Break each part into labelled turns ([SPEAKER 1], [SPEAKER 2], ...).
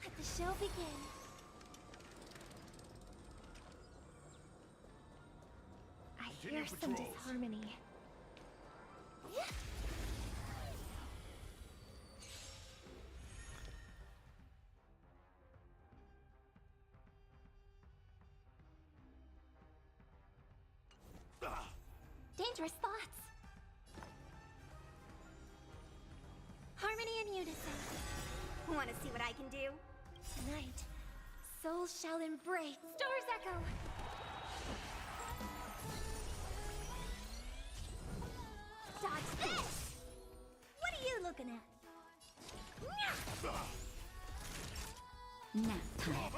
[SPEAKER 1] Let the show begin. I hear some disharmony. Dangerous thoughts. Harmony and unison.
[SPEAKER 2] Want to see what I can do?
[SPEAKER 1] Tonight, souls shall embrace. Stars echo. Dodge this!
[SPEAKER 2] What are you looking at?
[SPEAKER 3] Nap time.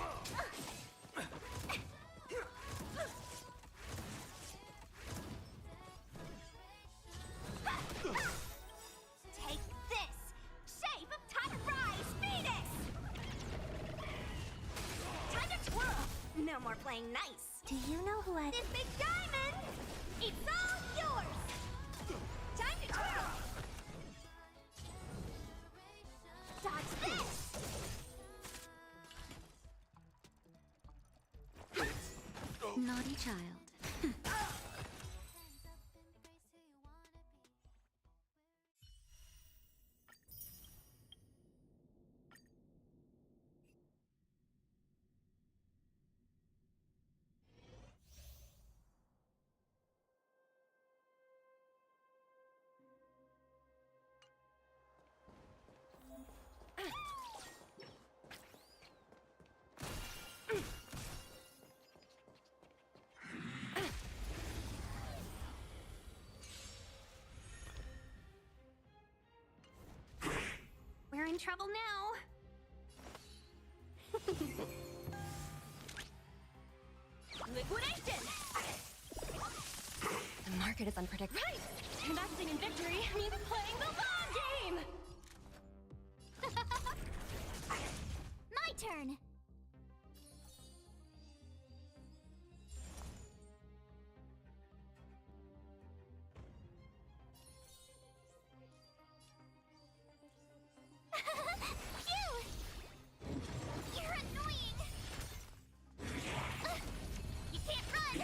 [SPEAKER 2] Take this! Shape of Tiger Rise Phoenix! Time to twirl! No more playing nice.
[SPEAKER 1] Do you know who I...
[SPEAKER 2] This big diamond! It's all yours! Time to twirl! Dodge this!
[SPEAKER 3] Naughty child.
[SPEAKER 2] We're in trouble now. Liquidation!
[SPEAKER 1] The market is unpredictable.
[SPEAKER 2] Right! Investing in victory means playing the long game!
[SPEAKER 1] My turn. Phew! You're annoying! You can't run!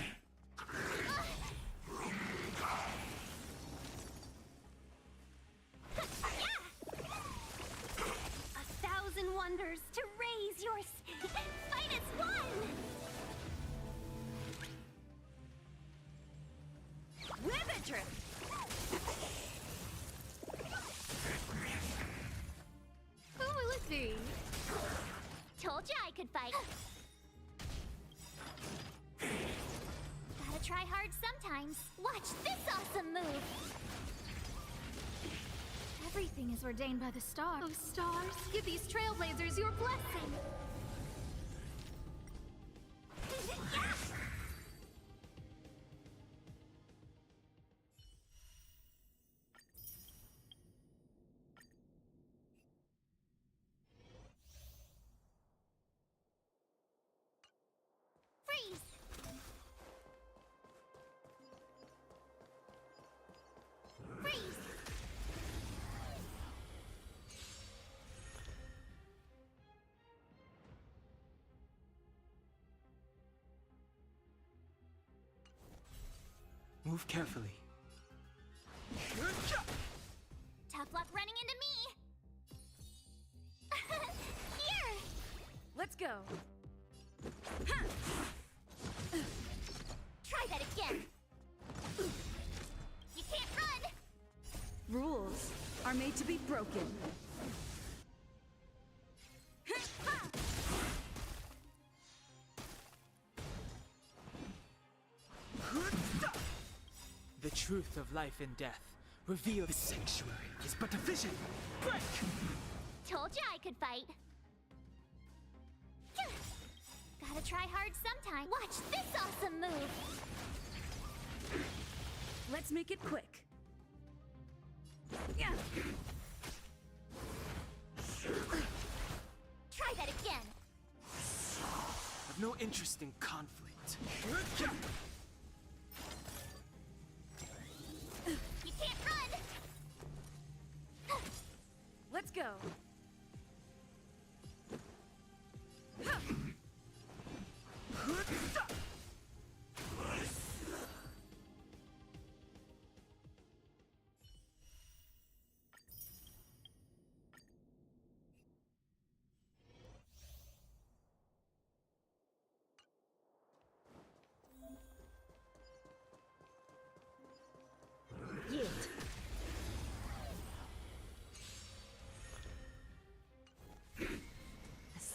[SPEAKER 2] A thousand wonders to raise your fight as one! Whip it, Drip!
[SPEAKER 1] Who will it be?
[SPEAKER 2] Told you I could fight. Gotta try hard sometimes. Watch this awesome move!
[SPEAKER 1] Everything is ordained by the stars. Oh, stars, give these trailblazers your blessing.
[SPEAKER 2] Freeze! Freeze!
[SPEAKER 4] Move carefully.
[SPEAKER 2] Tough luck running into me! Here!
[SPEAKER 3] Let's go.
[SPEAKER 2] Try that again! You can't run!
[SPEAKER 3] Rules are made to be broken.
[SPEAKER 4] The truth of life and death. Reveal the sanctuary is but a vision. Break!
[SPEAKER 2] Told you I could fight. Gotta try hard sometime. Watch this awesome move!
[SPEAKER 3] Let's make it quick. Yeah.
[SPEAKER 2] Try that again!
[SPEAKER 4] I've no interest in conflict.
[SPEAKER 2] You can't run!
[SPEAKER 3] Let's go.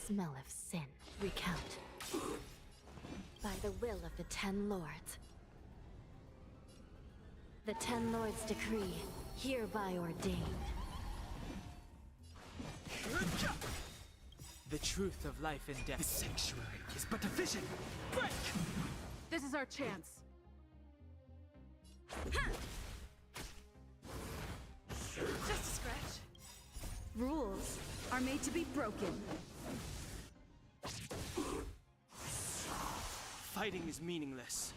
[SPEAKER 5] smell of sin. Recount. By the will of the Ten Lords. The Ten Lords decree, hereby ordained.
[SPEAKER 4] The truth of life and death. The sanctuary is but a vision. Break!
[SPEAKER 3] This is our chance. Just a scratch. Rules are made to be broken.
[SPEAKER 4] Fighting is meaningless.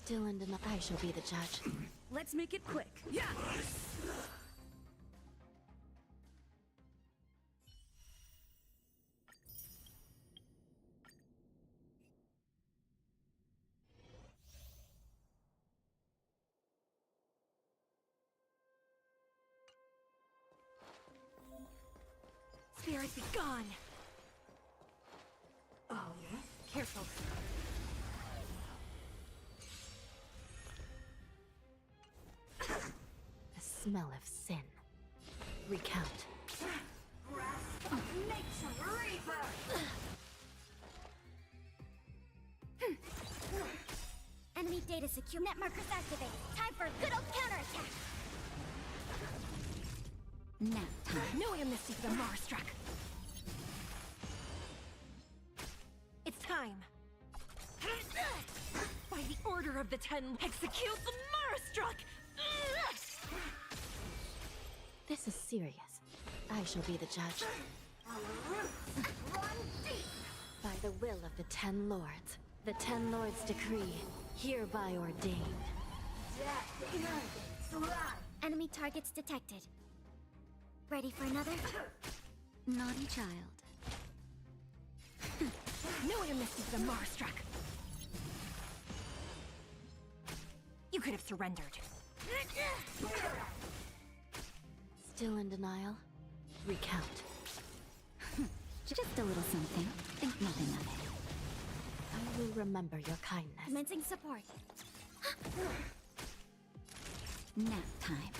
[SPEAKER 5] Still in denial. I shall be the judge.
[SPEAKER 3] Let's make it quick. Yeah!
[SPEAKER 2] Spirit be gone! Oh, yeah? Careful.
[SPEAKER 5] The smell of sin. Recount.
[SPEAKER 2] Nature Reaper!
[SPEAKER 1] Enemy data secure. Net markers activated. Time for a good old counterattack.
[SPEAKER 3] Nap time.
[SPEAKER 2] No amnesty for the Marstruck! It's time! By the order of the Ten, execute the Marstruck!
[SPEAKER 5] This is serious. I shall be the judge. By the will of the Ten Lords. The Ten Lords decree, hereby ordained.
[SPEAKER 1] Enemy targets detected. Ready for another?
[SPEAKER 3] Naughty child.
[SPEAKER 2] No amnesty for the Marstruck! You could have surrendered.
[SPEAKER 5] Still in denial? Recount.
[SPEAKER 3] Just a little something. Think nothing of it.
[SPEAKER 5] I will remember your kindness.
[SPEAKER 1] Commencing support.
[SPEAKER 3] Nap time.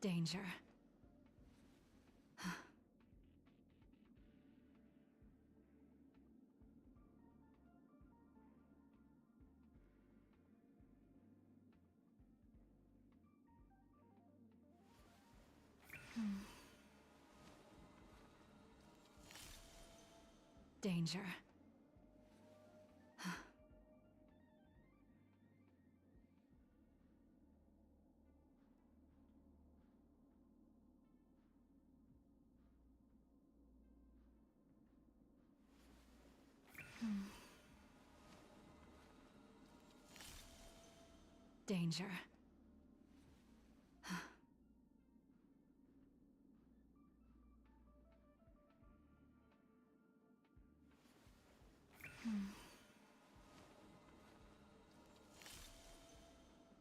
[SPEAKER 3] Danger. Danger. Danger.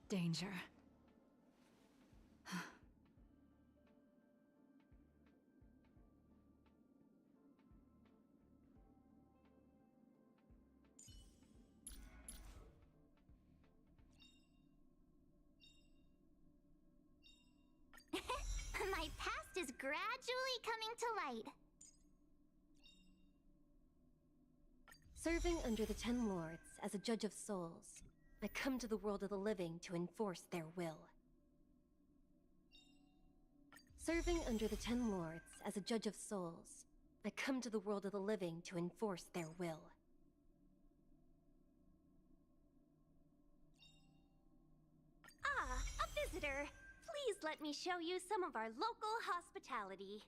[SPEAKER 3] Danger.
[SPEAKER 1] My past is gradually coming to light.
[SPEAKER 5] Serving under the Ten Lords as a judge of souls, I come to the world of the living to enforce their will. Serving under the Ten Lords as a judge of souls, I come to the world of the living to enforce their will.
[SPEAKER 1] Ah, a visitor. Please let me show you some of our local hospitality.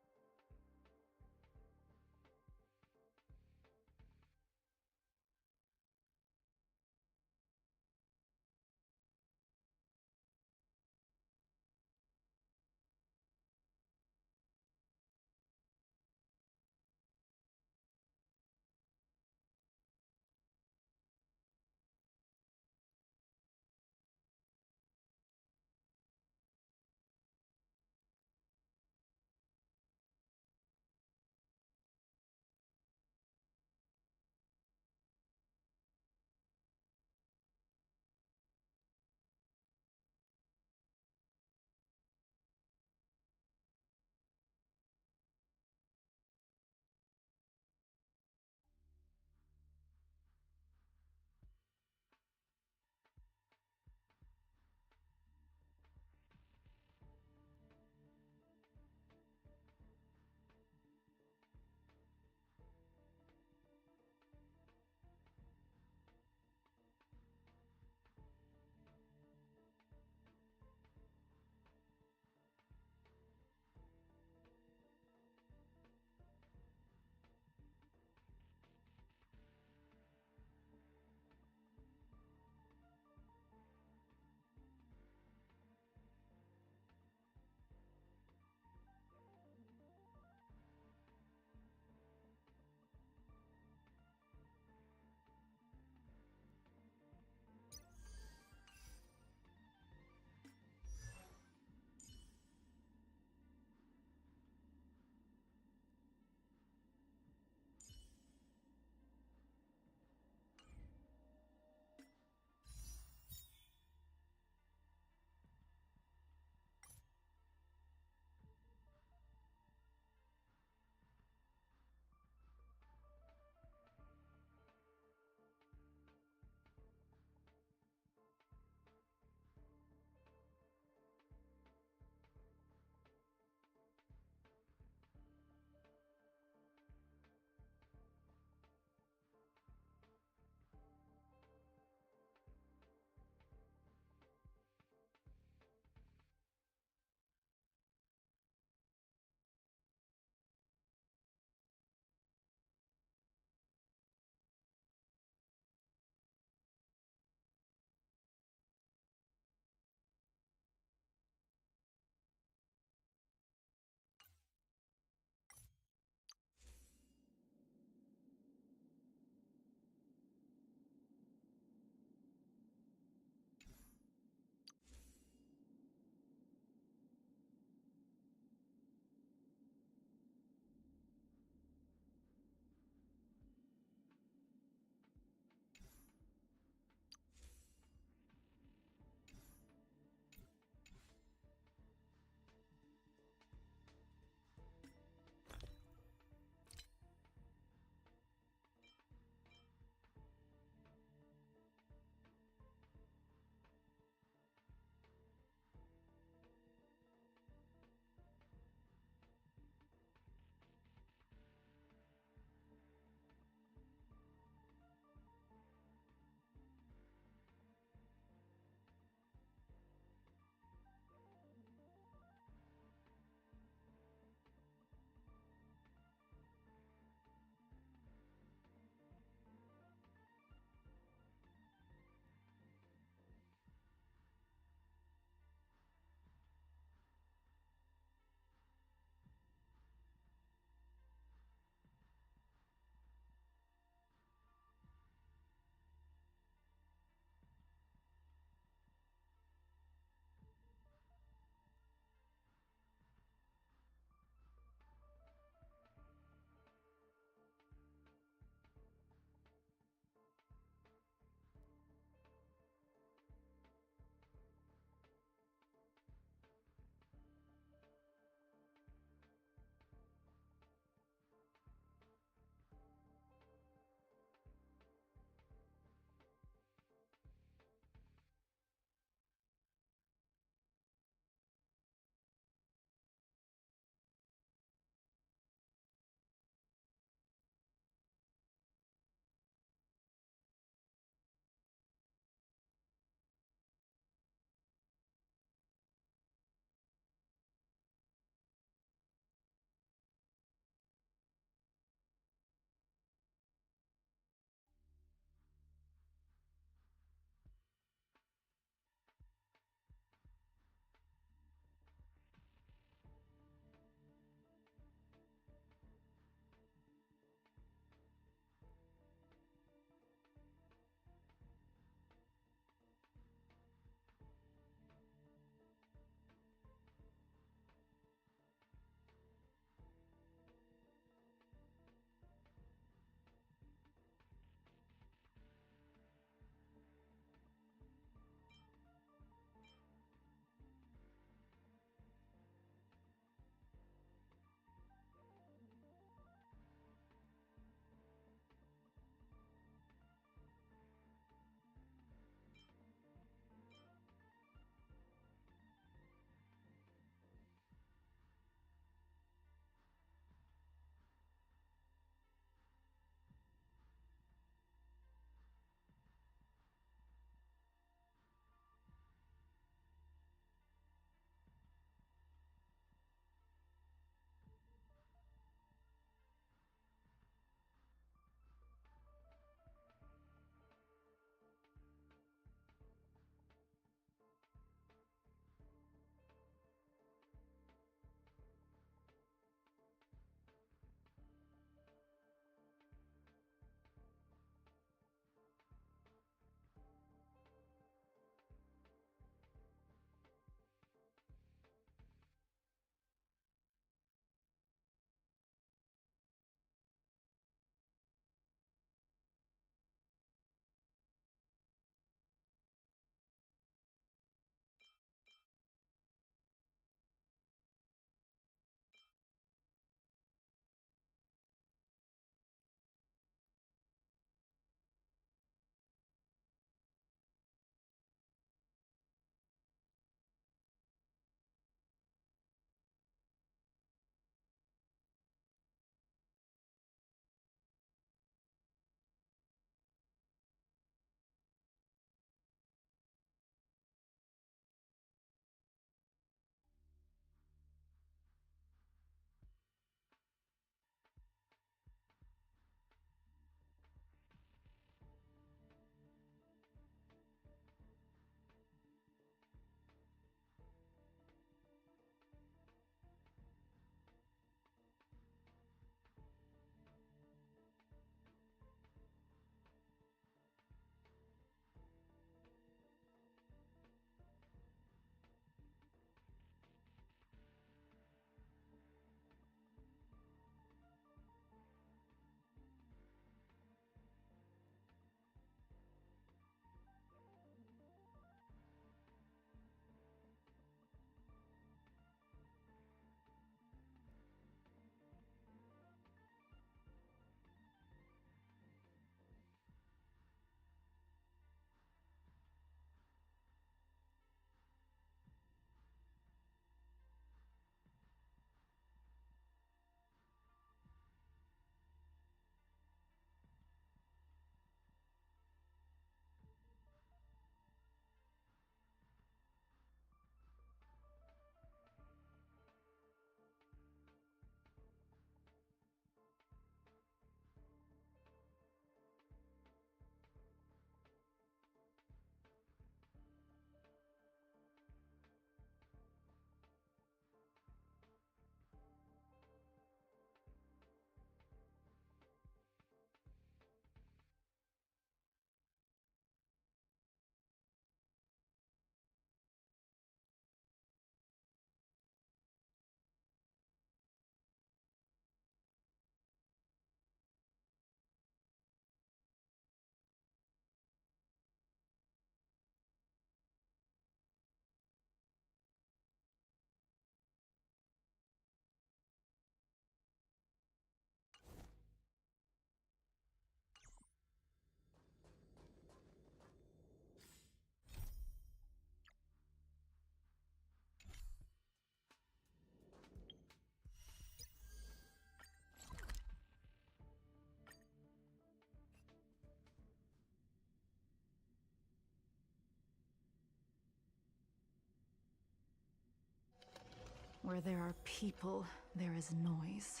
[SPEAKER 3] Where there are people, there is noise.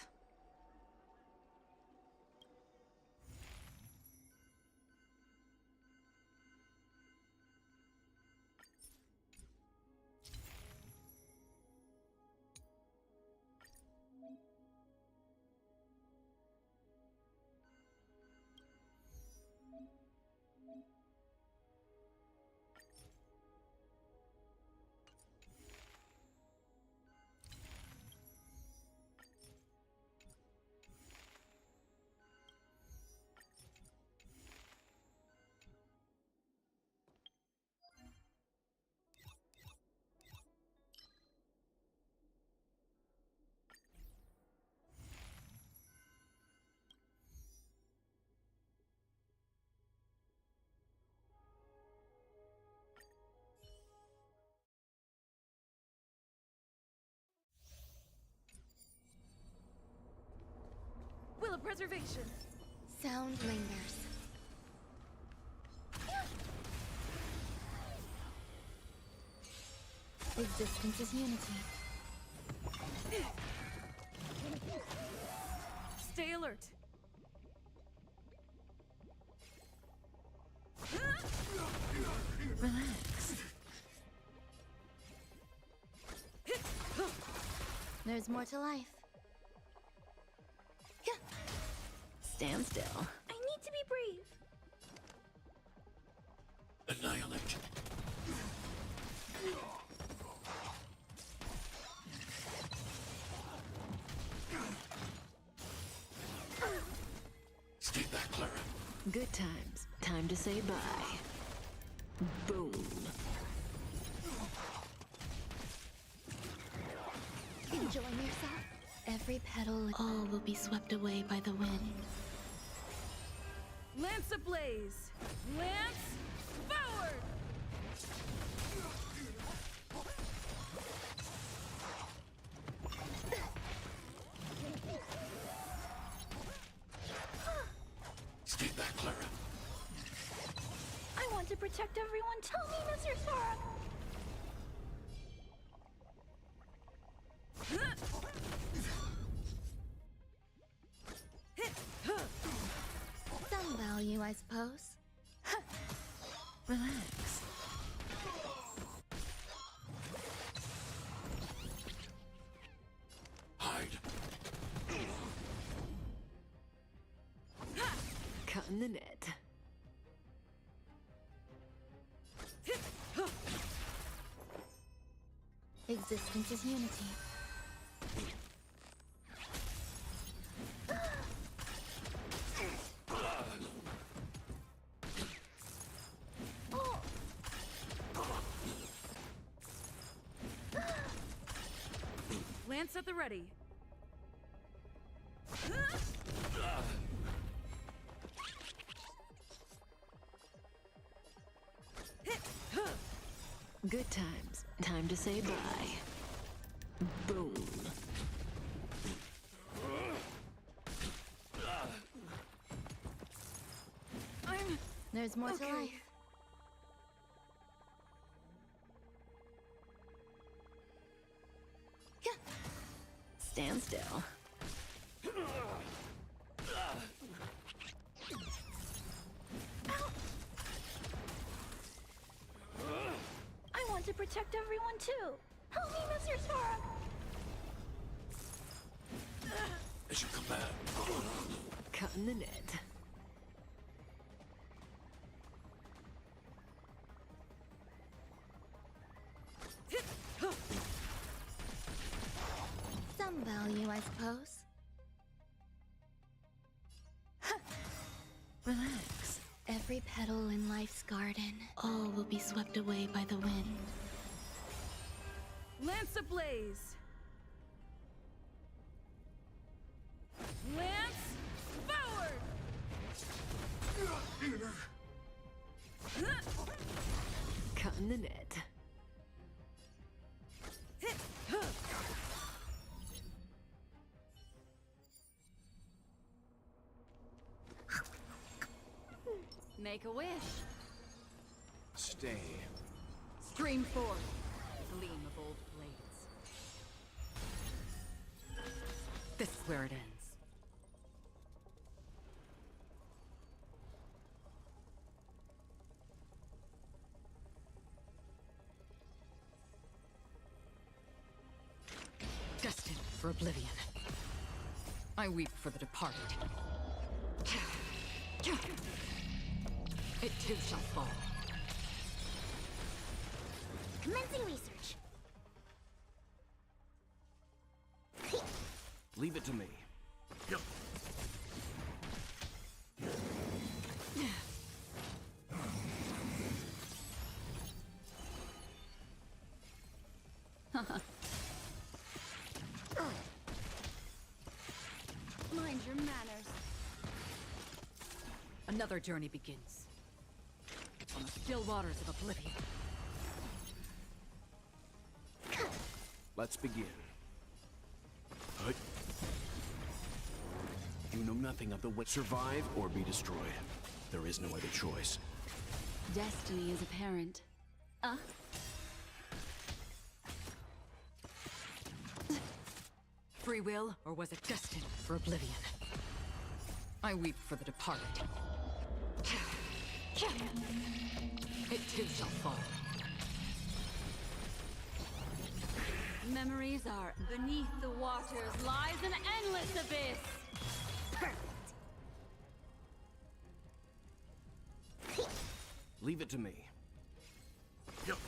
[SPEAKER 2] Will of preservation.
[SPEAKER 5] Sound lingers. Existence is unity.
[SPEAKER 2] Stay alert.
[SPEAKER 5] Relax. There's more to life. Stand still.
[SPEAKER 1] I need to be brave.
[SPEAKER 6] Annihilate. Stay back, Clara.
[SPEAKER 5] Good times. Time to say bye. Boom. Enjoying yourself? Every petal, all will be swept away by the wind.
[SPEAKER 2] Lance ablaze. Lance forward.
[SPEAKER 6] Stay back, Clara.
[SPEAKER 1] I want to protect everyone. Tell me, Mr. Sora.
[SPEAKER 5] Some value, I suppose. Relax.
[SPEAKER 6] Hide.
[SPEAKER 5] Cutting the net. Existence is unity.
[SPEAKER 2] Lance at the ready.
[SPEAKER 5] Good times. Time to say bye. Boom. There's more to life. Stand still.
[SPEAKER 1] I want to protect everyone too. Help me, Mr. Sora.
[SPEAKER 6] As you come back.
[SPEAKER 5] Cutting the net. Some value, I suppose. Relax. Every petal in life's garden, all will be swept away by the wind.
[SPEAKER 2] Lance ablaze. Lance forward.
[SPEAKER 5] Cutting the net.
[SPEAKER 2] Make a wish.
[SPEAKER 4] Stay.
[SPEAKER 2] Stream forth. Gleam of old blades.
[SPEAKER 3] This is where it ends. Destined for oblivion. I weep for the departed. It too shall fall.
[SPEAKER 1] Commencing research.
[SPEAKER 7] Leave it to me.
[SPEAKER 6] Yup.
[SPEAKER 2] Mind your manners.
[SPEAKER 3] Another journey begins. On the still waters of oblivion.
[SPEAKER 7] Let's begin. Hut. You know nothing of the way. Survive or be destroyed. There is no other choice.
[SPEAKER 5] Destiny is apparent.
[SPEAKER 3] Free will, or was it destined for oblivion? I weep for the departed. It too shall fall.
[SPEAKER 2] Memories are beneath the waters lies an endless abyss.
[SPEAKER 7] Leave it to me.
[SPEAKER 6] Yup.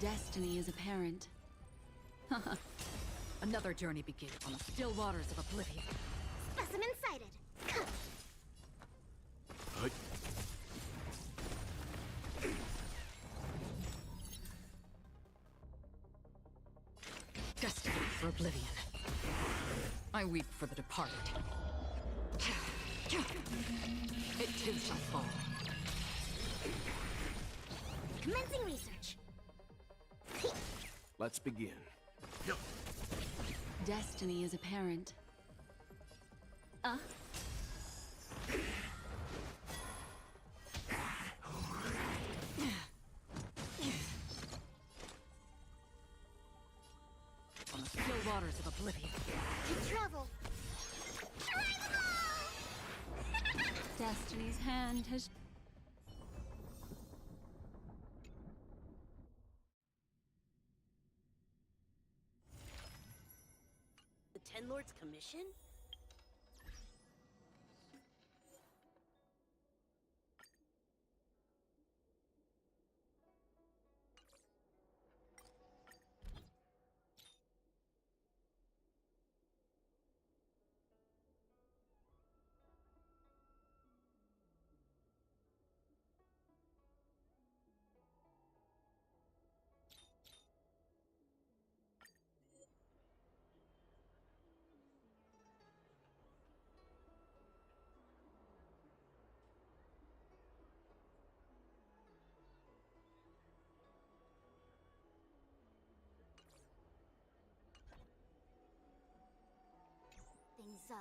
[SPEAKER 5] Destiny is apparent.
[SPEAKER 3] Another journey begins on the still waters of oblivion.
[SPEAKER 1] Specimen sighted.
[SPEAKER 7] Hut.
[SPEAKER 3] Destined for oblivion. I weep for the departed. It too shall fall.
[SPEAKER 1] Commencing research.
[SPEAKER 7] Let's begin.
[SPEAKER 6] Yup.
[SPEAKER 5] Destiny is apparent.
[SPEAKER 3] On the still waters of oblivion.
[SPEAKER 1] To travel.
[SPEAKER 2] Destiny's hand has...
[SPEAKER 8] The Ten Lords Commission?
[SPEAKER 1] Things up.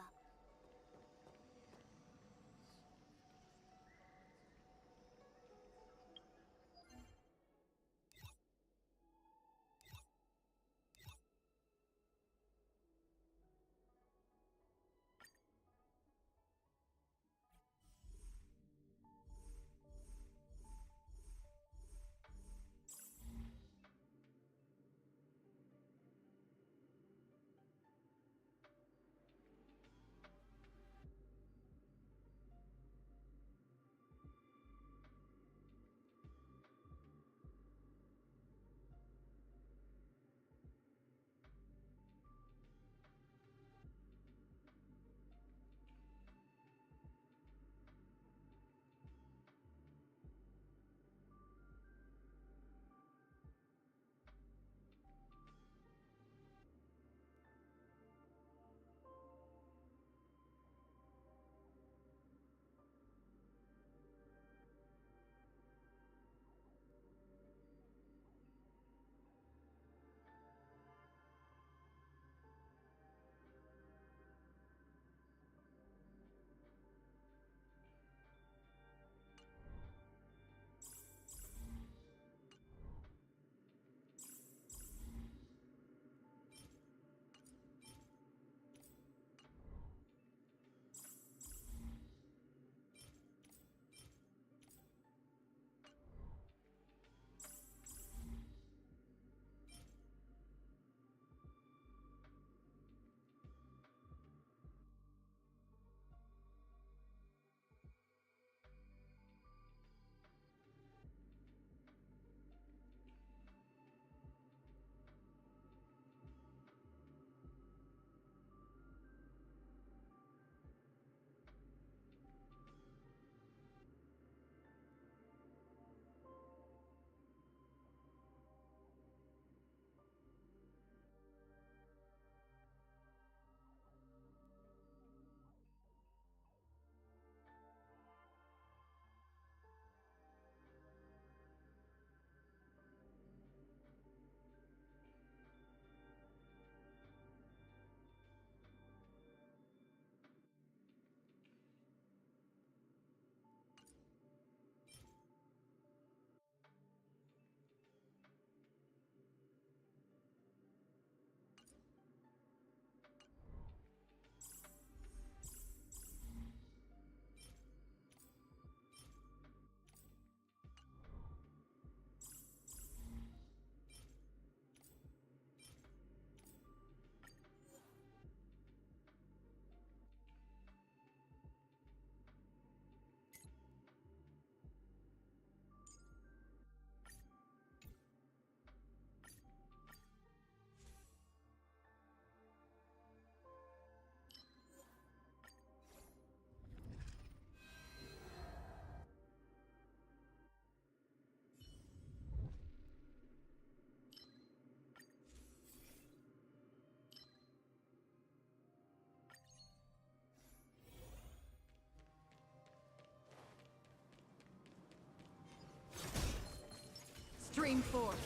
[SPEAKER 3] Stream forth.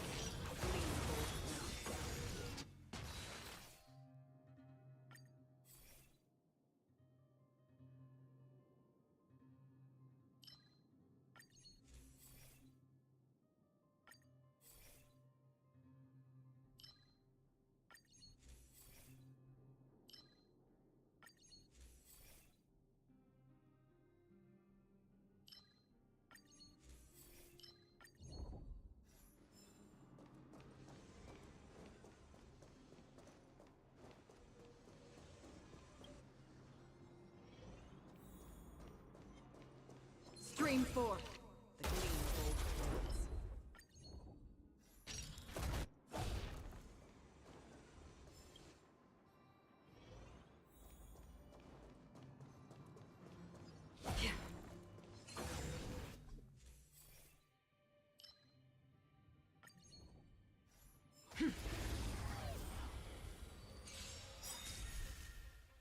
[SPEAKER 3] Stream forth. The gleam of old clothes.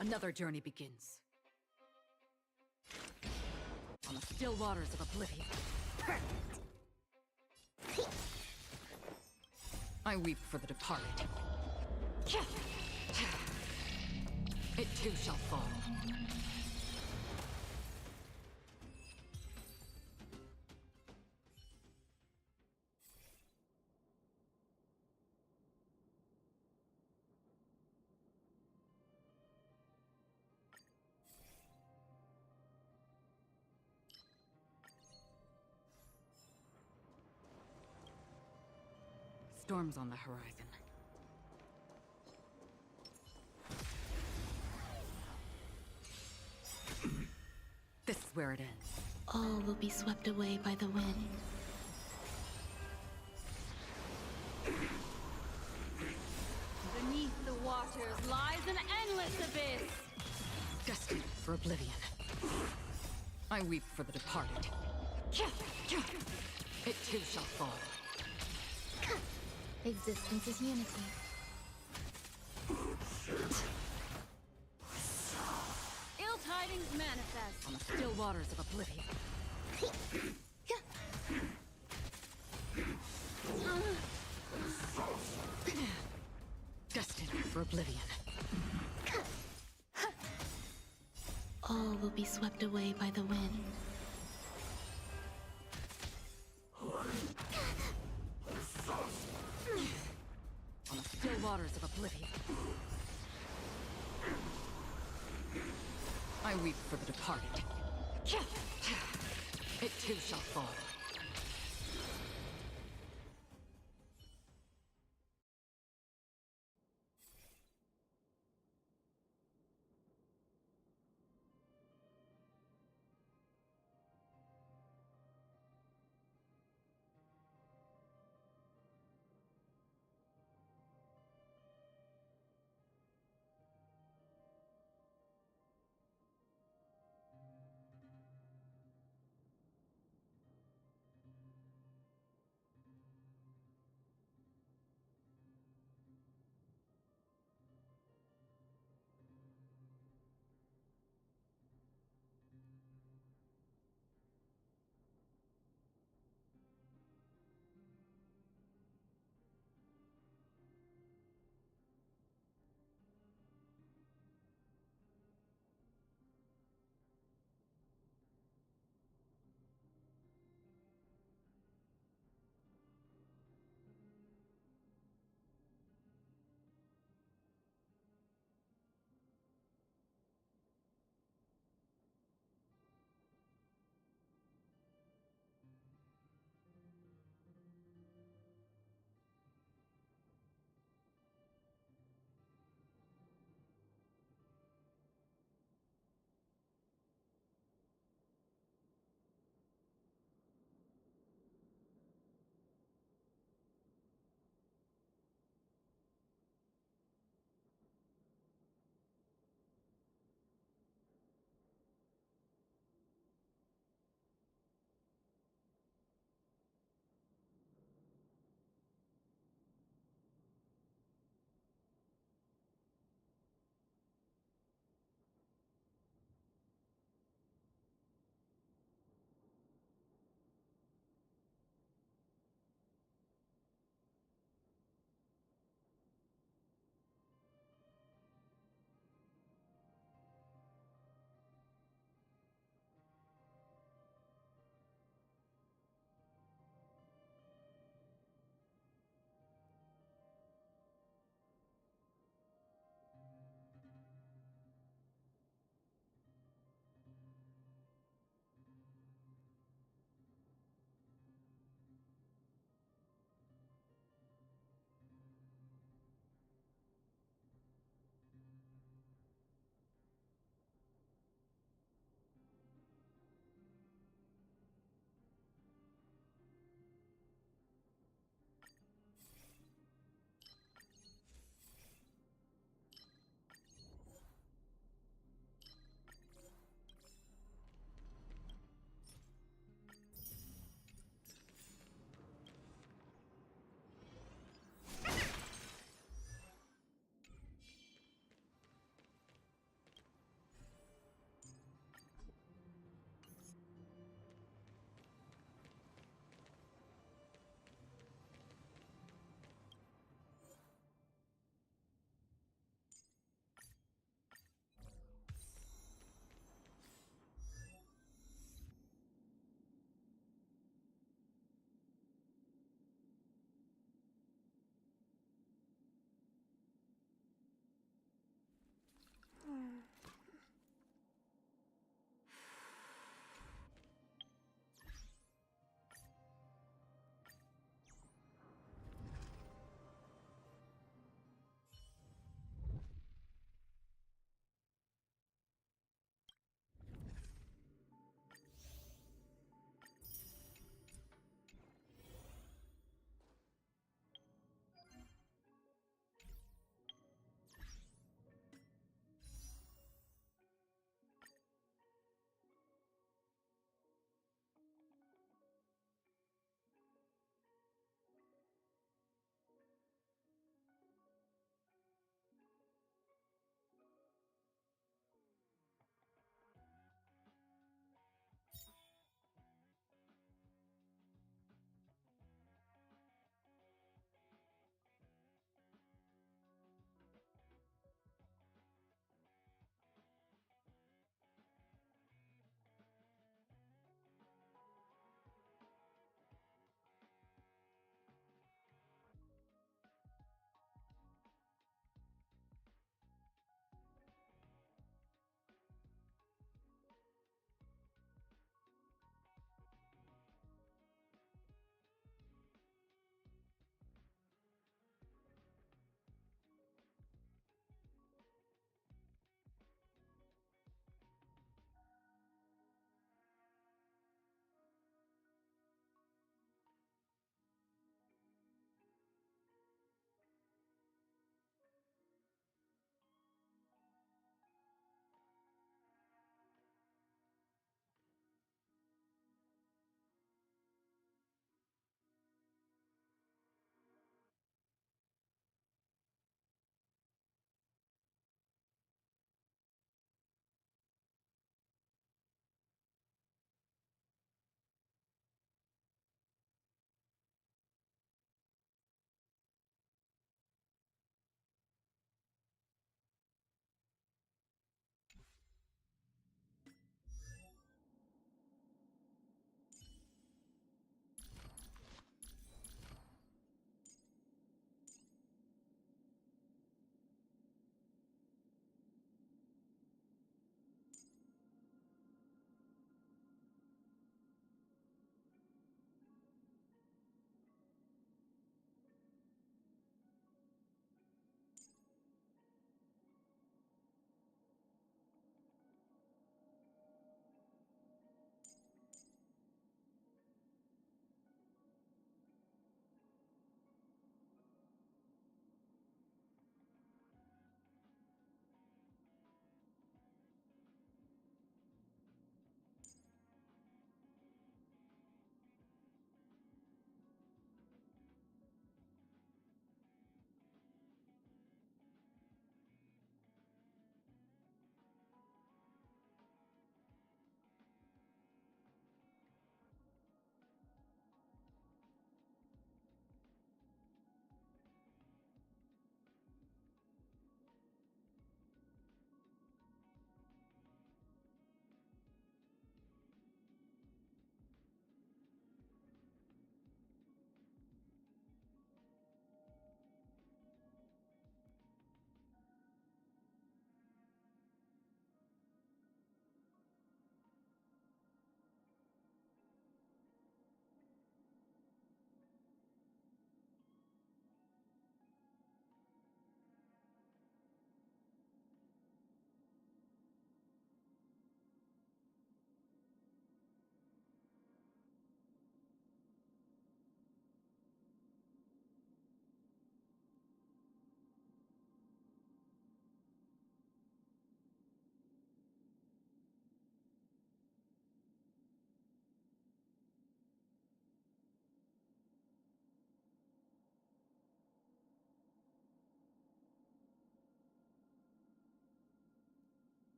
[SPEAKER 3] Another journey begins. On the still waters of oblivion. I weep for the departed. It too shall fall. Storms on the horizon. This is where it ends.
[SPEAKER 9] All will be swept away by the wind.
[SPEAKER 2] Beneath the waters lies an endless abyss.
[SPEAKER 3] Destined for oblivion. I weep for the departed. It too shall fall.
[SPEAKER 9] Existence is unity.
[SPEAKER 2] Ill tidings manifest.
[SPEAKER 3] On the still waters of oblivion. Destined for oblivion.
[SPEAKER 9] All will be swept away by the wind.
[SPEAKER 3] On the still waters of oblivion. I weep for the departed. It too shall fall.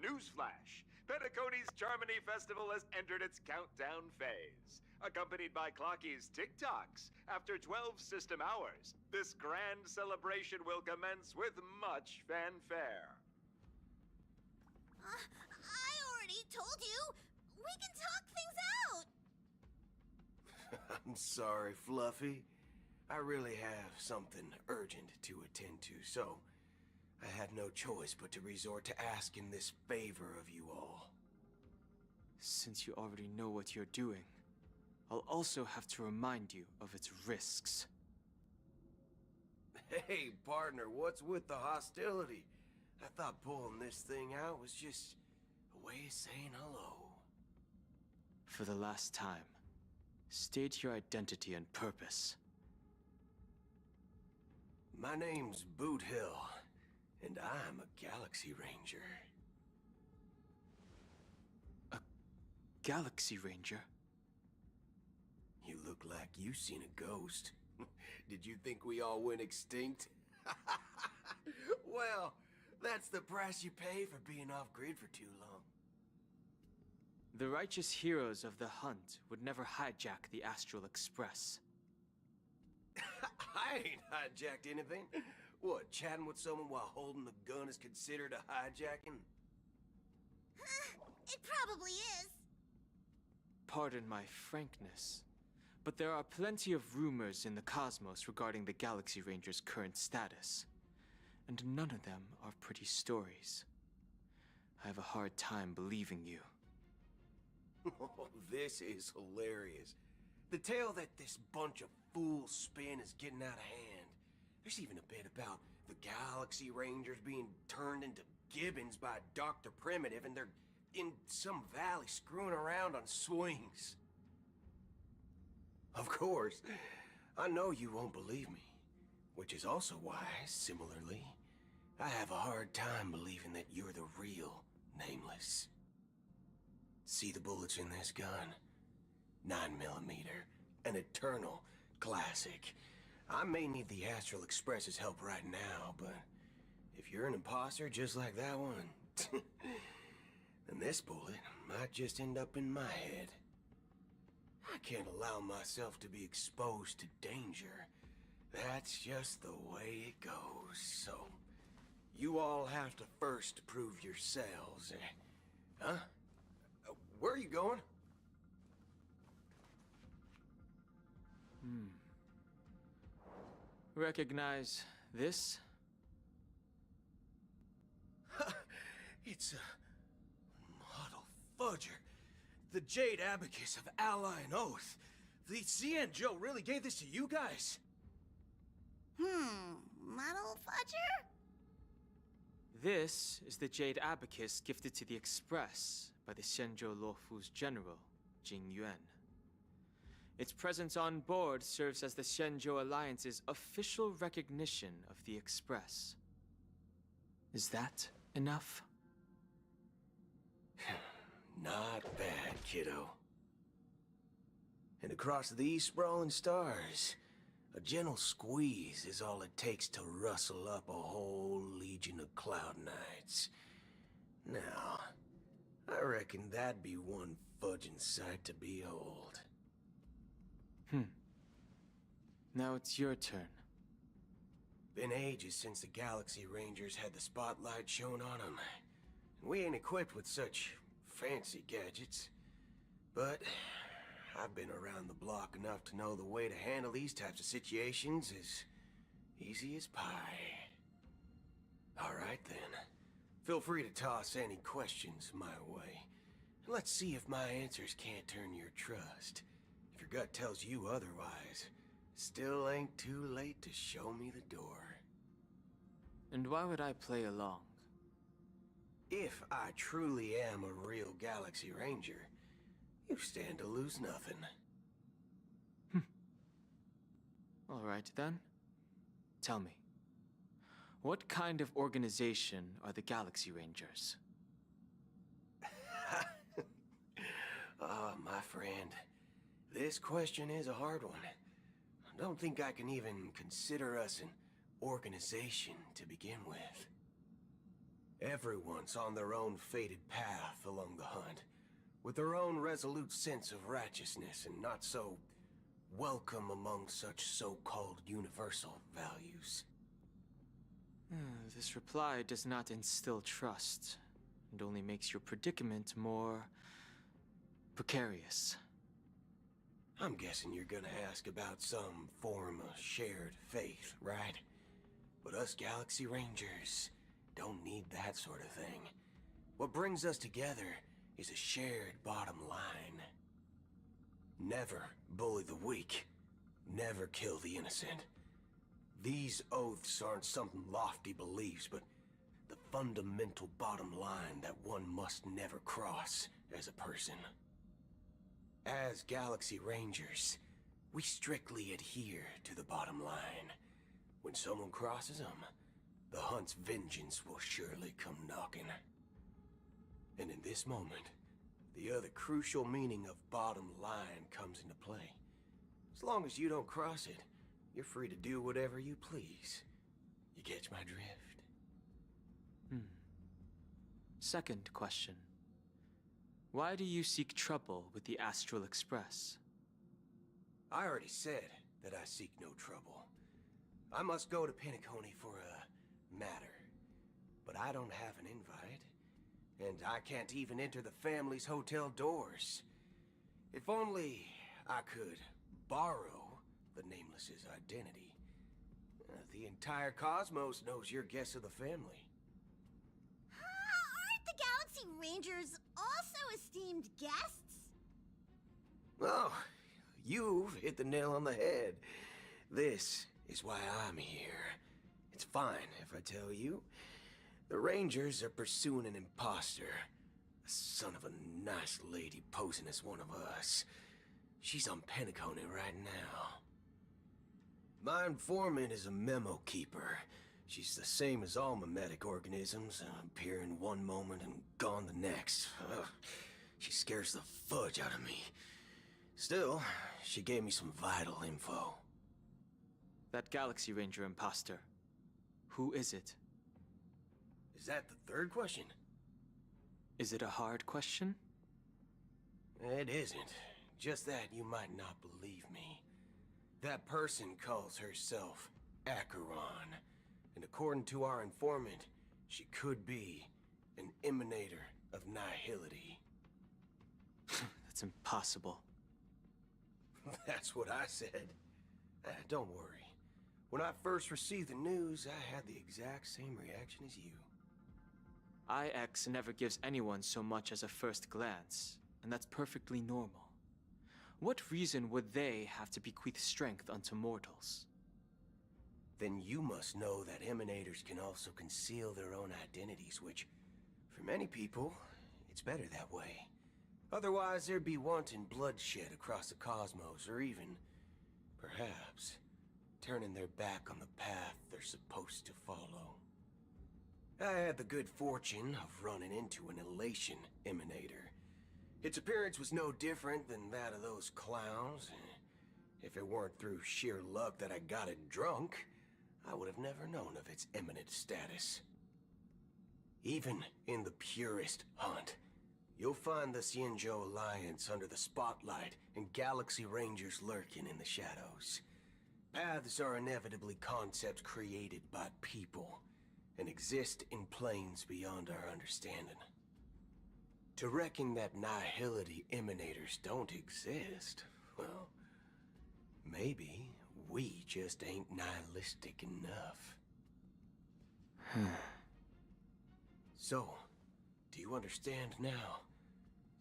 [SPEAKER 10] Newsflash! Penacony's Charmony Festival has entered its countdown phase. Accompanied by Clocky's TikToks, after 12 system hours, this grand celebration will commence with much fanfare.
[SPEAKER 1] I already told you! We can talk things out!
[SPEAKER 11] I'm sorry, Fluffy. I really have something urgent to attend to, so I had no choice but to resort to asking this favor of you all.
[SPEAKER 4] Since you already know what you're doing, I'll also have to remind you of its risks.
[SPEAKER 11] Hey, partner, what's with the hostility? I thought pulling this thing out was just a way of saying hello.
[SPEAKER 4] For the last time, state your identity and purpose.
[SPEAKER 11] My name's Boot Hill, and I'm a Galaxy Ranger.
[SPEAKER 4] A Galaxy Ranger?
[SPEAKER 11] You look like you seen a ghost. Did you think we all went extinct? Well, that's the price you pay for being off-grid for too long.
[SPEAKER 4] The righteous heroes of the hunt would never hijack the Astral Express.
[SPEAKER 11] I ain't hijacked anything. What, chatting with someone while holding the gun is considered a hijacking?
[SPEAKER 1] It probably is.
[SPEAKER 4] Pardon my frankness, but there are plenty of rumors in the cosmos regarding the Galaxy Ranger's current status, and none of them are pretty stories. I have a hard time believing you.
[SPEAKER 11] Oh, this is hilarious. The tale that this bunch of fools spin is getting out of hand. There's even a bit about the Galaxy Rangers being turned into gibbons by Dr. Primitive, and they're in some valley screwing around on swings. Of course, I know you won't believe me, which is also why, similarly, I have a hard time believing that you're the real Nameless. See the bullets in this gun? 9mm, an eternal classic. I may need the Astral Express's help right now, but if you're an imposter just like that one, then this bullet might just end up in my head. I can't allow myself to be exposed to danger. That's just the way it goes, so you all have to first prove yourselves. Huh? Where are you going?
[SPEAKER 4] Recognize this?
[SPEAKER 11] It's a model fudger. The Jade Abacus of Ally and Oath. The CN Joe really gave this to you guys?
[SPEAKER 1] Model fudger?
[SPEAKER 4] This is the Jade Abacus gifted to the Express by the Xianzhou Luofu's general, Jing Yuan. Its presence on board serves as the Xianzhou Alliance's official recognition of the Express. Is that enough?
[SPEAKER 11] Not bad, kiddo. And across these sprawling stars, a gentle squeeze is all it takes to rustle up a whole legion of Cloud Knights. Now, I reckon that'd be one fudging sight to behold.
[SPEAKER 4] Now it's your turn.
[SPEAKER 11] Been ages since the Galaxy Rangers had the spotlight shown on them. We ain't equipped with such fancy gadgets. But I've been around the block enough to know the way to handle these types of situations is easy as pie. Alright then. Feel free to toss any questions my way. Let's see if my answers can't turn your trust. If your gut tells you otherwise, still ain't too late to show me the door.
[SPEAKER 4] And why would I play along?
[SPEAKER 11] If I truly am a real Galaxy Ranger, you stand to lose nothing.
[SPEAKER 4] All right then. Tell me, what kind of organization are the Galaxy Rangers?
[SPEAKER 11] My friend, this question is a hard one. I don't think I can even consider us an organization to begin with. Everyone's on their own fated path along the hunt, with their own resolute sense of righteousness and not so welcome among such so-called universal values.
[SPEAKER 4] This reply does not instill trust. It only makes your predicament more precarious.
[SPEAKER 11] I'm guessing you're gonna ask about some form of shared faith, right? But us Galaxy Rangers don't need that sort of thing. What brings us together is a shared bottom line. Never bully the weak. Never kill the innocent. These oaths aren't some lofty beliefs, but the fundamental bottom line that one must never cross as a person. As Galaxy Rangers, we strictly adhere to the bottom line. When someone crosses them, the hunt's vengeance will surely come knocking. And in this moment, the other crucial meaning of bottom line comes into play. As long as you don't cross it, you're free to do whatever you please. You catch my drift?
[SPEAKER 4] Second question. Why do you seek trouble with the Astral Express?
[SPEAKER 11] I already said that I seek no trouble. I must go to Penacony for a matter. But I don't have an invite. And I can't even enter the family's hotel doors. If only I could borrow the Nameless's identity. The entire cosmos knows you're guests of the family.
[SPEAKER 2] Aren't the Galaxy Rangers also esteemed guests?
[SPEAKER 11] Oh, you've hit the nail on the head. This is why I'm here. It's fine if I tell you. The Rangers are pursuing an imposter. A son of a nice lady posing as one of us. She's on Penacony right now. My informant is a memo keeper. She's the same as all mimetic organisms, appearing one moment and gone the next. She scares the fudge out of me. Still, she gave me some vital info.
[SPEAKER 4] That Galaxy Ranger imposter. Who is it?
[SPEAKER 11] Is that the third question?
[SPEAKER 4] Is it a hard question?
[SPEAKER 11] It isn't. Just that you might not believe me. That person calls herself Acheron. And according to our informant, she could be an emanator of nihility.
[SPEAKER 4] That's impossible.
[SPEAKER 11] That's what I said. Don't worry. When I first received the news, I had the exact same reaction as you.
[SPEAKER 4] IX never gives anyone so much as a first glance, and that's perfectly normal. What reason would they have to bequeath strength unto mortals?
[SPEAKER 11] Then you must know that emanators can also conceal their own identities, which, for many people, it's better that way. Otherwise, there'd be wanton bloodshed across the cosmos, or even, perhaps, turning their back on the path they're supposed to follow. I had the good fortune of running into an elation emanator. Its appearance was no different than that of those clowns. If it weren't through sheer luck that I got it drunk, I would have never known of its eminent status. Even in the purest hunt, you'll find the Xianzhou Alliance under the spotlight and Galaxy Rangers lurking in the shadows. Paths are inevitably concepts created by people and exist in planes beyond our understanding. To reckon that nihility emanators don't exist, well, maybe we just ain't nihilistic enough. So, do you understand now?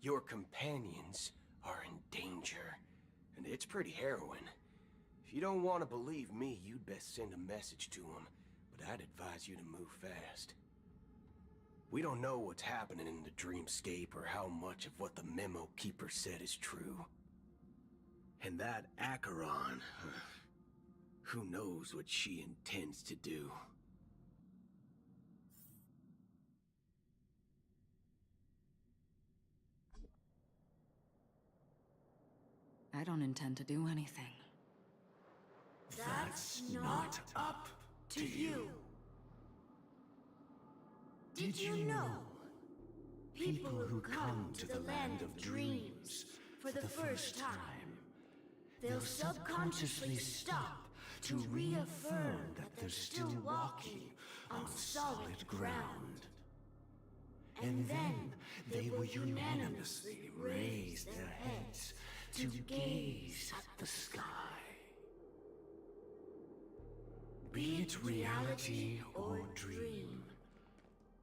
[SPEAKER 11] Your companions are in danger, and it's pretty harrowing. If you don't want to believe me, you'd best send a message to them, but I'd advise you to move fast. We don't know what's happening in the dreamscape or how much of what the memo keeper said is true. And that Acheron, who knows what she intends to do.
[SPEAKER 3] I don't intend to do anything.
[SPEAKER 6] That's not up to you.
[SPEAKER 12] Did you know? People who come to the land of dreams for the first time, they'll subconsciously stop to reaffirm that they're still walking on solid ground. And then they will unanimously raise their heads to gaze at the sky. Be it reality or dream,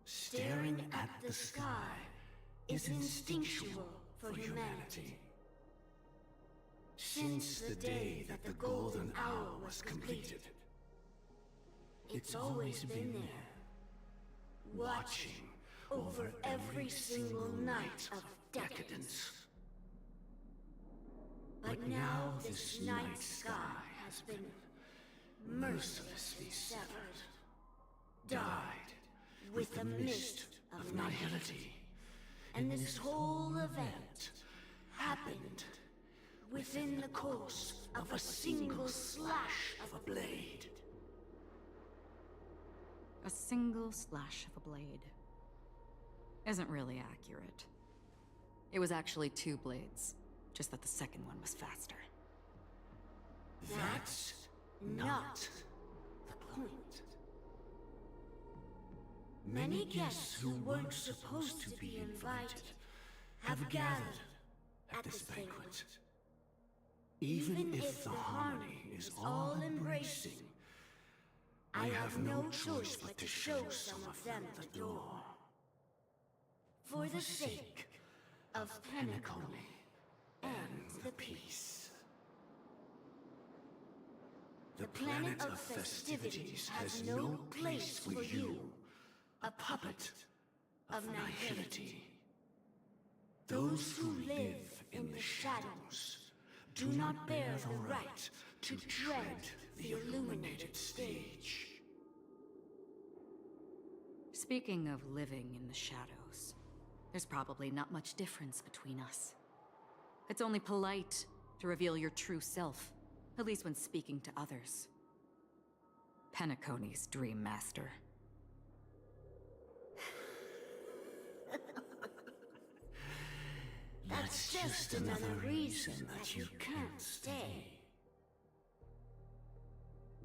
[SPEAKER 12] staring at the sky is instinctual for humanity. Since the day that the golden hour was completed, it's always been there, watching over every single night of decadence. But now this night sky has been mercilessly severed, dyed with the mist of nihility. And this whole event happened within the course of a single slash of a blade.
[SPEAKER 3] A single slash of a blade isn't really accurate. It was actually 2 blades, just that the second one was faster.
[SPEAKER 12] That's not the point. Many guests who weren't supposed to be invited have gathered at this banquet. Even if the harmony is all-embracing, I have no choice but to show some of them the door. For the sake of Penacony and the peace. The planet of festivities has no place for you, a puppet of nihility. Those who live in the shadows do not bear the right to tread the illuminated stage.
[SPEAKER 3] Speaking of living in the shadows, there's probably not much difference between us. It's only polite to reveal your true self, at least when speaking to others. Penacony's Dream Master.
[SPEAKER 12] That's just another reason that you can't stay.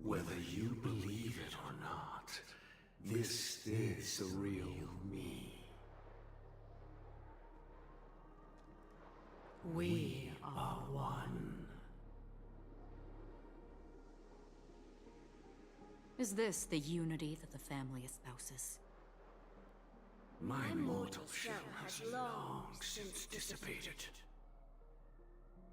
[SPEAKER 12] Whether you believe it or not, this is the real me. We are one.
[SPEAKER 3] Is this the unity that the family espouses?
[SPEAKER 12] My mortal shell has long since dissipated.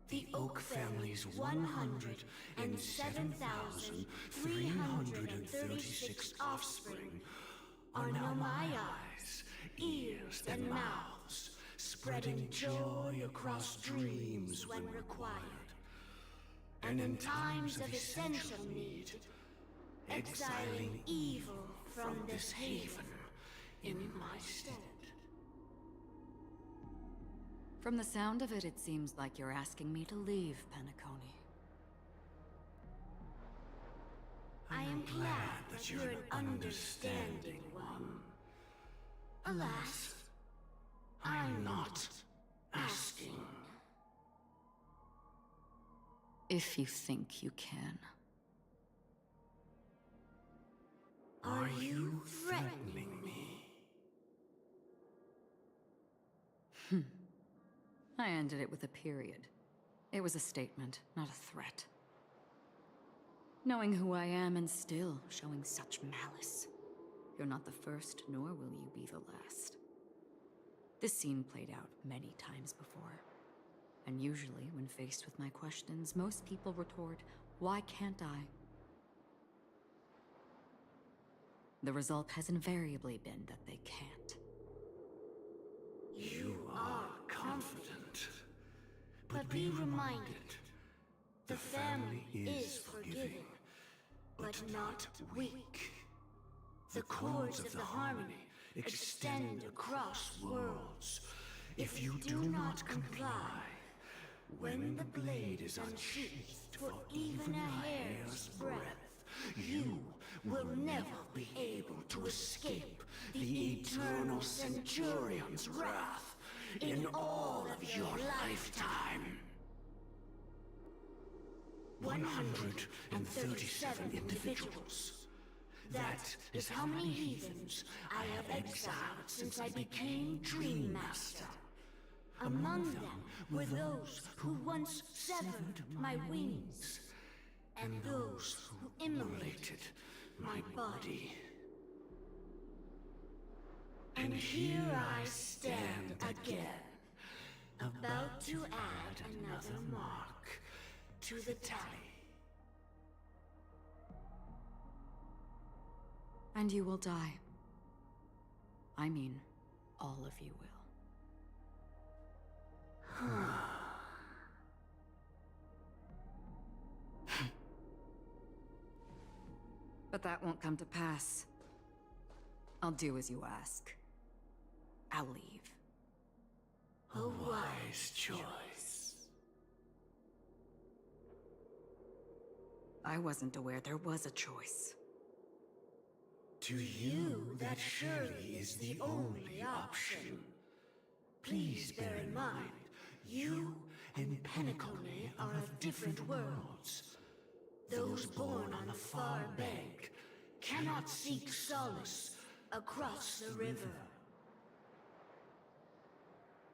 [SPEAKER 12] The Oak family's 107,336 offspring are now my eyes, ears, and mouths, spreading joy across dreams when required, and in times of essential need, exiling evil from this haven in my stead.
[SPEAKER 3] From the sound of it, it seems like you're asking me to leave Penacony.
[SPEAKER 12] I am glad that you're an understanding one. Alas, I'm not asking.
[SPEAKER 3] If you think you can.
[SPEAKER 12] Are you threatening me?
[SPEAKER 3] I ended it with a period. It was a statement, not a threat. Knowing who I am and still showing such malice. You're not the first, nor will you be the last. This scene played out many times before. And usually, when faced with my questions, most people retort, "Why can't I?" The result has invariably been that they can't.
[SPEAKER 12] You are confident. But be reminded, the family is forgiving, but not weak. The cords of the harmony extend across worlds. If you do not comply, when the blade is unsheathed for even a hair's breadth, you will never be able to escape the eternal Centurion's wrath in all of your lifetime. 137 individuals. That is how many heathens I have exiled since I became Dream Master. Among them were those who once severed my wings, and those who immolated my body. And here I stand again, about to add another mark to the tally.
[SPEAKER 3] And you will die. I mean, all of you will. But that won't come to pass. I'll do as you ask. I'll leave.
[SPEAKER 12] A wise choice.
[SPEAKER 3] I wasn't aware there was a choice.
[SPEAKER 12] To you, that surely is the only option. Please bear in mind, you and Penacony are of different worlds. Those born on the far bank cannot seek solace across the river.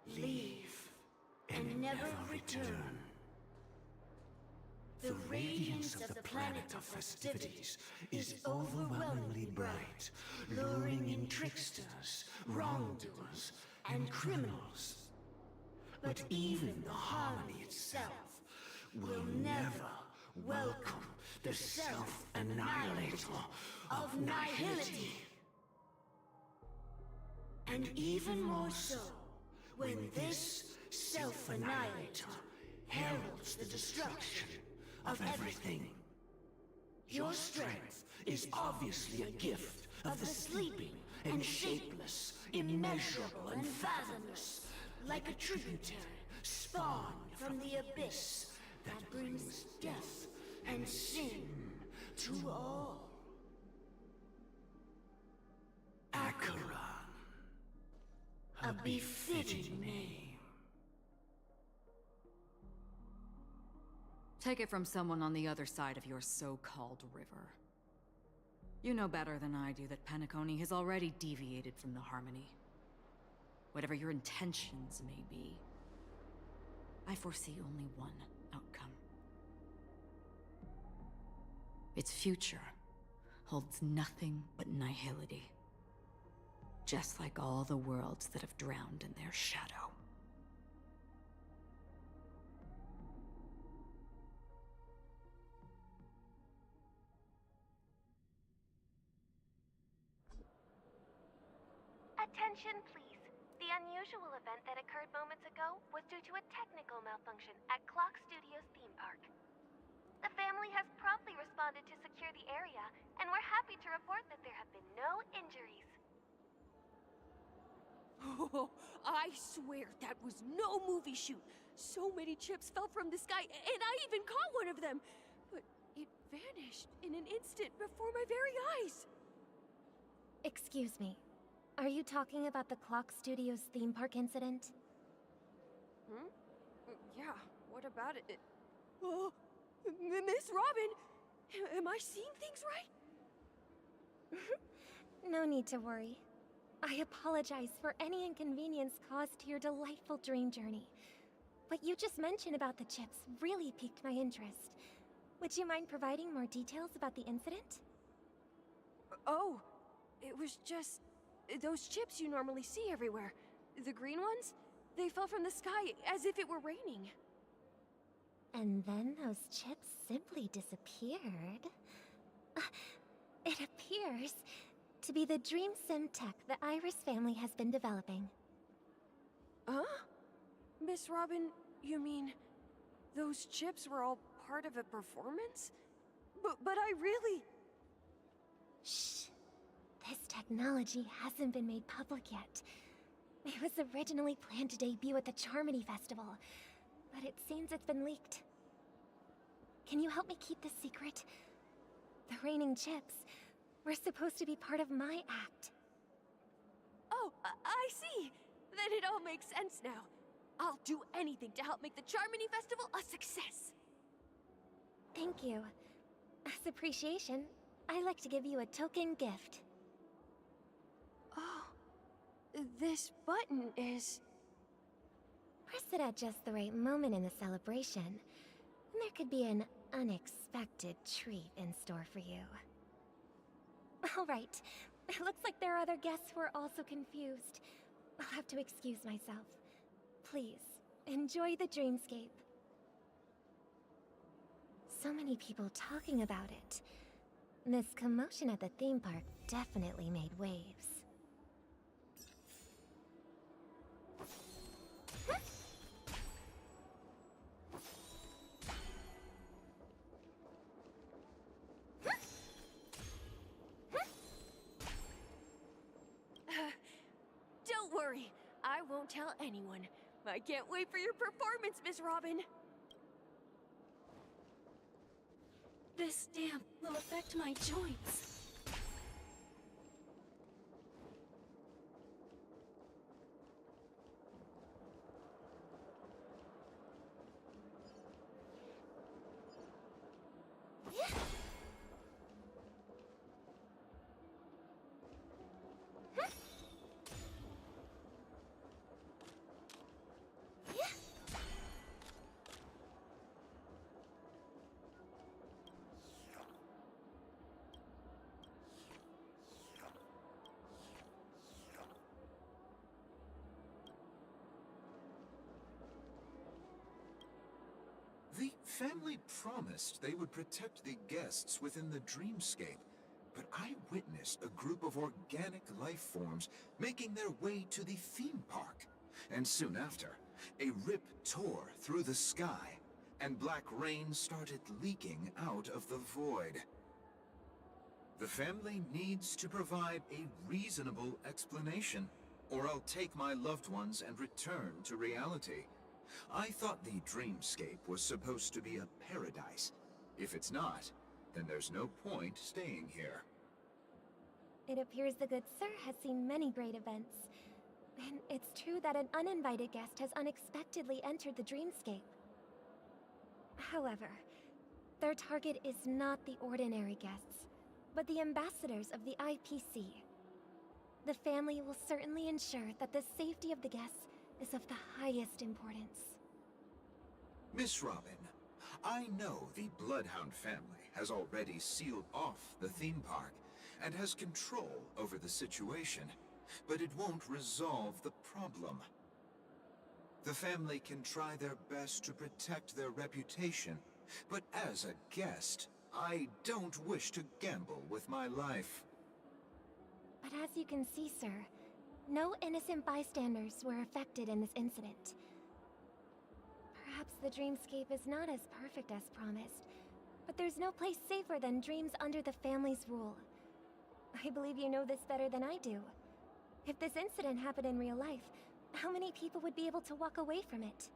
[SPEAKER 12] Leave and never return. The radiance of the planet of festivities is overwhelmingly bright, luring in tricksters, wrongdoers, and criminals. But even the harmony itself will never welcome the self-annihilator of nihility. And even more so, when this self-annihilator heralds the destruction of everything. Your strength is obviously a gift of the sleeping and shapeless, immeasurable and fathomless, like a tributary spawned from the abyss that brings death and sin to all. Acheron, a befitting name.
[SPEAKER 3] Take it from someone on the other side of your so-called river. You know better than I do that Penacony has already deviated from the harmony. Whatever your intentions may be, I foresee only one outcome. Its future holds nothing but nihility. Just like all the worlds that have drowned in their shadow.
[SPEAKER 1] Attention, please. The unusual event that occurred moments ago was due to a technical malfunction at Clock Studios theme park. The family has promptly responded to secure the area, and we're happy to report that there have been no injuries.
[SPEAKER 2] Oh, I swear that was no movie shoot. So many chips fell from the sky, and I even caught one of them. But it vanished in an instant before my very eyes.
[SPEAKER 5] Excuse me. Are you talking about the Clock Studios theme park incident?
[SPEAKER 2] Hmm? Yeah, what about it? Oh, Miss Robin! Am I seeing things right?
[SPEAKER 5] No need to worry. I apologize for any inconvenience caused to your delightful dream journey. What you just mentioned about the chips really piqued my interest. Would you mind providing more details about the incident?
[SPEAKER 2] Oh, it was just... those chips you normally see everywhere. The green ones? They fell from the sky as if it were raining.
[SPEAKER 5] And then those chips simply disappeared. It appears to be the dream sim tech the Iris family has been developing.
[SPEAKER 2] Huh? Miss Robin, you mean those chips were all part of a performance? But I really...
[SPEAKER 5] Shh. This technology hasn't been made public yet. It was originally planned to debut at the Charmony Festival, but it seems it's been leaked. Can you help me keep this secret? The raining chips, We're supposed to be part of my act.
[SPEAKER 2] Oh, I see. Then it all makes sense now. I'll do anything to help make the Charmony Festival a success.
[SPEAKER 5] Thank you. As appreciation, I'd like to give you a token gift.
[SPEAKER 2] Oh, this button is...
[SPEAKER 5] Press it at just the right moment in the celebration, and there could be an unexpected treat in store for you. All right. It looks like there are other guests who are also confused. I'll have to excuse myself. Please, enjoy the dreamscape. So many people talking about it. This commotion at the theme park definitely made waves.
[SPEAKER 2] Don't worry, I won't tell anyone. I can't wait for your performance, Miss Robin.
[SPEAKER 9] This damp will affect my joints.
[SPEAKER 13] The family promised they would protect the guests within the dreamscape, but I witnessed a group of organic life forms making their way to the theme park. And soon after, a rip tore through the sky, and black rain started leaking out of the void. The family needs to provide a reasonable explanation, or I'll take my loved ones and return to reality. I thought the dreamscape was supposed to be a paradise. If it's not, then there's no point staying here.
[SPEAKER 5] It appears the good sir has seen many great events. And it's true that an uninvited guest has unexpectedly entered the dreamscape. However, their target is not the ordinary guests, but the ambassadors of the IPC. The family will certainly ensure that the safety of the guests is of the highest importance.
[SPEAKER 13] Miss Robin, I know the Bloodhound family has already sealed off the theme park and has control over the situation, but it won't resolve the problem. The family can try their best to protect their reputation, but as a guest, I don't wish to gamble with my life.
[SPEAKER 5] But as you can see, sir, no innocent bystanders were affected in this incident. Perhaps the dreamscape is not as perfect as promised, but there's no place safer than dreams under the family's rule. I believe you know this better than I do. If this incident happened in real life, how many people would be able to walk away from it?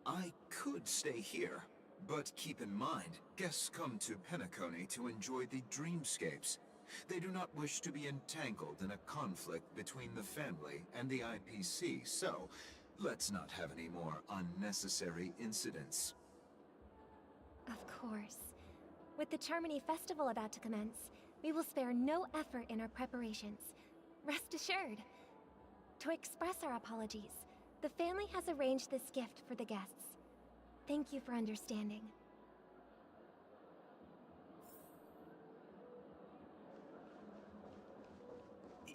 [SPEAKER 13] I could stay here, but keep in mind, guests come to Penacony to enjoy the dreamscapes. They do not wish to be entangled in a conflict between the family and the IPC, so let's not have any more unnecessary incidents.
[SPEAKER 5] Of course. With the Charmony Festival about to commence, we will spare no effort in our preparations. Rest assured. To express our apologies, the family has arranged this gift for the guests. Thank you for understanding.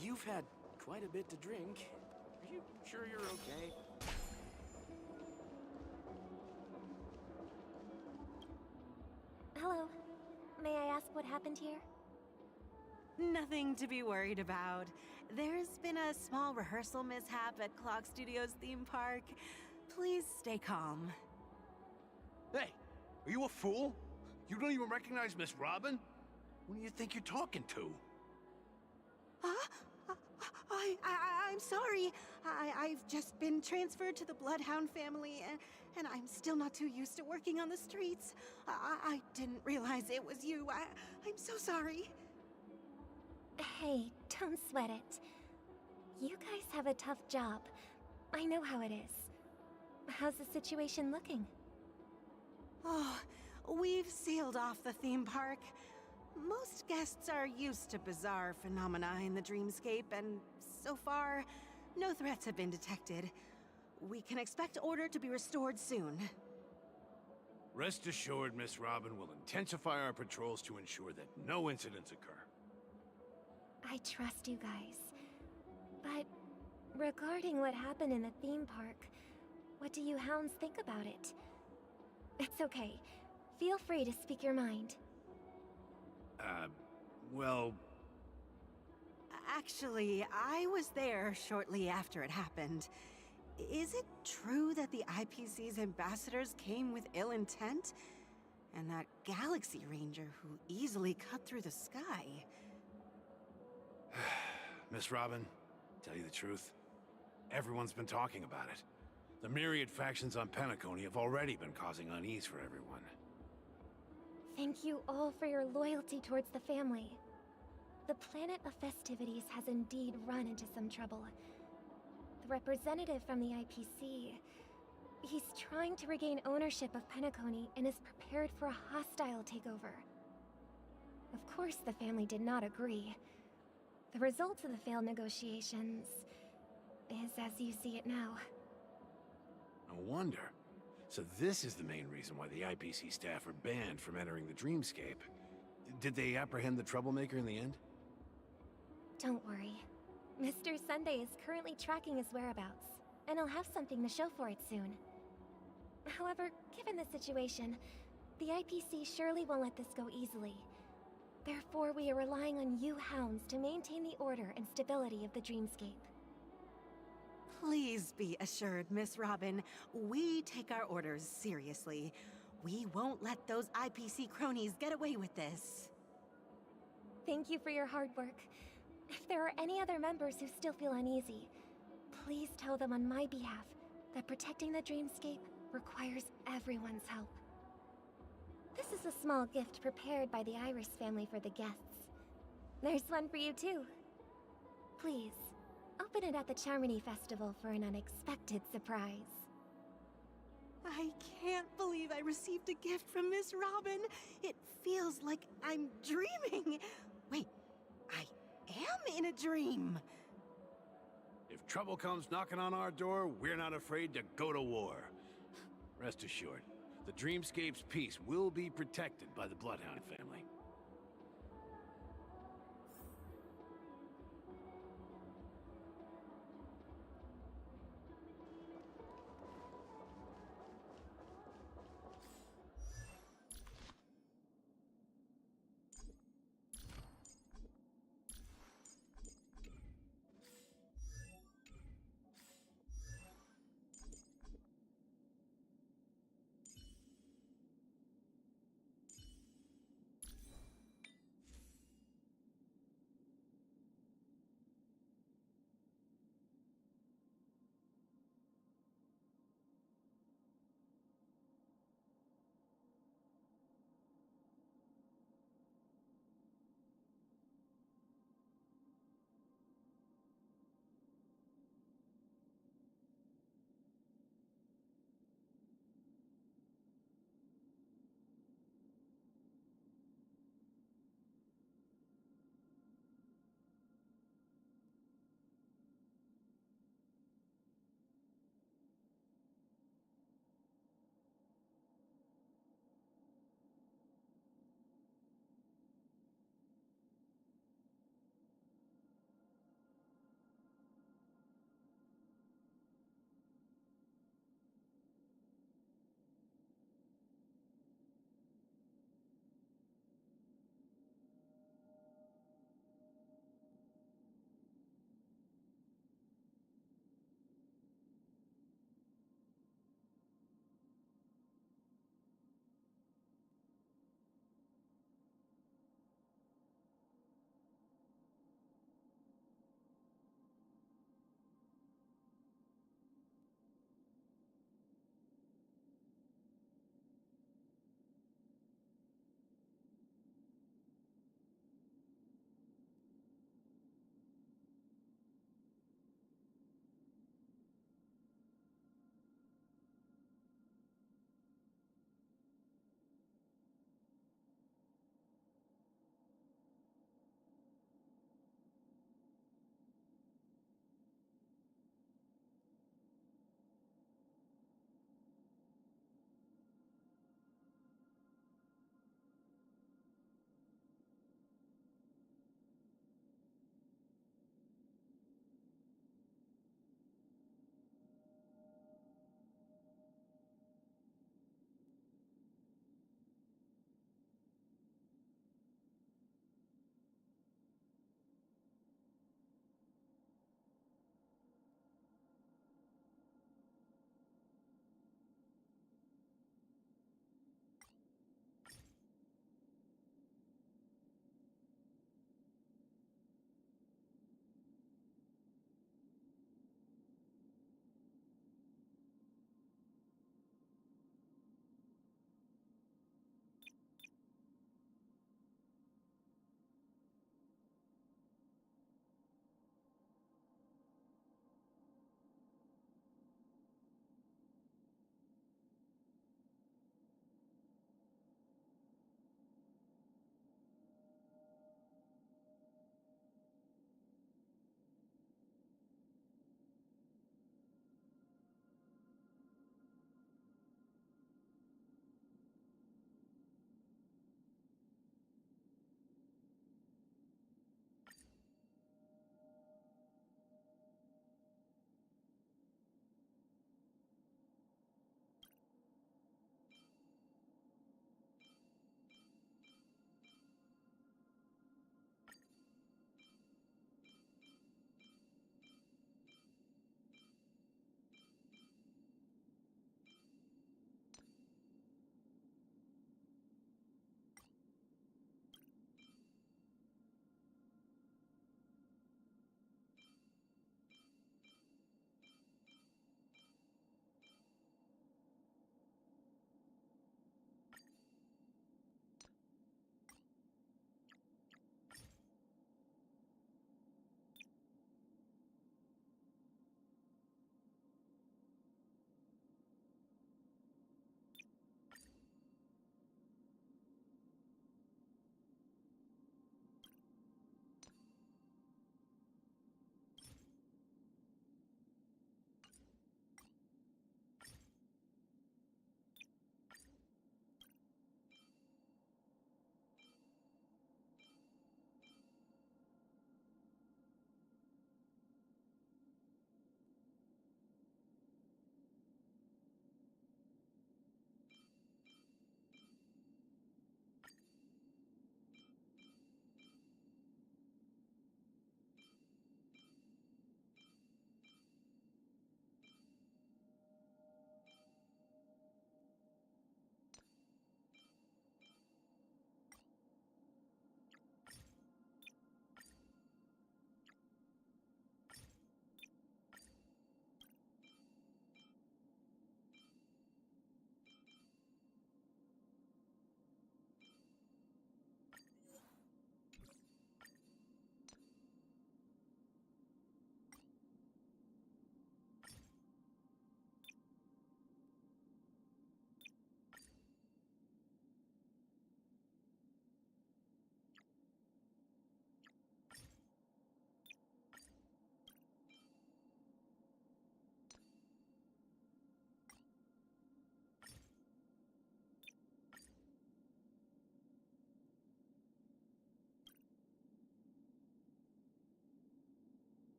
[SPEAKER 7] You've had quite a bit to drink. Are you sure you're okay?
[SPEAKER 5] Hello. May I ask what happened here?
[SPEAKER 14] Nothing to be worried about. There's been a small rehearsal mishap at Clock Studios theme park. Please stay calm.
[SPEAKER 6] Hey, are you a fool? You don't even recognize Miss Robin? Who do you think you're talking to?
[SPEAKER 14] Huh? I'm I'm sorry. I've just been transferred to the Bloodhound family, and I'm still not too used to working on the streets. I didn't realize it was you. I'm so sorry.
[SPEAKER 5] Hey, don't sweat it. You guys have a tough job. I know how it is. How's the situation looking?
[SPEAKER 14] Oh, we've sealed off the theme park. Most guests are used to bizarre phenomena in the dreamscape, and so far, no threats have been detected. We can expect order to be restored soon.
[SPEAKER 7] Rest assured, Miss Robin will intensify our patrols to ensure that no incidents occur.
[SPEAKER 5] I trust you guys. But regarding what happened in the theme park, what do you hounds think about it? It's okay. Feel free to speak your mind.
[SPEAKER 7] Well...
[SPEAKER 14] Actually, I was there shortly after it happened. Is it true that the IPC's ambassadors came with ill intent? And that Galaxy Ranger who easily cut through the sky?
[SPEAKER 7] Miss Robin, tell you the truth, everyone's been talking about it. The myriad factions on Penacony have already been causing unease for everyone.
[SPEAKER 5] Thank you all for your loyalty towards the family. The planet of festivities has indeed run into some trouble. The representative from the IPC... he's trying to regain ownership of Penacony and is prepared for a hostile takeover. Of course, the family did not agree. The results of the failed negotiations is as you see it now.
[SPEAKER 7] No wonder. So this is the main reason why the IPC staff are banned from entering the dreamscape. Did they apprehend the troublemaker in the end?
[SPEAKER 5] Don't worry. Mr. Sunday is currently tracking his whereabouts, and he'll have something to show for it soon. However, given the situation, the IPC surely won't let this go easily. Therefore, we are relying on you hounds to maintain the order and stability of the dreamscape.
[SPEAKER 14] Please be assured, Miss Robin, we take our orders seriously. We won't let those IPC cronies get away with this.
[SPEAKER 5] Thank you for your hard work. If there are any other members who still feel uneasy, please tell them on my behalf that protecting the dreamscape requires everyone's help. This is a small gift prepared by the Iris family for the guests. There's one for you too. Please, open it at the Charmony Festival for an unexpected surprise.
[SPEAKER 14] I can't believe I received a gift from Miss Robin. It feels like I'm dreaming. Wait, I am in a dream.
[SPEAKER 7] If trouble comes knocking on our door, we're not afraid to go to war. Rest assured, the Dreamscape's peace will be protected by the Bloodhound family.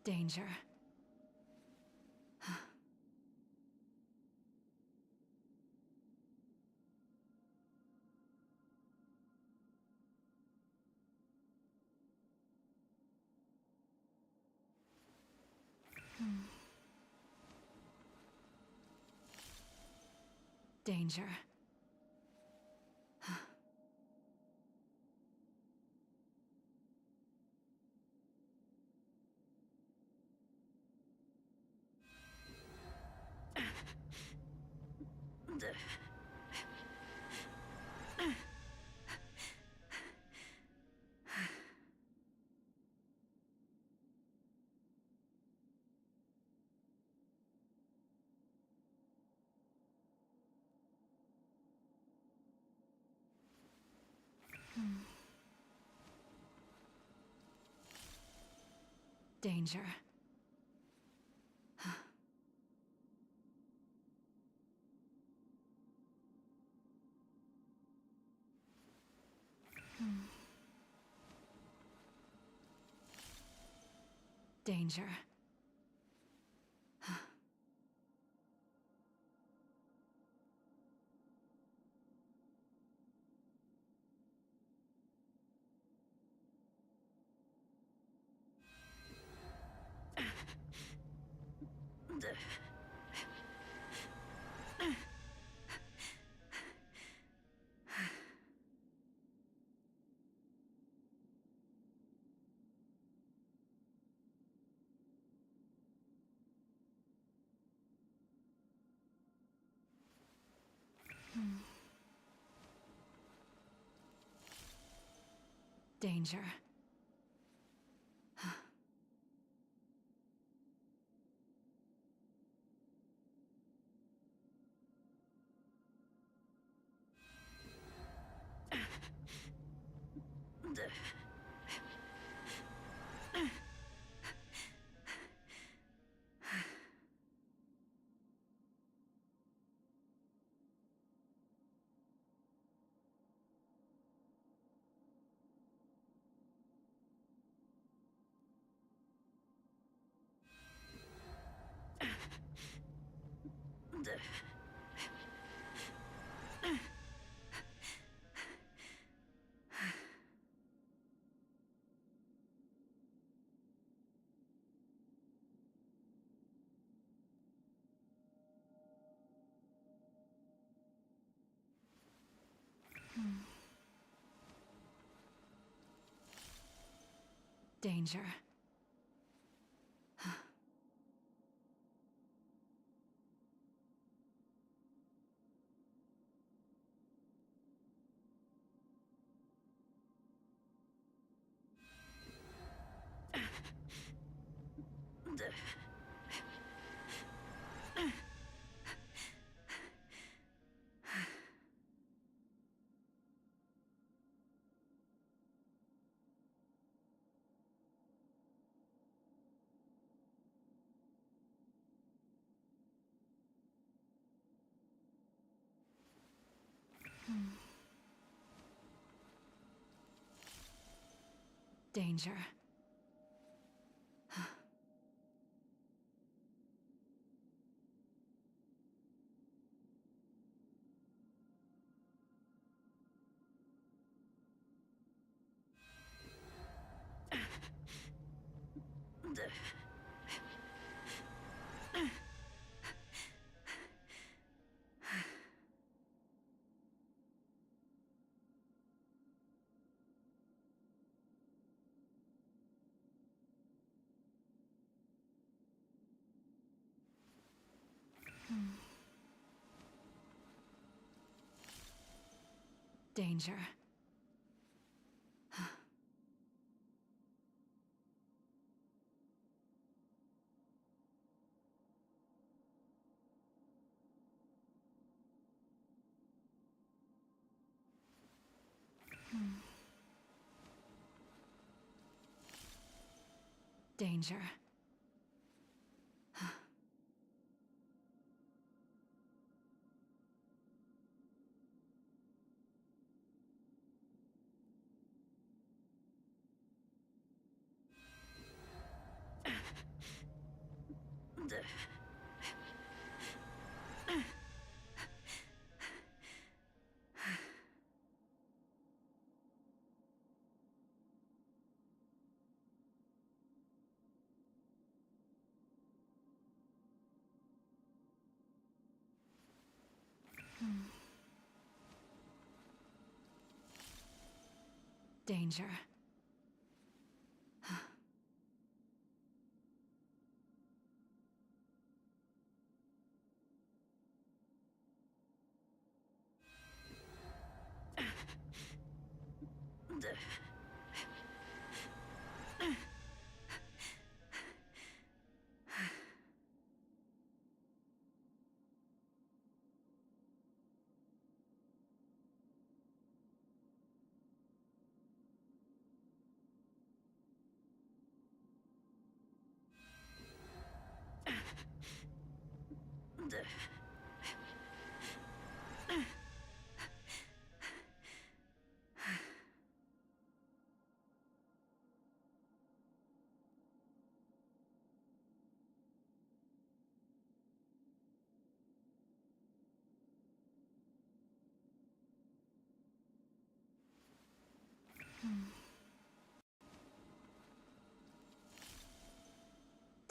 [SPEAKER 3] Danger. Danger. Danger. Danger. Danger. Danger. Danger. Danger. Danger. Danger.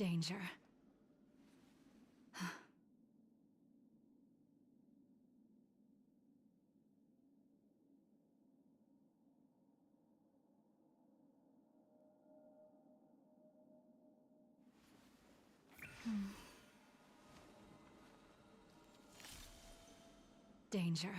[SPEAKER 3] Danger. Danger.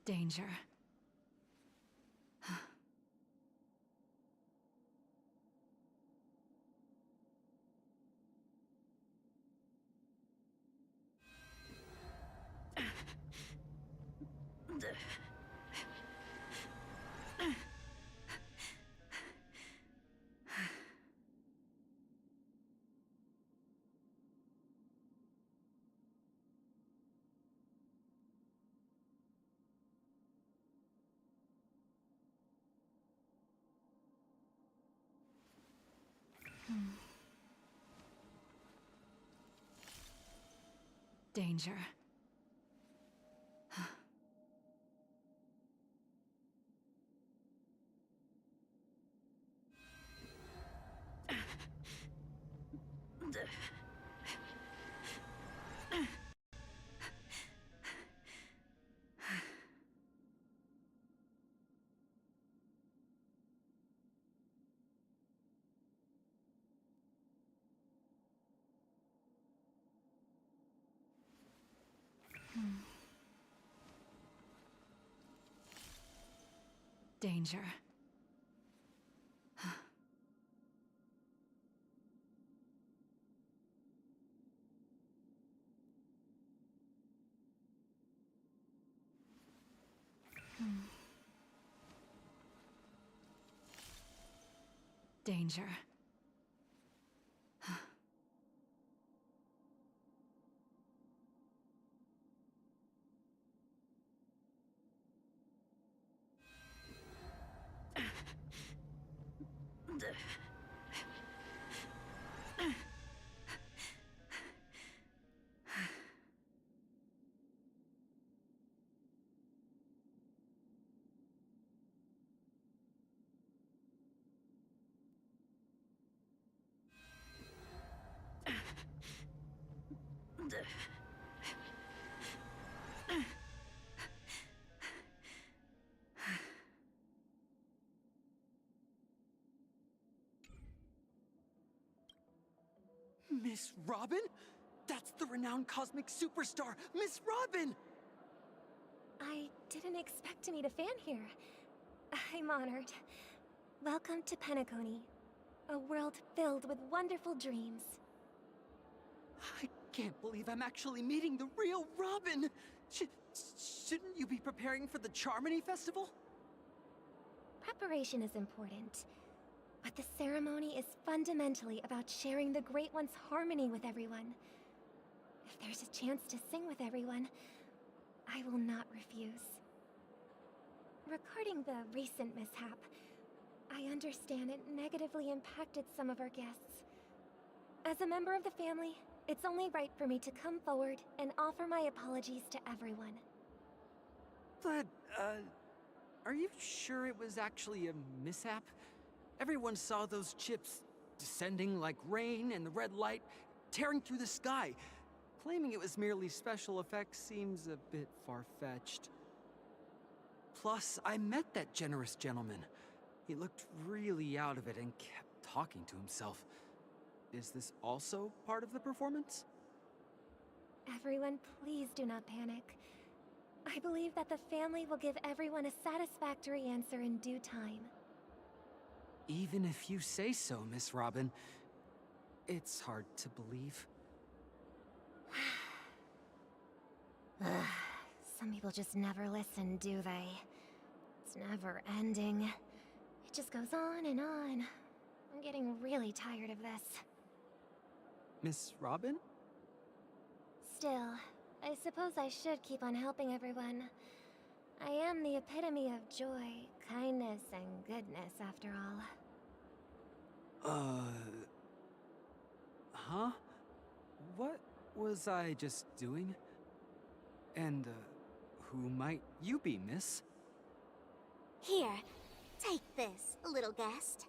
[SPEAKER 3] Danger. Danger. Danger. Danger.
[SPEAKER 15] Miss Robin? That's the renowned cosmic superstar, Miss Robin!
[SPEAKER 5] I didn't expect to meet a fan here. I'm honored. Welcome to Penacony, a world filled with wonderful dreams.
[SPEAKER 15] I can't believe I'm actually meeting the real Robin! Shouldn't you be preparing for the Charmony Festival?
[SPEAKER 5] Preparation is important, But the ceremony is fundamentally about sharing the Great One's harmony with everyone. If there's a chance to sing with everyone, I will not refuse. Regarding the recent mishap, I understand it negatively impacted some of our guests. As a member of the family, it's only right for me to come forward and offer my apologies to everyone.
[SPEAKER 15] But, are you sure it was actually a mishap? Everyone saw those chips descending like rain and the red light tearing through the sky. Claiming it was merely special effects seems a bit far-fetched. Plus, I met that generous gentleman. He looked really out of it and kept talking to himself. Is this also part of the performance?
[SPEAKER 5] Everyone, please do not panic. I believe that the family will give everyone a satisfactory answer in due time.
[SPEAKER 15] Even if you say so, Miss Robin, it's hard to believe.
[SPEAKER 5] Some people just never listen, do they? It's never ending. It just goes on and on. I'm getting really tired of this.
[SPEAKER 15] Miss Robin?
[SPEAKER 5] Still, I suppose I should keep on helping everyone. I am the epitome of joy, kindness, and goodness, after all.
[SPEAKER 15] Huh? What was I just doing? And, who might you be, miss?
[SPEAKER 16] Here, take this, little guest.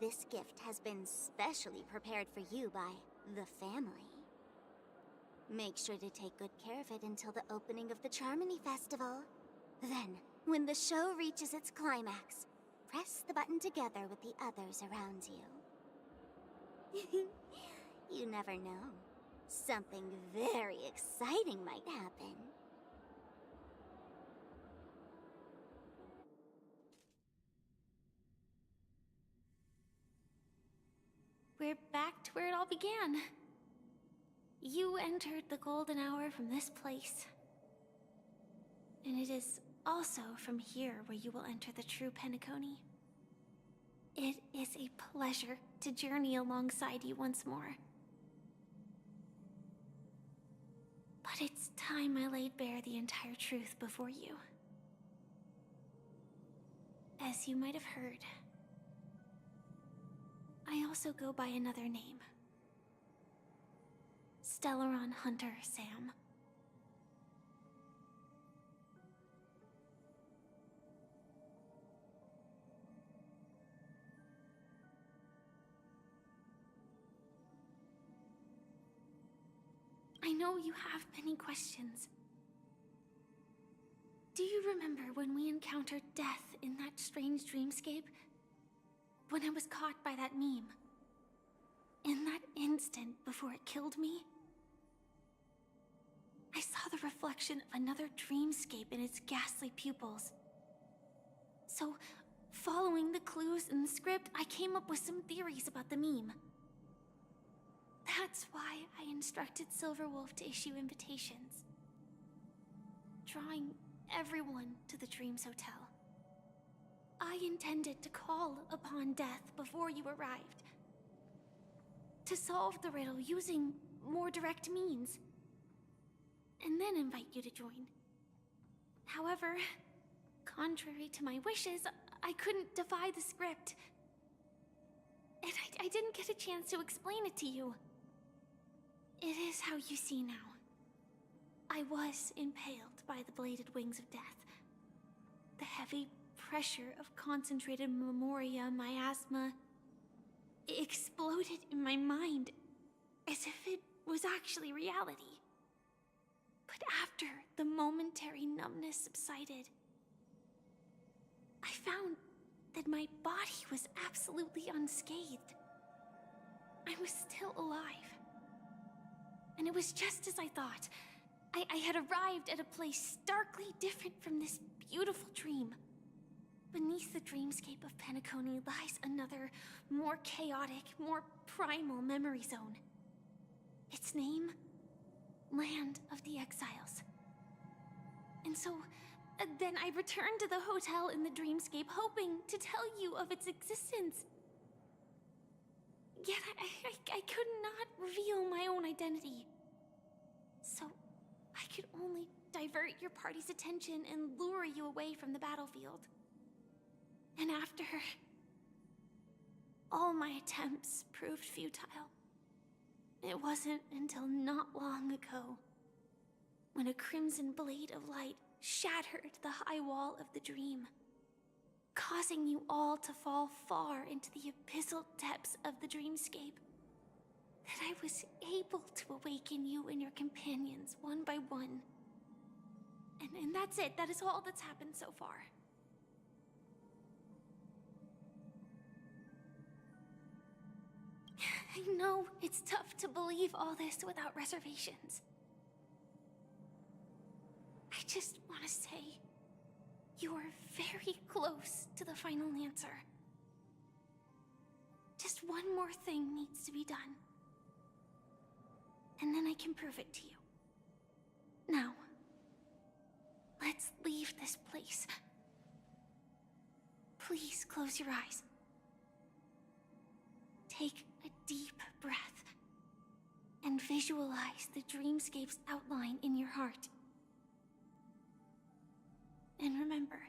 [SPEAKER 16] This gift has been specially prepared for you by the family. Make sure to take good care of it until the opening of the Charmony Festival. Then, when the show reaches its climax, press the button together with the others around you. You never know. Something very exciting might happen.
[SPEAKER 17] We're back to where it all began. You entered the golden hour from this place. And it is also from here where you will enter the true Penacony. It is a pleasure to journey alongside you once more. But it's time I laid bare the entire truth before you. As you might have heard, I also go by another name. Stellaron Hunter Sam. I know you have many questions. Do you remember when we encountered death in that strange dreamscape? When I was caught by that meme? In that instant before it killed me? I saw the reflection of another dreamscape in its ghastly pupils. So, following the clues in the script, I came up with some theories about the meme. That's why I instructed Silverwolf to issue invitations, drawing everyone to the Dreams Hotel. I intended to call upon death before you arrived, to solve the riddle using more direct means, and then invite you to join. However, contrary to my wishes, I couldn't defy the script. And I didn't get a chance to explain it to you. It is how you see now. I was impaled by the bladed wings of death. The heavy pressure of concentrated memoria miasma exploded in my mind as if it was actually reality. But after the momentary numbness subsided, I found that my body was absolutely unscathed. I was still alive. And it was just as I thought. I had arrived at a place starkly different from this beautiful dream. Beneath the dreamscape of Penacony lies another, more chaotic, more primal memory zone. Its name? Land of the Exiles. And so, then I returned to the hotel in the dreamscape, hoping to tell you of its existence. Yet I could not reveal my own identity. So I could only divert your party's attention and lure you away from the battlefield. And after all my attempts proved futile, it wasn't until not long ago when a crimson blade of light shattered the high wall of the dream, causing you all to fall far into the abyssal depths of the dreamscape, that I was able to awaken you and your companions one by one. And that's it. That is all that's happened so far. I know it's tough to believe all this without reservations. I just want to say, you are very close to the final answer. Just one more thing needs to be done. And then I can prove it to you. Now, let's leave this place. Please close your eyes. Take a deep breath and visualize the dreamscape's outline in your heart. And remember,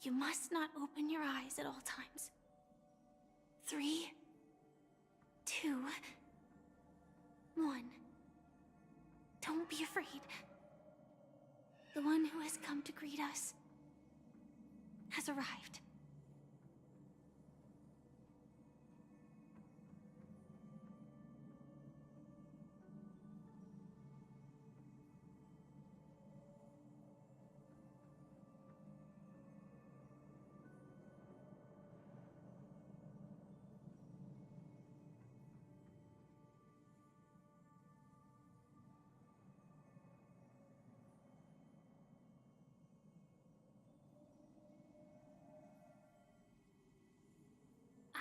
[SPEAKER 17] you must not open your eyes at all times. 3, 2, 1. Don't be afraid. The one who has come to greet us has arrived.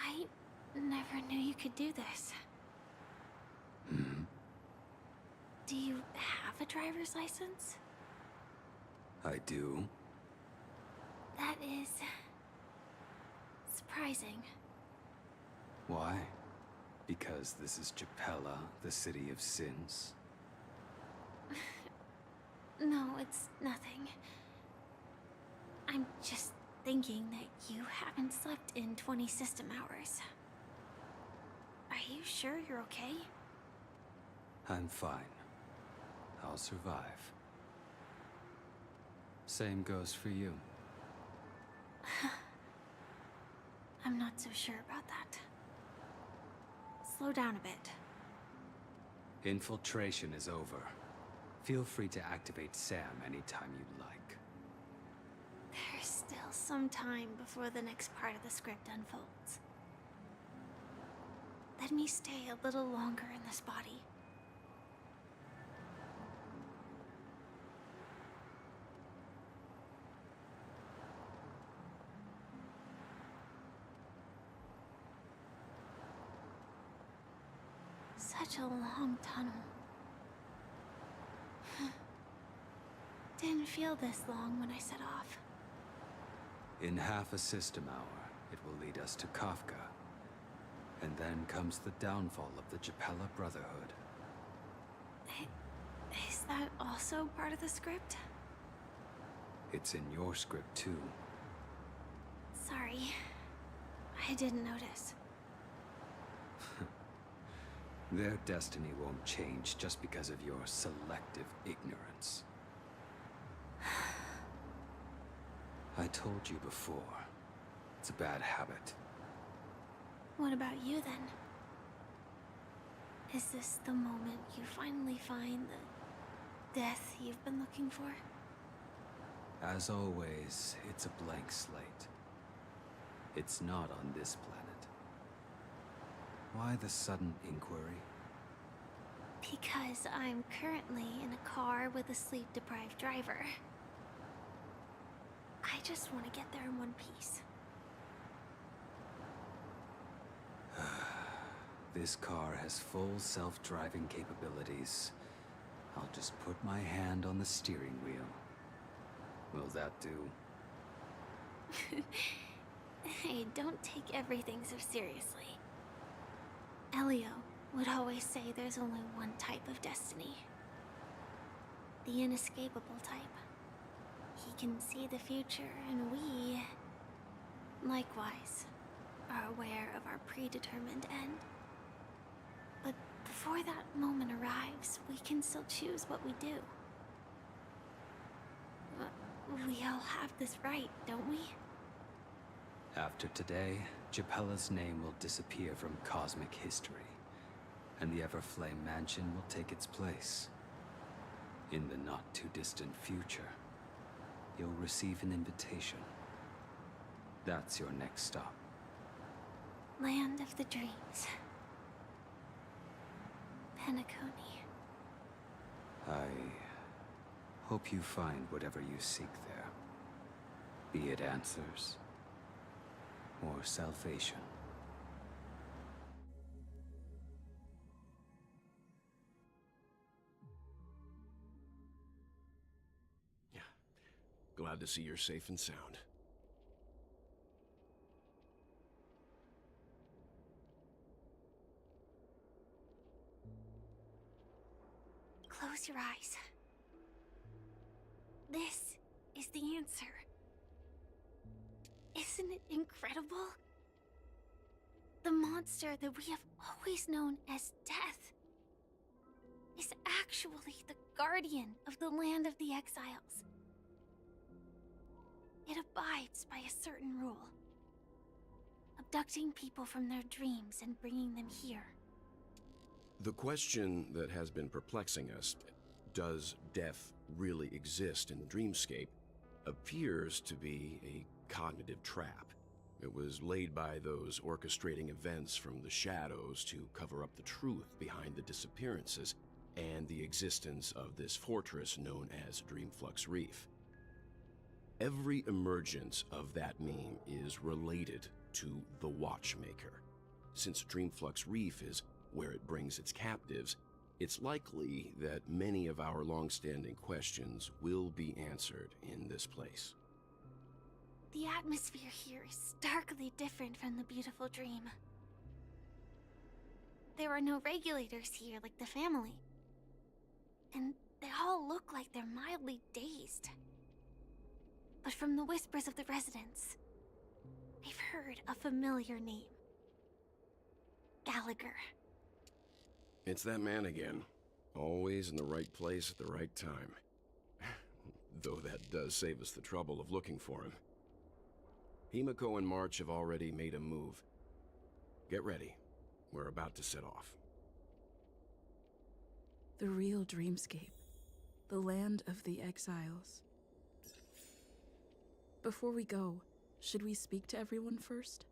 [SPEAKER 17] I never knew you could do this. Do you have a driver's license?
[SPEAKER 7] I do.
[SPEAKER 17] That is surprising.
[SPEAKER 7] Why? Because this is Japella, the city of sins?
[SPEAKER 17] No, it's nothing. I'm just thinking that you haven't slept in 20 system hours. Are you sure you're okay?
[SPEAKER 7] I'm fine. I'll survive. Same goes for you.
[SPEAKER 17] I'm not so sure about that. Slow down a bit.
[SPEAKER 7] Infiltration is over. Feel free to activate Sam anytime you'd like.
[SPEAKER 17] There's still some time before the next part of the script unfolds. Let me stay a little longer in this body. Such a long tunnel. Didn't feel this long when I set off.
[SPEAKER 7] In half a system hour, it will lead us to Kafka. And then comes the downfall of the Japella Brotherhood.
[SPEAKER 17] Is that also part of the script?
[SPEAKER 7] It's in your script too.
[SPEAKER 17] Sorry. I didn't notice.
[SPEAKER 7] Their destiny won't change just because of your selective ignorance. I told you before, it's a bad habit.
[SPEAKER 17] What about you then? Is this the moment you finally find the death you've been looking for?
[SPEAKER 7] As always, it's a blank slate. It's not on this planet. Why the sudden inquiry?
[SPEAKER 17] Because I'm currently in a car with a sleep-deprived driver. I just want to get there in one piece.
[SPEAKER 7] This car has full self-driving capabilities. I'll just put my hand on the steering wheel. Will that do?
[SPEAKER 17] Hey, don't take everything so seriously. Elio would always say there's only one type of destiny. The inescapable type. He can see the future, and we, likewise, are aware of our predetermined end. But before that moment arrives, we can still choose what we do. We all have this right, don't we?
[SPEAKER 15] After today, Japella's name will disappear from cosmic history, and the Everflame Mansion will take its place. In the not-too-distant future, you'll receive an invitation. That's your next stop.
[SPEAKER 17] Land of the Dreams. Penacony.
[SPEAKER 15] I hope you find whatever you seek there. Be it answers or salvation.
[SPEAKER 7] Yeah. Glad to see you're safe and sound.
[SPEAKER 17] Close your eyes. This is the answer. Isn't it incredible? The monster that we have always known as Death is actually the guardian of the land of the exiles. It abides by a certain rule. Abducting people from their dreams and bringing them here.
[SPEAKER 18] The question that has been perplexing us, does death really exist in the dreamscape, appears to be a cognitive trap. It was laid by those orchestrating events from the shadows to cover up the truth behind the disappearances and the existence of this fortress known as Dreamflux Reef. Every emergence of that meme is related to the Watchmaker. Since Dreamflux Reef is where it brings its captives, it's likely that many of our long-standing questions will be answered in this place.
[SPEAKER 17] The atmosphere here is starkly different from the beautiful dream. There are no regulators here like the family. And they all look like they're mildly dazed. But from the whispers of the residents, I've heard a familiar name. Gallagher.
[SPEAKER 18] It's that man again. Always in the right place at the right time. Though that does save us the trouble of looking for him. Himiko and March have already made a move. Get ready. We're about to set off.
[SPEAKER 19] The real dreamscape. The land of the exiles. Before we go, should we speak to everyone first?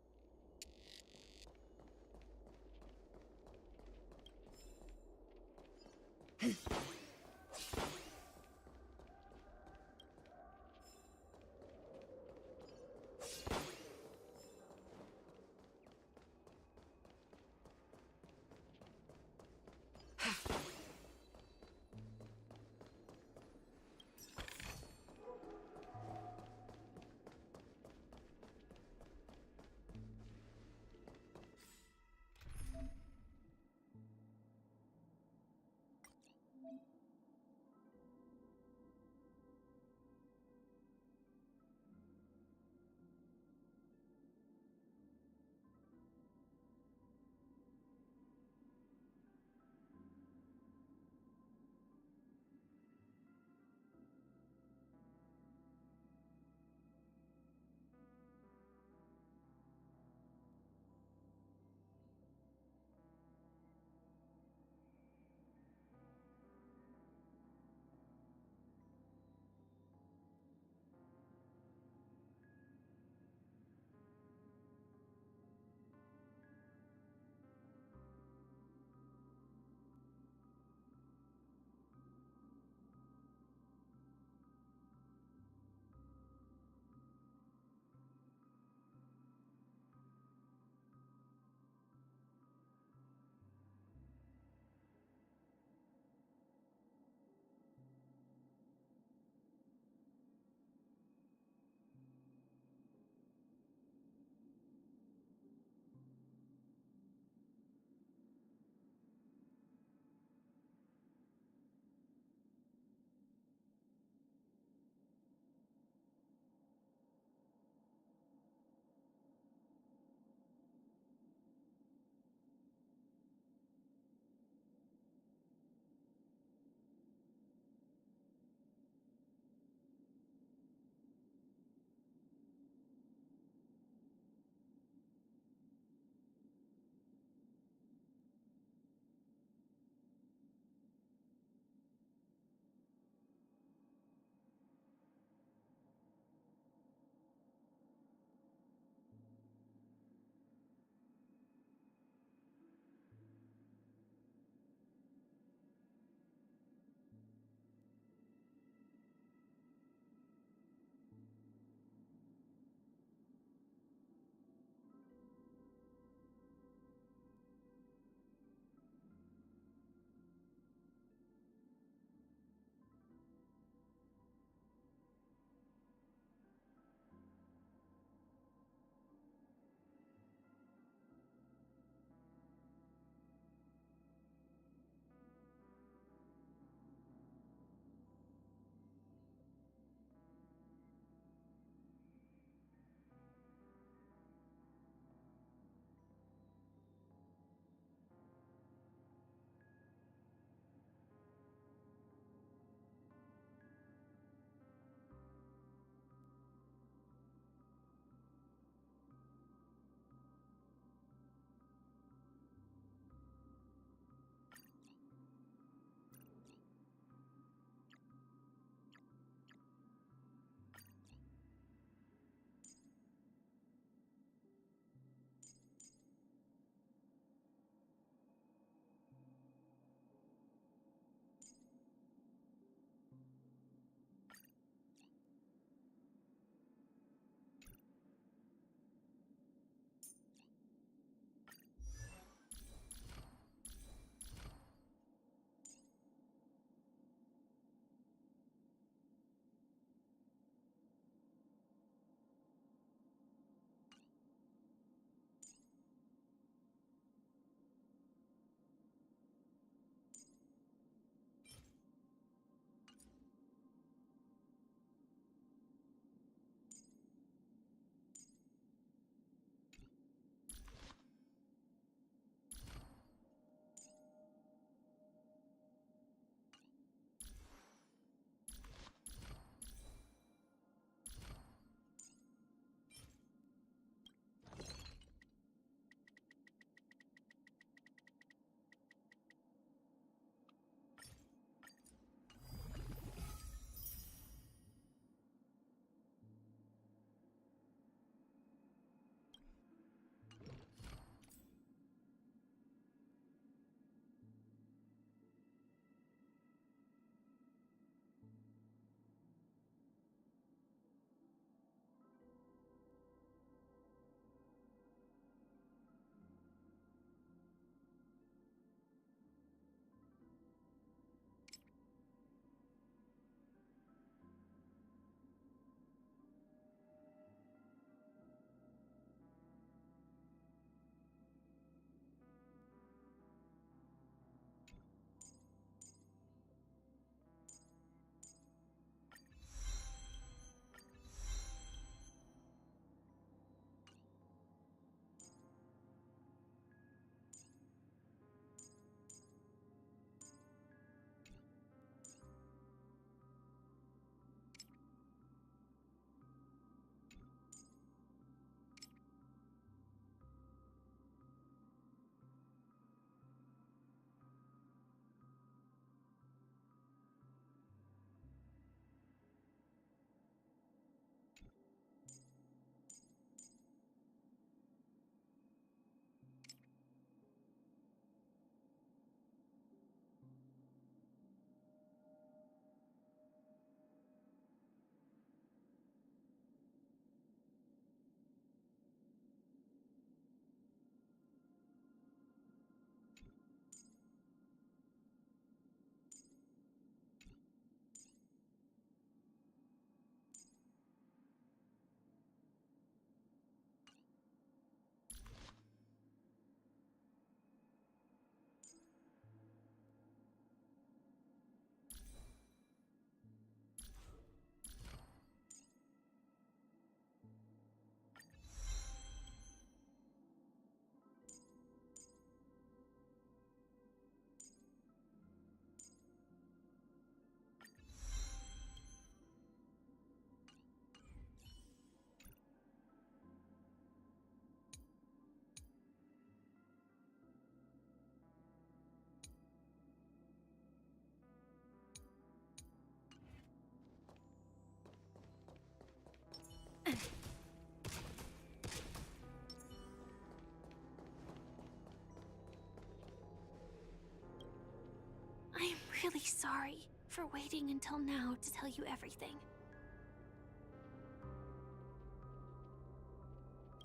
[SPEAKER 17] really sorry for waiting until now to tell you everything.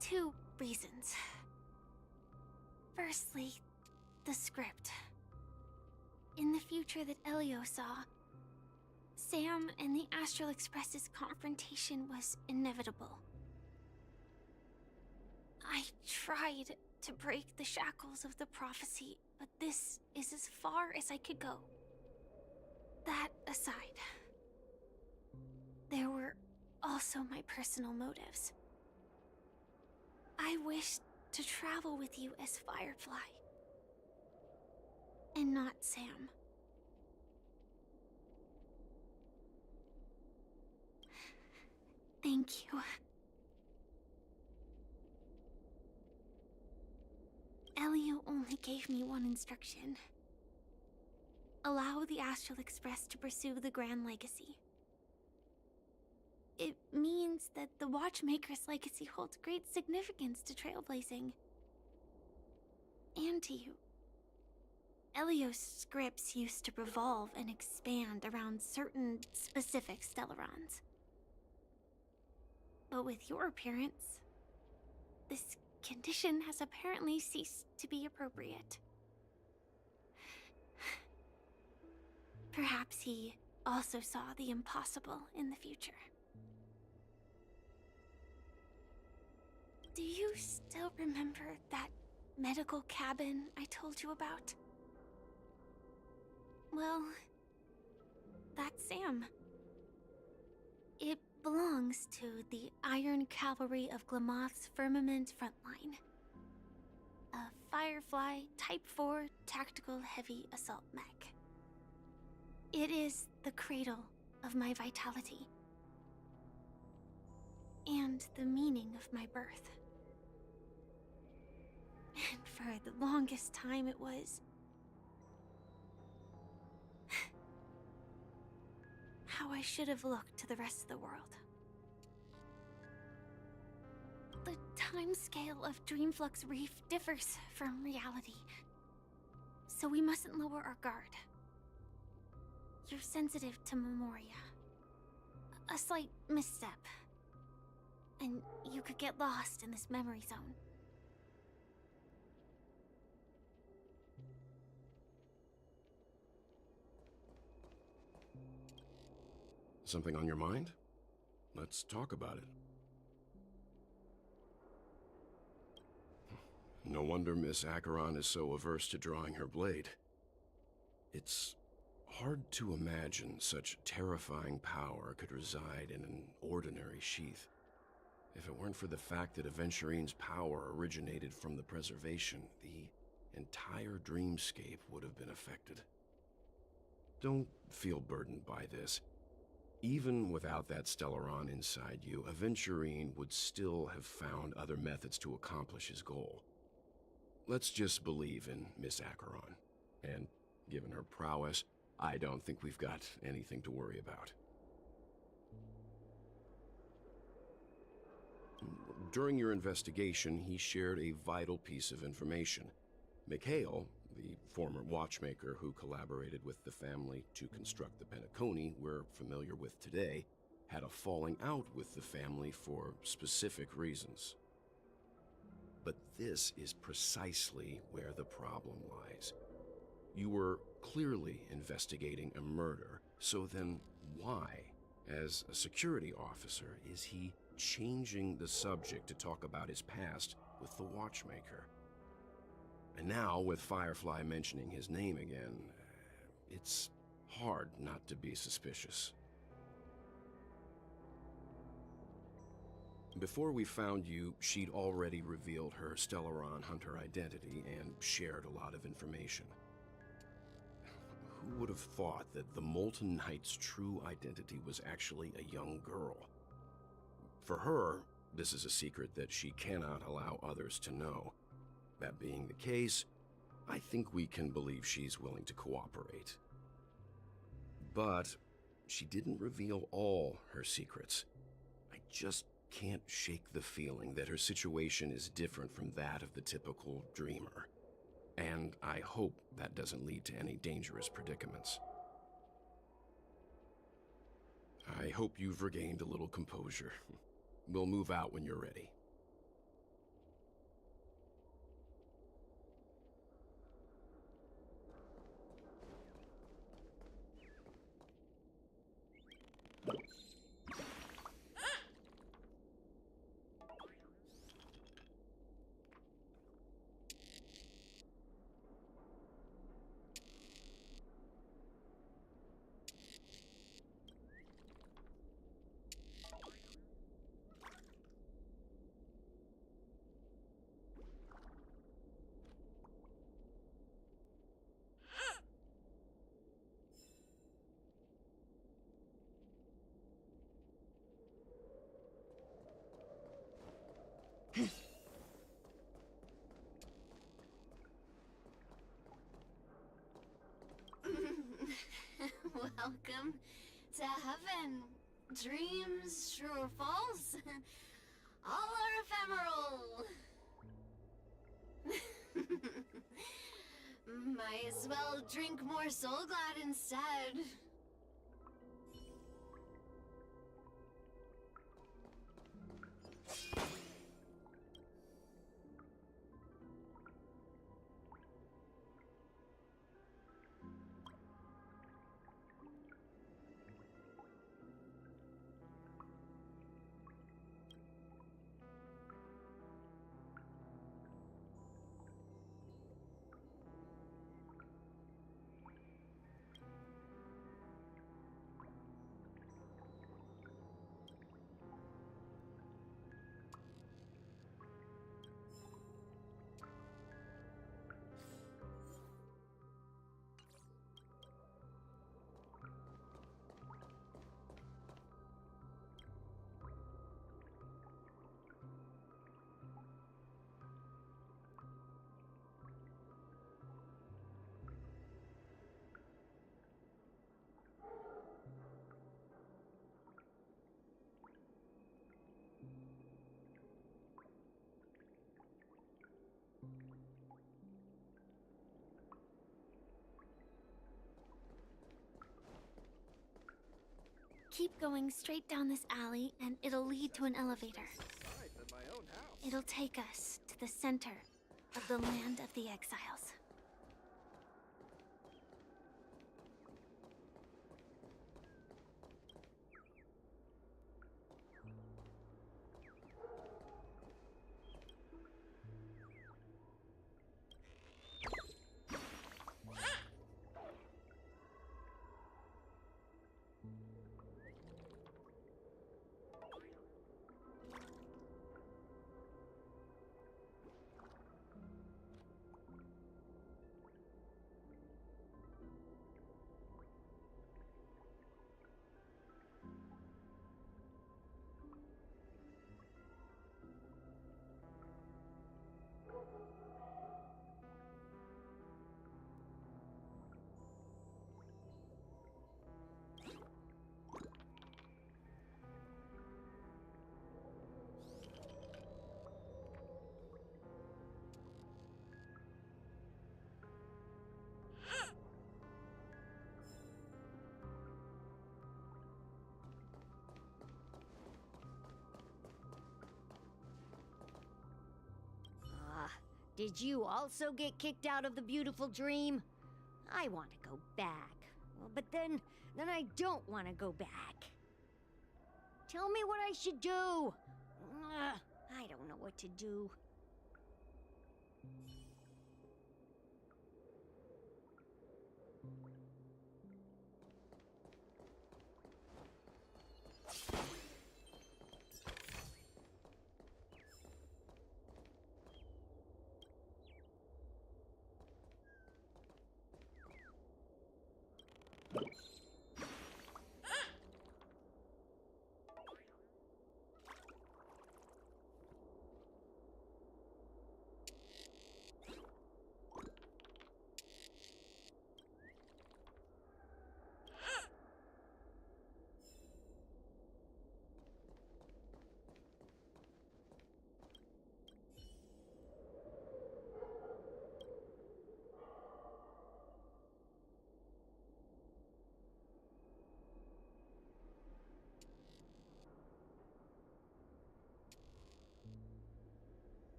[SPEAKER 17] 2 reasons. Firstly, the script. In the future that Elio saw, Sam and the Astral Express's confrontation was inevitable. I tried to break the shackles of the prophecy, but this is as far as I could go. That aside, there were also my personal motives. I wished to travel with you as Firefly, and not Sam. Thank you. Elio only gave me one instruction. Allow the Astral Express to pursue the Grand Legacy. It means that the Watchmaker's legacy holds great significance to trailblazing. And to you. Elio's scripts used to revolve and expand around certain specific Stellarons. But with your appearance, this condition has apparently ceased to be appropriate. Perhaps he also saw the impossible in the future. Do you still remember that medical cabin I told you about? Well, that's Sam. It belongs to the Iron Cavalry of Glamoth's Firmament Frontline. A Firefly Type 4 tactical heavy assault mech. It is the cradle of my vitality. And the meaning of my birth. And for the longest time it was how I should have looked to the rest of the world. The timescale of Dreamflux Reef differs from reality, so we mustn't lower our guard. You're sensitive to Memoria. A slight misstep, and you could get lost in this memory zone.
[SPEAKER 18] Something on your mind? Let's talk about it. No wonder Miss Acheron is so averse to drawing her blade. It's hard to imagine such terrifying power could reside in an ordinary sheath. If it weren't for the fact that Aventurine's power originated from the preservation, the entire dreamscape would have been affected. Don't feel burdened by this. Even without that Stellaron inside you, Aventurine would still have found other methods to accomplish his goal. Let's just believe in Miss Acheron. And given her prowess, I don't think we've got anything to worry about. During your investigation, he shared a vital piece of information. Mikhail, the former watchmaker who collaborated with the family to construct the Penacony we're familiar with today, had a falling out with the family for specific reasons. But this is precisely where the problem lies. You were clearly investigating a murder, so then why, as a security officer, is he changing the subject to talk about his past with the watchmaker? And now, with Firefly mentioning his name again, it's hard not to be suspicious. Before we found you, she'd already revealed her Stellaron Hunter identity and shared a lot of information. Who would have thought that the Molten Knight's true identity was actually a young girl? For her, this is a secret that she cannot allow others to know. That being the case, I think we can believe she's willing to cooperate. But she didn't reveal all her secrets. I just can't shake the feeling that her situation is different from that of the typical dreamer. And I hope that doesn't lead to any dangerous predicaments. I hope you've regained a little composure. We'll move out when you're ready.
[SPEAKER 20] Welcome to heaven. Dreams, true or false, all are ephemeral. Might as well drink more Soul Glad instead.
[SPEAKER 17] Keep going straight down this alley, and it'll lead to an elevator. It'll take us to the center of the land of the exiles.
[SPEAKER 21] Did you also get kicked out of the beautiful dream? I want to go back. Well, but then I don't want to go back. Tell me what I should do. I don't know what to do.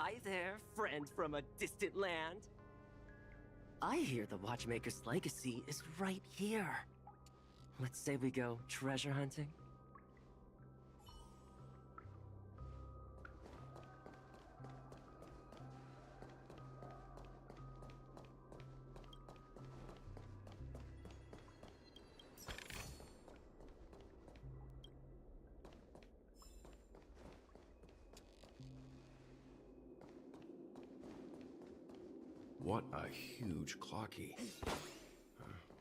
[SPEAKER 8] Hi there, friend from a distant land. I hear the Watchmaker's legacy is right here. Let's say we go treasure hunting.
[SPEAKER 18] What a huge clocky.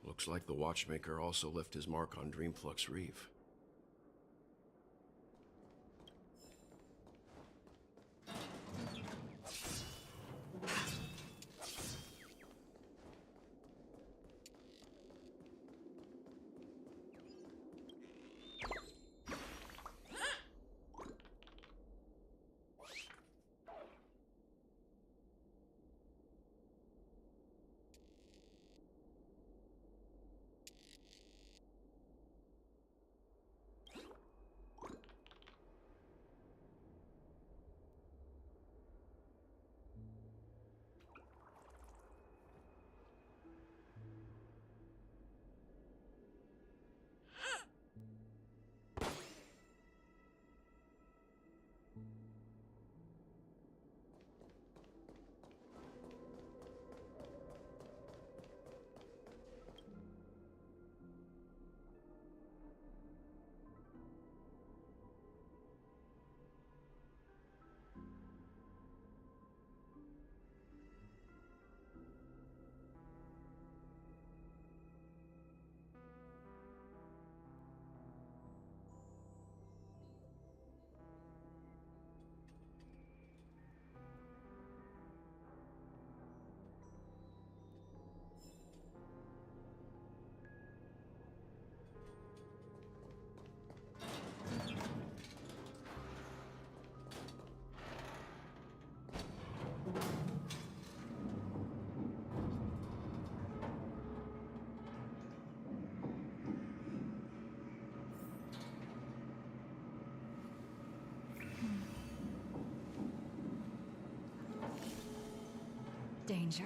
[SPEAKER 18] Looks like the Watchmaker also left his mark on Dreamflux Reef.
[SPEAKER 3] Danger.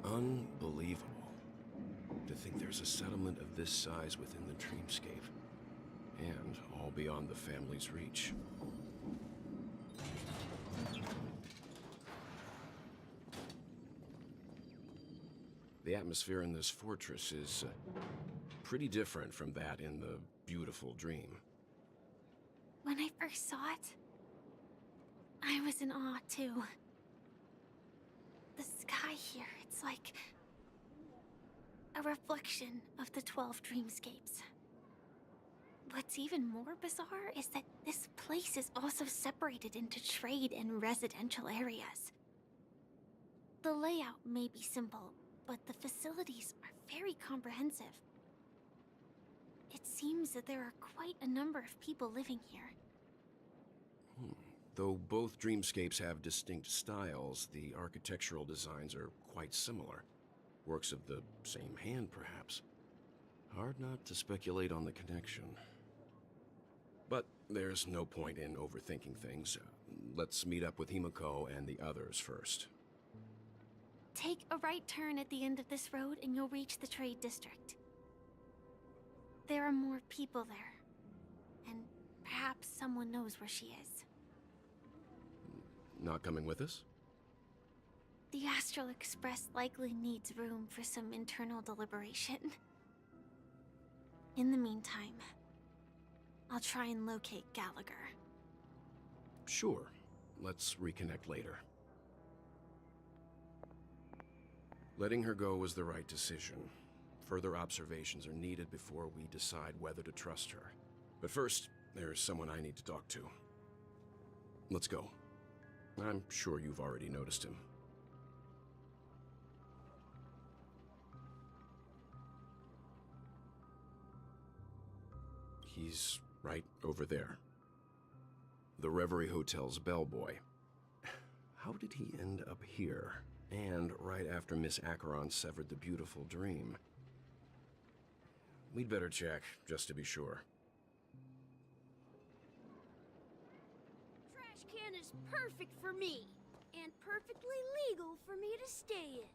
[SPEAKER 18] Unbelievable. To think there's a settlement of this size within the dreamscape. And all beyond the family's reach. The atmosphere in this fortress is pretty different from that in the beautiful dream.
[SPEAKER 17] When I first saw it, I was in awe too. The sky here, it's like a reflection of the 12 dreamscapes. What's even more bizarre is that this place is also separated into trade and residential areas. The layout may be simple, but the facilities are very comprehensive. It seems that there are quite a number of people living here.
[SPEAKER 18] Though both dreamscapes have distinct styles, the architectural designs are quite similar. Works of the same hand, perhaps. Hard not to speculate on the connection. But there's no point in overthinking things. Let's meet up with Himiko and the others first.
[SPEAKER 17] Take a right turn at the end of this road and you'll reach the trade district. There are more people there, and perhaps someone knows where she is.
[SPEAKER 18] Not coming with us?
[SPEAKER 17] The Astral Express likely needs room for some internal deliberation. In the meantime, I'll try and locate Gallagher.
[SPEAKER 18] Sure. Let's reconnect later. Letting her go was the right decision. Further observations are needed before we decide whether to trust her. But first, there's someone I need to talk to. Let's go. I'm sure you've already noticed him. He's right over there. The Reverie Hotel's bellboy. How did he end up here? And right after Miss Acheron severed the beautiful dream. We'd better check, just to be sure.
[SPEAKER 10] Trash can is perfect for me, and perfectly legal for me to stay in.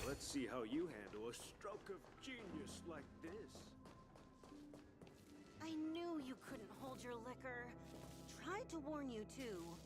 [SPEAKER 22] Let's see how you handle a stroke of genius like this.
[SPEAKER 14] I knew you couldn't hold your liquor. Tried to warn you too.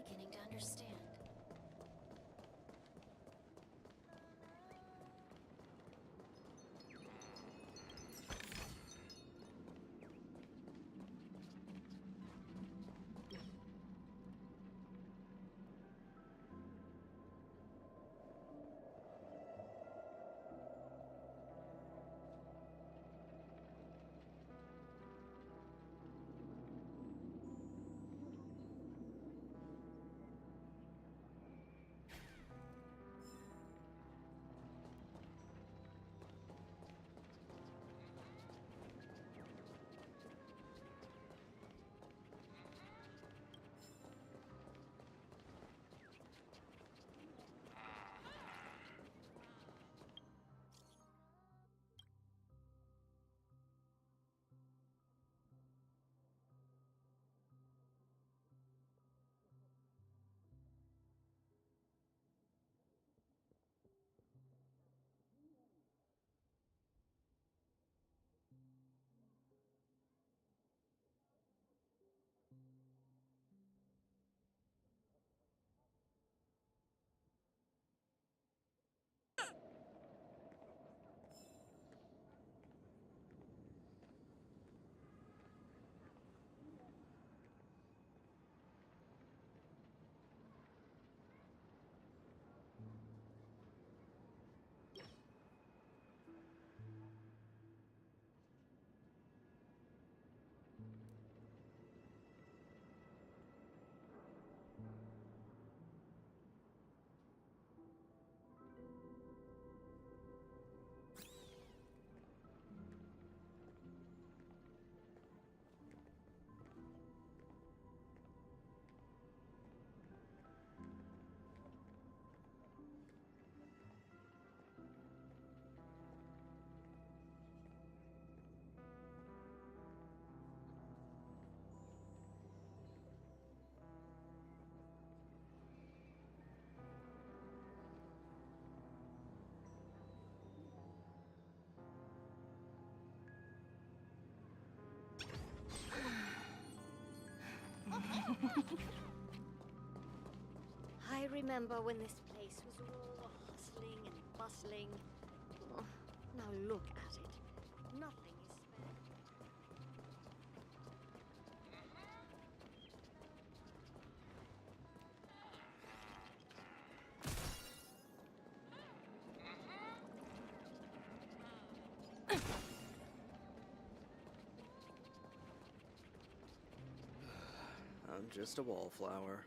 [SPEAKER 20] beginning to understand.
[SPEAKER 21] I remember when this place was all hustling and bustling. Oh, now look at it. Nothing is spared.
[SPEAKER 4] I'm just a wallflower.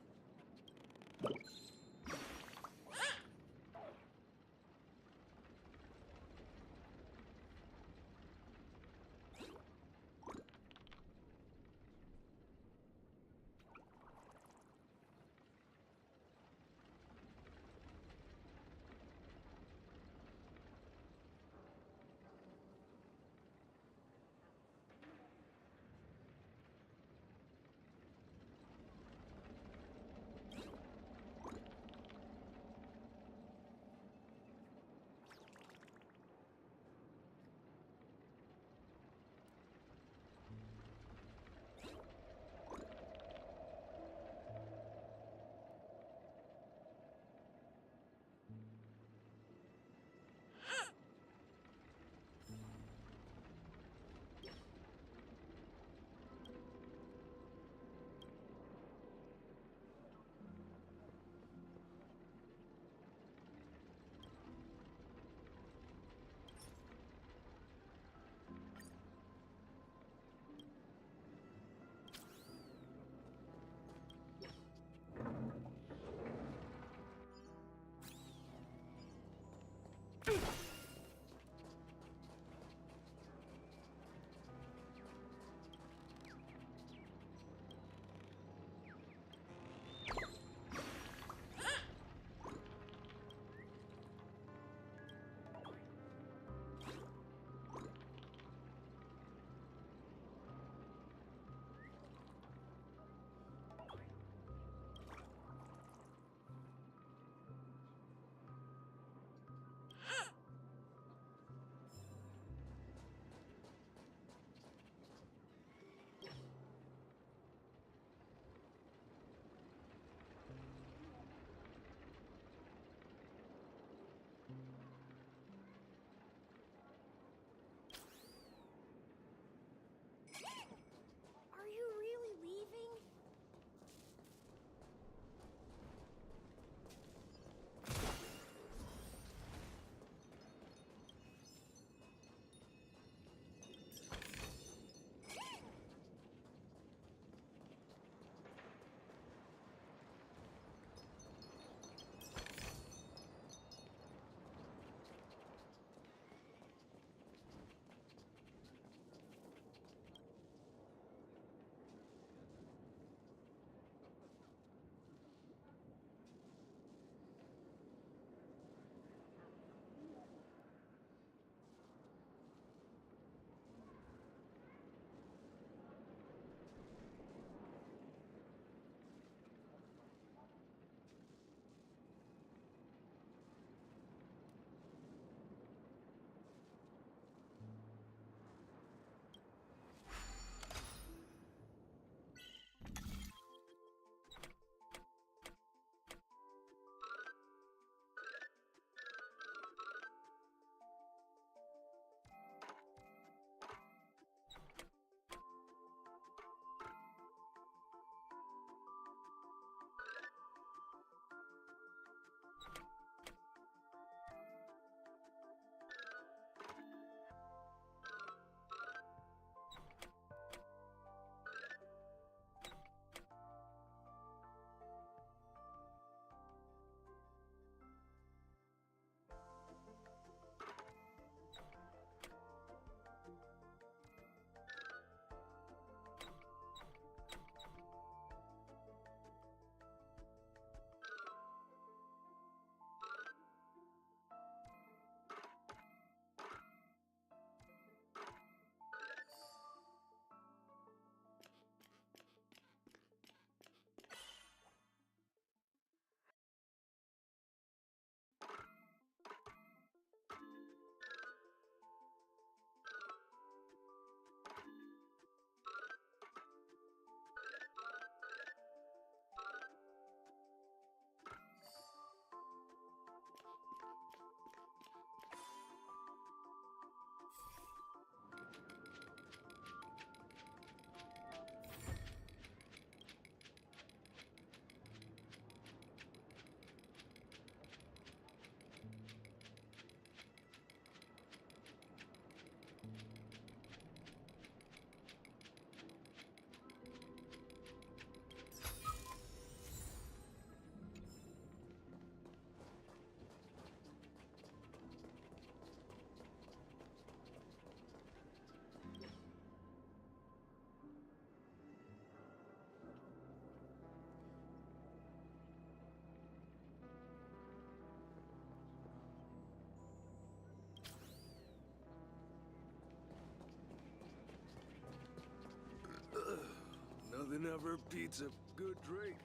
[SPEAKER 22] Nothing ever beats a good drink.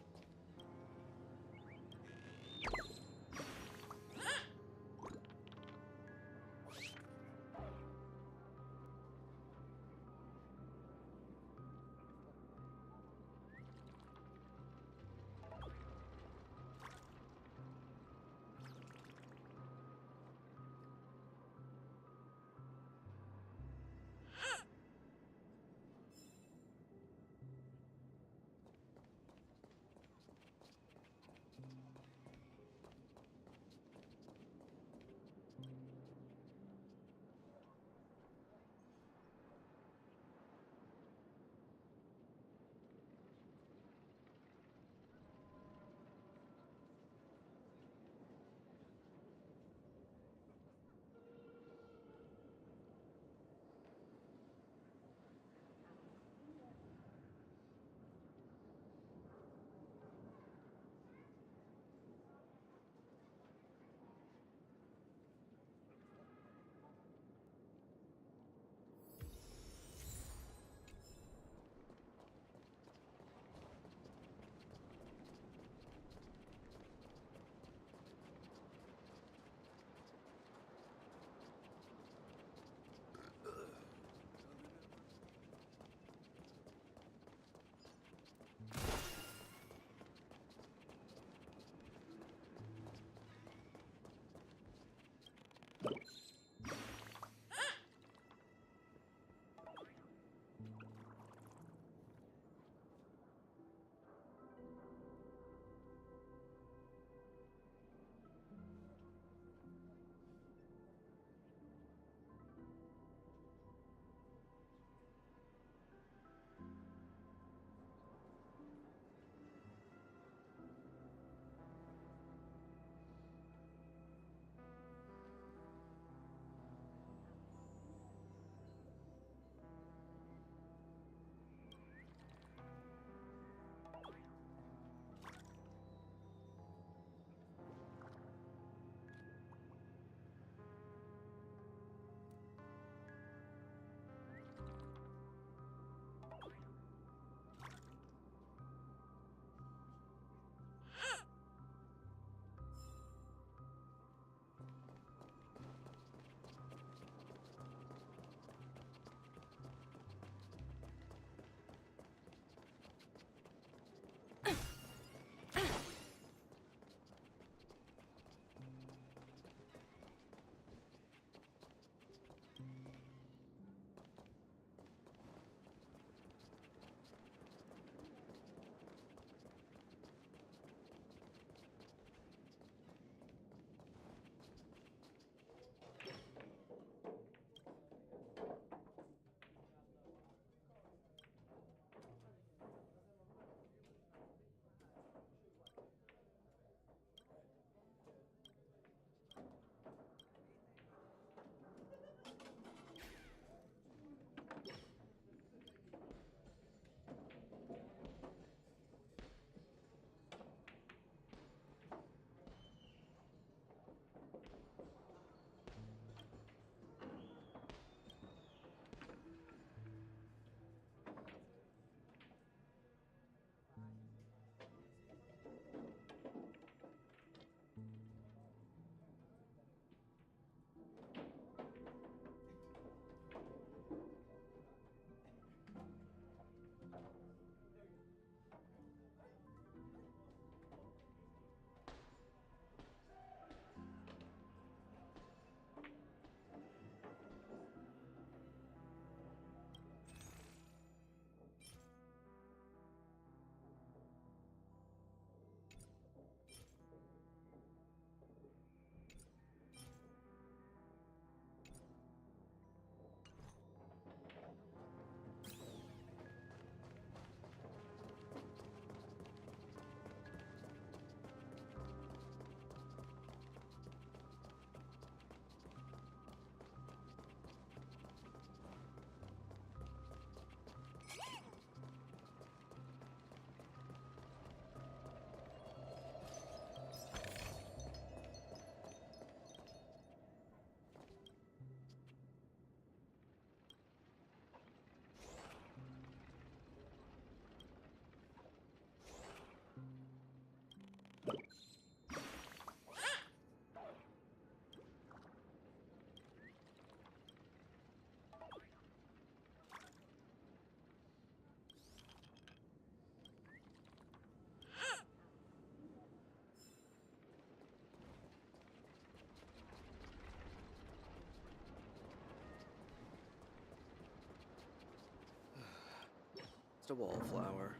[SPEAKER 4] a wallflower.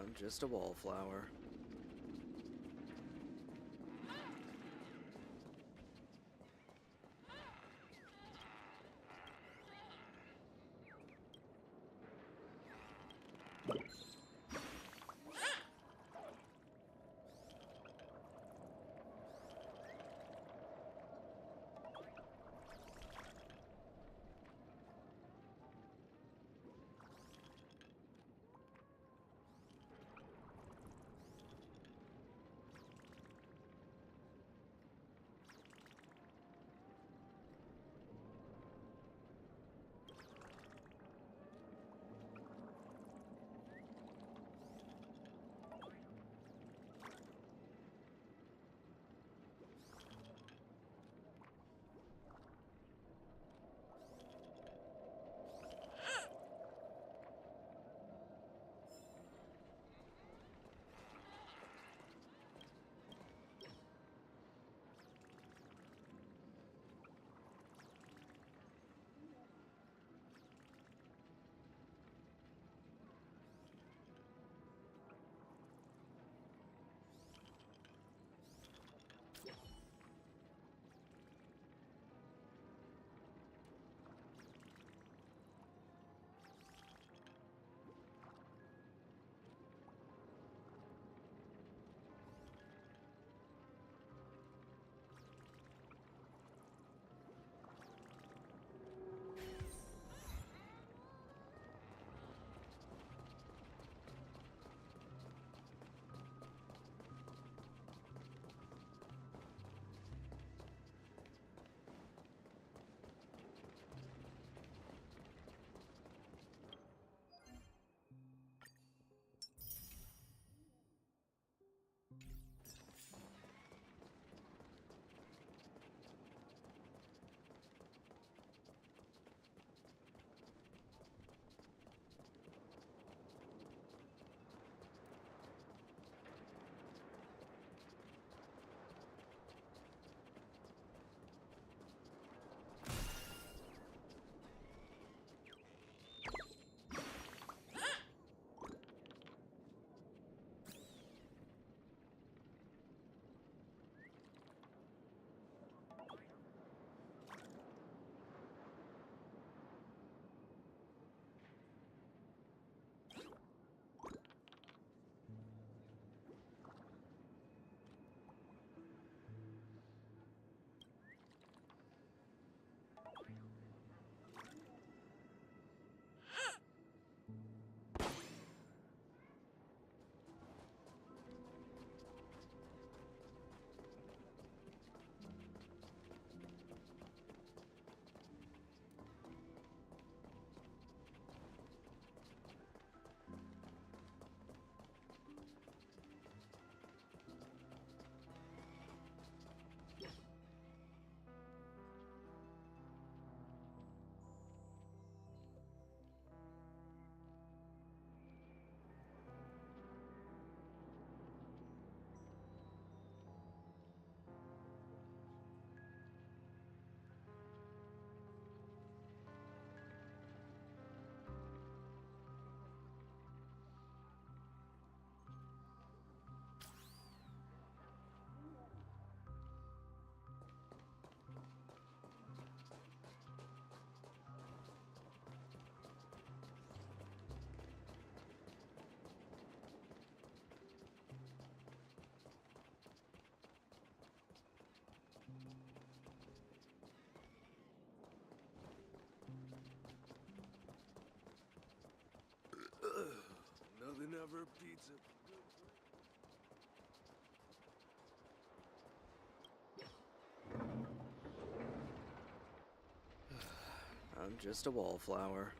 [SPEAKER 4] I'm just a wallflower.
[SPEAKER 22] Whenever pizza.
[SPEAKER 4] I'm just a wallflower.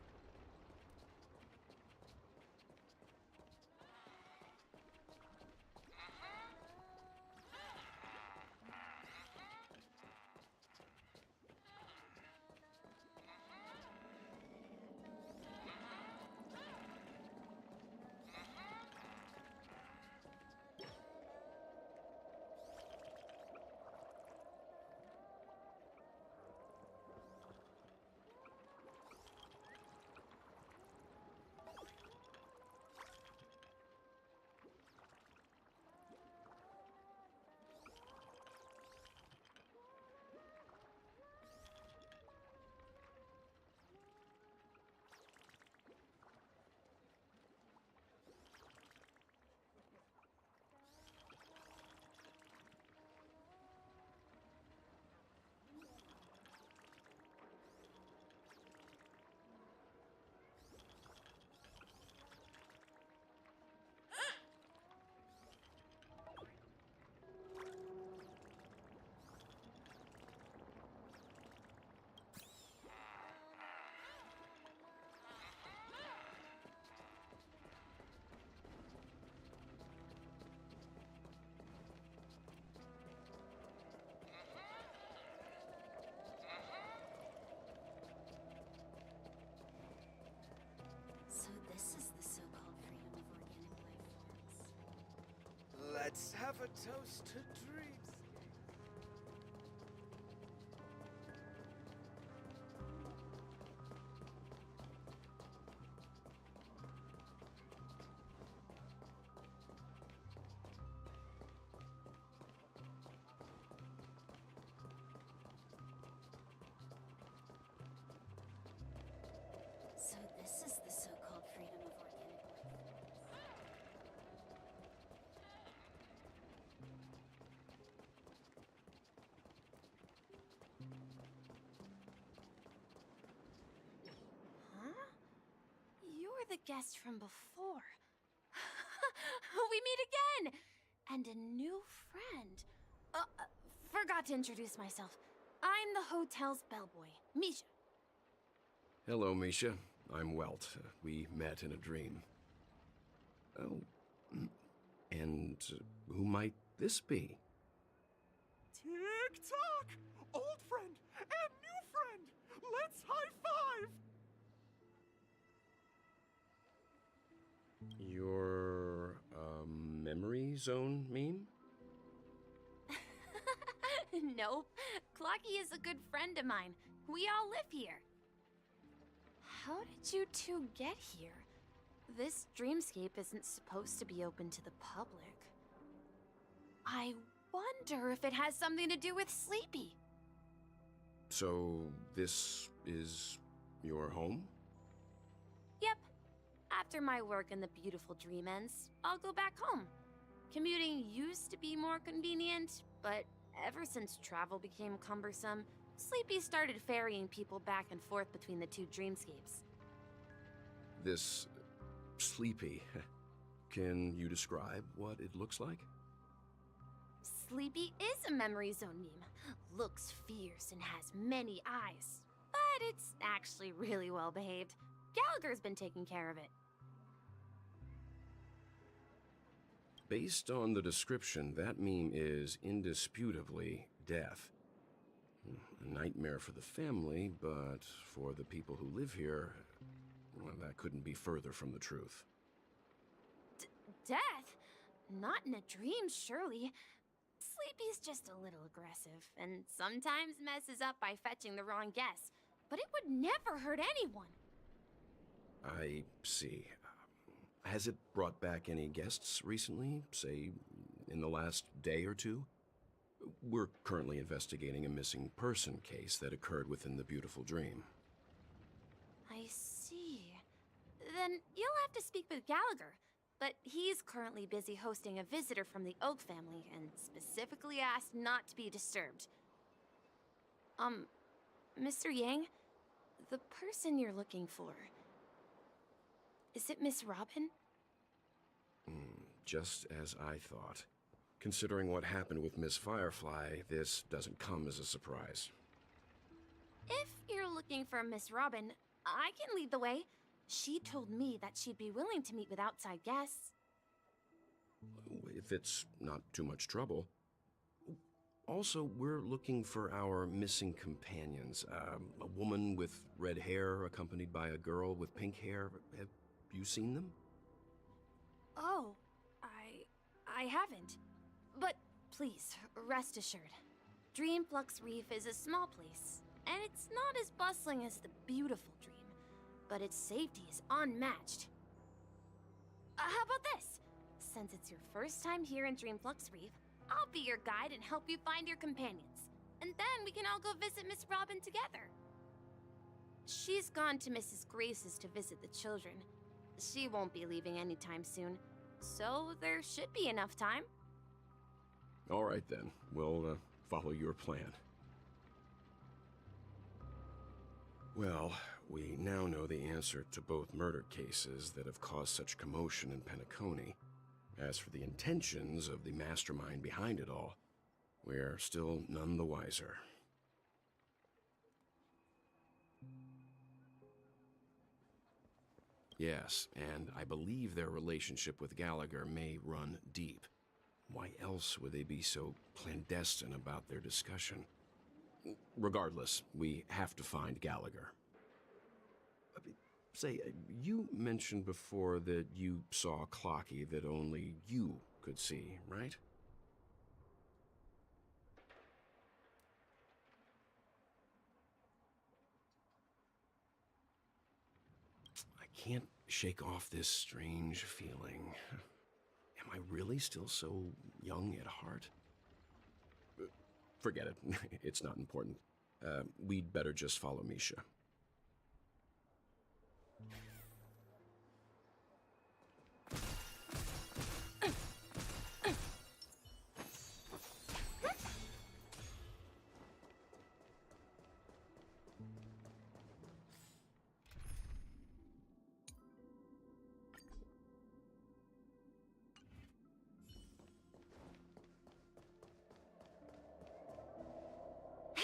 [SPEAKER 17] So this is the so-called freedom of organic life forms.
[SPEAKER 22] Let's have a toast to dreams.
[SPEAKER 17] So this is the so-called freedom of organic life forms. Huh? You're the guest from before. We meet again! And a new friend. Forgot to introduce myself. I'm the hotel's bellboy, Misha.
[SPEAKER 18] Hello, Misha. I'm Welt. We met in a dream. Oh, and who might this be?
[SPEAKER 6] Tick-tock! Old friend and new friend! Let's high-five!
[SPEAKER 18] Your, memory zone meme?
[SPEAKER 17] Nope. Clocky is a good friend of mine. We all live here. How did you two get here? This dreamscape isn't supposed to be open to the public. I wonder if it has something to do with Sleepy.
[SPEAKER 18] So, this is your home?
[SPEAKER 17] Yep. After my work in the beautiful dream ends, I'll go back home. Commuting used to be more convenient, but ever since travel became cumbersome, Sleepy started ferrying people back and forth between the two dreamscapes.
[SPEAKER 18] This Sleepy. Can you describe what it looks like?
[SPEAKER 17] Sleepy is a memory zone meme. Looks fierce and has many eyes. But it's actually really well behaved. Gallagher's been taking care of it.
[SPEAKER 18] Based on the description, that meme is indisputably death. A nightmare for the family, but for the people who live here, well, that couldn't be further from the truth.
[SPEAKER 17] Death? Not in a dream, surely. Sleepy's just a little aggressive, and sometimes messes up by fetching the wrong guess. But it would never hurt anyone.
[SPEAKER 18] I see. Has it brought back any guests recently, say, in the last day or two? We're currently investigating a missing person case that occurred within the beautiful dream.
[SPEAKER 17] I see. Then you'll have to speak with Gallagher. But he's currently busy hosting a visitor from the Oak family and specifically asked not to be disturbed. Mr. Yang, the person you're looking for, is it Miss Robin?
[SPEAKER 18] just as I thought. Considering what happened with Miss Firefly, this doesn't come as a surprise.
[SPEAKER 2] If you're looking for Miss Robin, I can lead the way. She told me that she'd be willing to meet with outside guests.
[SPEAKER 18] If it's not too much trouble. Also, we're looking for our missing companions. A woman with red hair accompanied by a girl with pink hair. Have you seen them?
[SPEAKER 2] Oh, I haven't. But please, rest assured. Dreamflux Reef is a small place, and it's not as bustling as the beautiful Dream, but its safety is unmatched. How about this? Since it's your first time here in Dreamflux Reef, I'll be your guide and help you find your companions. And then we can all go visit Miss Robin together. She's gone to Mrs. Grace's to visit the children. She won't be leaving anytime soon, so there should be enough time.
[SPEAKER 18] All right then, we'll follow your plan. Well, we now know the answer to both murder cases that have caused such commotion in Penacony. As for the intentions of the mastermind behind it all, we're still none the wiser. Yes, and I believe their relationship with Gallagher may run deep. Why else would they be so clandestine about their discussion? Regardless, we have to find Gallagher. Say, you mentioned before that you saw a Clocky that only you could see, right? I can't shake off this strange feeling. Am I really still so young at heart? Forget it. It's not important. We'd better just follow Misha.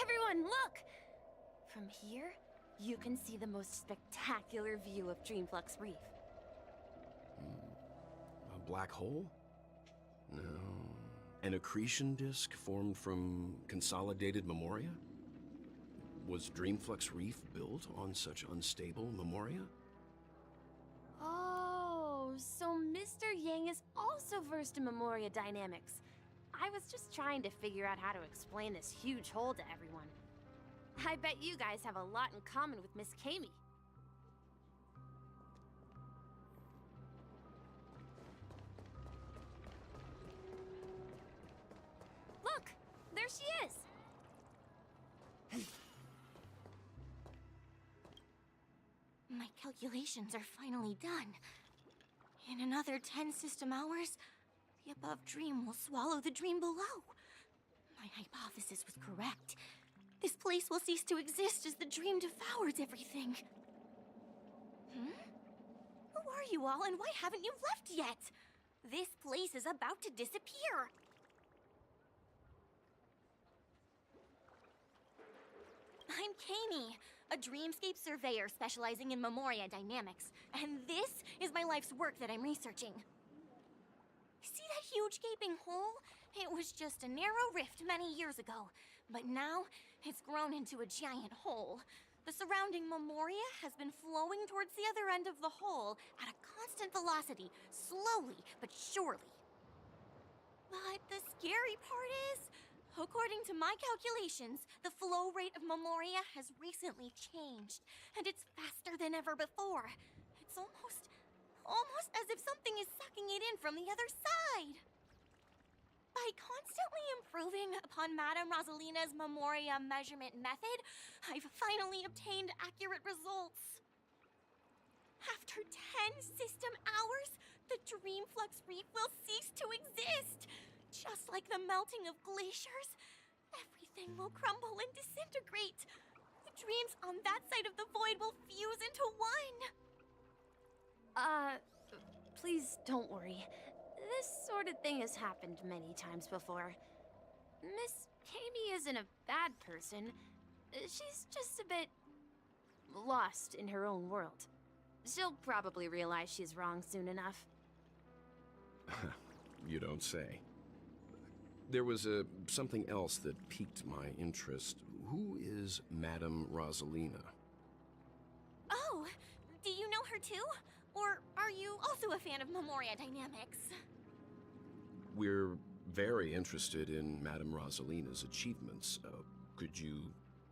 [SPEAKER 2] Everyone, look! From here, you can see the most spectacular view of Dreamflux Reef.
[SPEAKER 18] A black hole? No. An accretion disk formed from consolidated memoria? Was Dreamflux Reef built on such unstable memoria?
[SPEAKER 2] Oh, so Mr. Yang is also versed in memoria dynamics. I was just trying to figure out how to explain this huge hole to everyone. I bet you guys have a lot in common with Miss Kami. Look! There she is!
[SPEAKER 11] My calculations are finally done. In another 10 system hours, the above dream will swallow the dream below. My hypothesis was correct. This place will cease to exist as the dream devours everything. Who are you all, and why haven't you left yet? This place is about to disappear. I'm Kami, a dreamscape surveyor specializing in memoria dynamics, and this is my life's work that I'm researching. See that huge gaping hole? It was just a narrow rift many years ago, but now it's grown into a giant hole. The surrounding memoria has been flowing towards the other end of the hole at a constant velocity, slowly but surely. But the scary part is, according to my calculations, the flow rate of memoria has recently changed, and it's faster than ever before. It's almost as if something is sucking it in from the other side. By constantly improving upon Madame Rosalina's memoria measurement method, I've finally obtained accurate results. After 10 system hours, the Dreamflux Reef will cease to exist. Just like the melting of glaciers, everything will crumble and disintegrate. The dreams on that side of the void will fuse into one.
[SPEAKER 2] Please don't worry. This sort of thing has happened many times before. Miss Kami isn't a bad person. She's just a bit lost in her own world. She'll probably realize she's wrong soon enough.
[SPEAKER 18] You don't say. There was something else that piqued my interest. Who is Madame Rosalina?
[SPEAKER 11] Oh, do you know her too? Or are you also a fan of Memoria Dynamics?
[SPEAKER 18] We're very interested in Madame Rosalina's achievements. Could you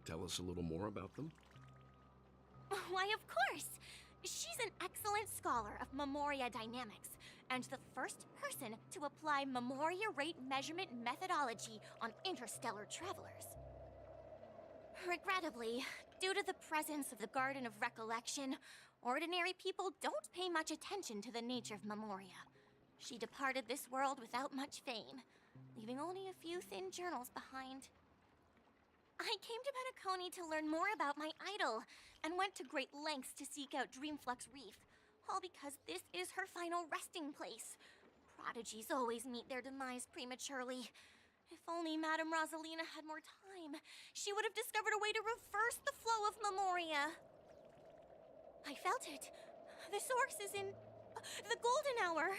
[SPEAKER 18] tell us a little more about them?
[SPEAKER 11] Why, of course! She's an excellent scholar of Memoria Dynamics, and the first person to apply Memoria rate measurement methodology on interstellar travelers. Regrettably, due to the presence of the Garden of Recollection, ordinary people don't pay much attention to the nature of Memoria. She departed this world without much fame, leaving only a few thin journals behind. I came to Penacony to learn more about my idol, and went to great lengths to seek out Dreamflux Reef, all because this is her final resting place. Prodigies always meet their demise prematurely. If only Madame Rosalina had more time, she would have discovered a way to reverse the flow of Memoria. I felt it. The source is in the Golden Hour.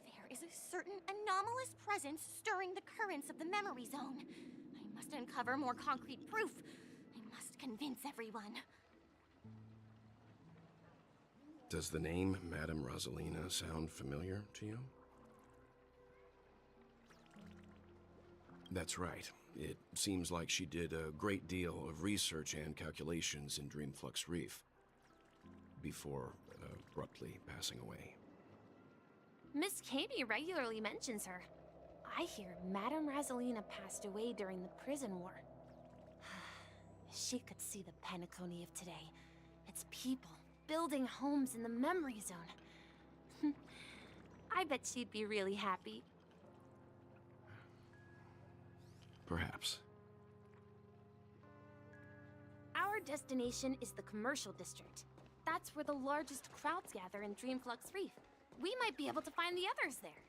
[SPEAKER 11] There is a certain anomalous presence stirring the currents of the memory zone. I must uncover more concrete proof. I must convince everyone.
[SPEAKER 18] Does the name Madame Rosalina sound familiar to you? That's right. It seems like she did a great deal of research and calculations in Dreamflux Reef before abruptly passing away.
[SPEAKER 2] Miss Kami regularly mentions her. I hear Madame Rosalina passed away during the prison war. She could see the Penacony of today. Its people building homes in the memory zone. I bet she'd be really happy.
[SPEAKER 18] Perhaps.
[SPEAKER 2] Our destination is the commercial district. That's where the largest crowds gather in Dreamflux Reef. We might be able to find the others there.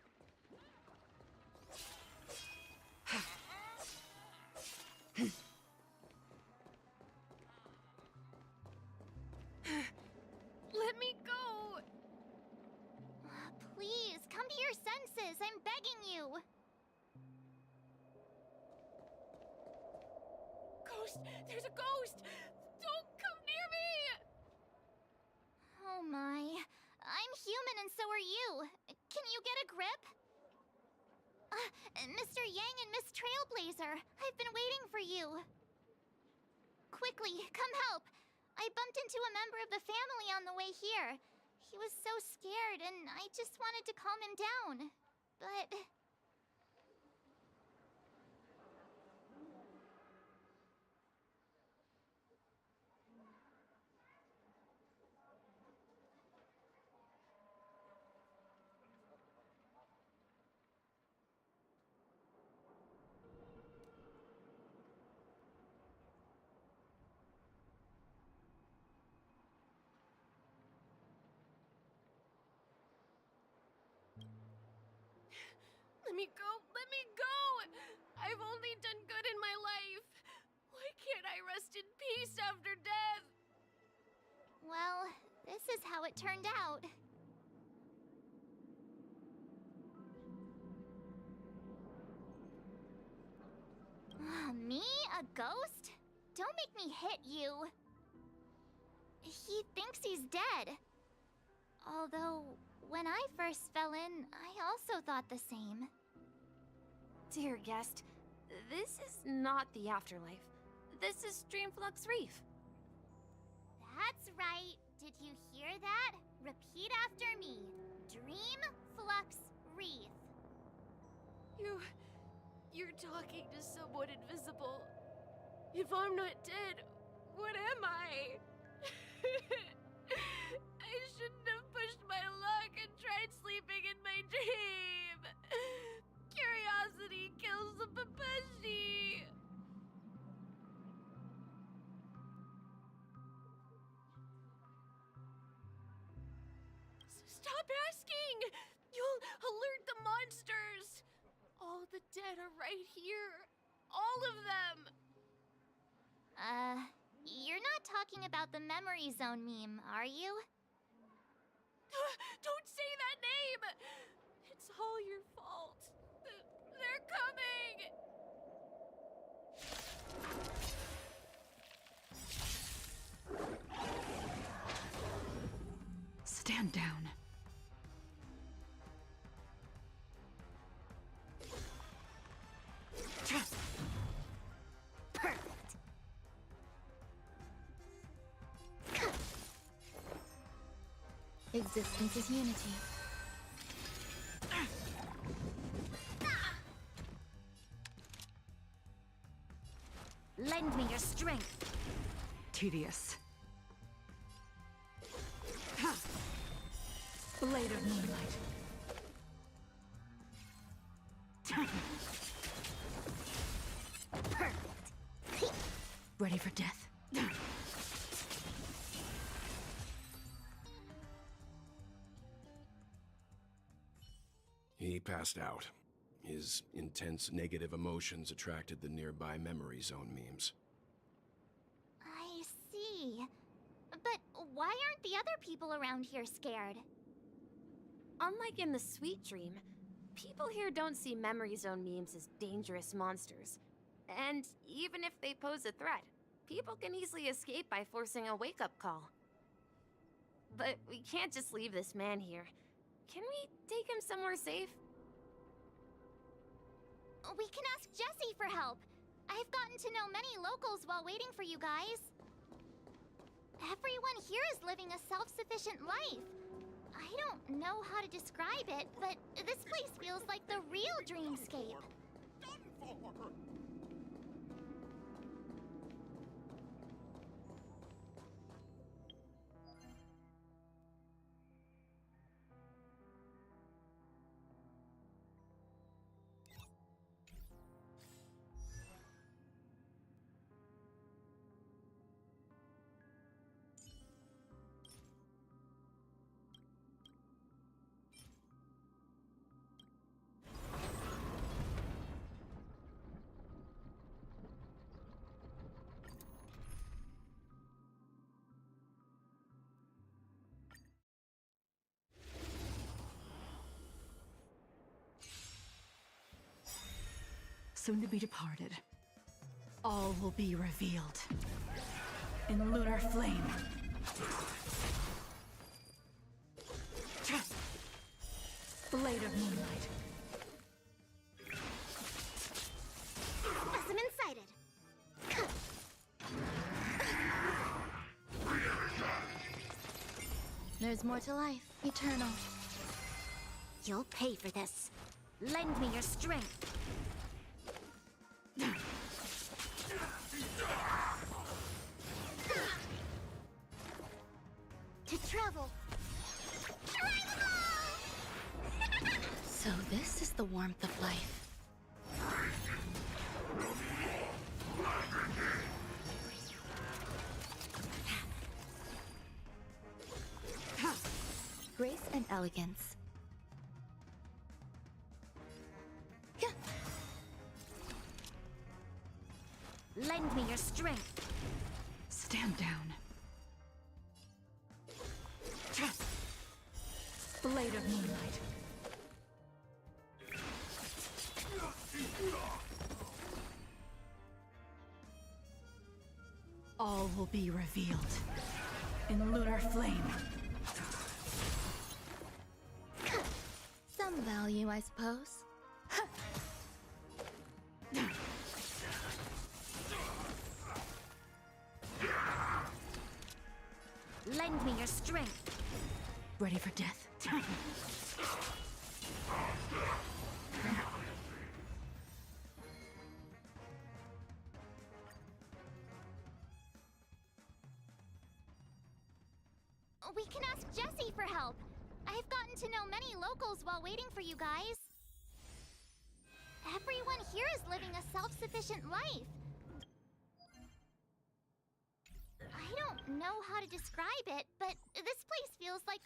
[SPEAKER 2] Let me go!
[SPEAKER 1] Please, come to your senses. I'm begging you.
[SPEAKER 2] Ghost! There's a ghost! Don't come near me!
[SPEAKER 1] Oh my. I'm human and so are you. Can you get a grip? Mr. Yang and Miss Trailblazer, I've been waiting for you. Quickly, come help. I bumped into a member of the family on the way here. He was so scared and I just wanted to calm him down. But...
[SPEAKER 2] Let me go! Let me go! I've only done good in my life. Why can't I rest in peace after death?
[SPEAKER 1] Well, this is how it turned out. Me? A ghost? Don't make me hit you. He thinks he's dead. Although, when I first fell in, I also thought the same.
[SPEAKER 2] Dear guest, this is not the afterlife. This is Dreamflux Reef.
[SPEAKER 1] That's right. Did you hear that? Repeat after me. Dreamflux Reef.
[SPEAKER 2] You're talking to someone invisible. If I'm not dead, what am I? I shouldn't have pushed my luck and tried sleeping in my dream. Curiosity kills the Papashi. Stop asking! You'll alert the Mon monsters! All the dead are right here. All of them!
[SPEAKER 1] You're not talking about the Memory Zone meme, are you?
[SPEAKER 2] Don't say that name! It's all your fault. They're coming!
[SPEAKER 3] Stand down.
[SPEAKER 1] Perfect. Existence is unity.
[SPEAKER 21] Lend me your strength.
[SPEAKER 3] Tedious. Blade of moonlight.
[SPEAKER 1] Perfect.
[SPEAKER 3] Ready for death.
[SPEAKER 18] He passed out. His intense negative emotions attracted the nearby memory zone memes.
[SPEAKER 1] I see. But why aren't the other people around here scared?
[SPEAKER 2] Unlike in the Sweet Dream, people here don't see Memory Zone memes as dangerous monsters. And even if they pose a threat, people can easily escape by forcing a wake-up call. But we can't just leave this man here. Can we take him somewhere safe?
[SPEAKER 1] We can ask Jessie for help. I've gotten to know many locals while waiting for you guys. Everyone here is living a self-sufficient life. I don't know how to describe it, but this place feels like the real dreamscape.
[SPEAKER 3] Soon to be departed. All will be revealed. In lunar flame. Blade of moonlight.
[SPEAKER 1] Specimen sighted. There's more to life. Eternal.
[SPEAKER 21] You'll pay for this. Lend me your strength.
[SPEAKER 1] To travel.
[SPEAKER 17] So this is the warmth of life. Grace and elegance.
[SPEAKER 21] Lend me your strength.
[SPEAKER 3] Stand down. Blade of moonlight. All will be revealed. In lunar flame.
[SPEAKER 17] Some value, I suppose.
[SPEAKER 21] Lend me your strength.
[SPEAKER 3] Ready for death.
[SPEAKER 1] We can ask Jessie for help. I've gotten to know many locals while waiting for you guys. Everyone here is living a self-sufficient life. I don't know how to describe it, but this place feels like...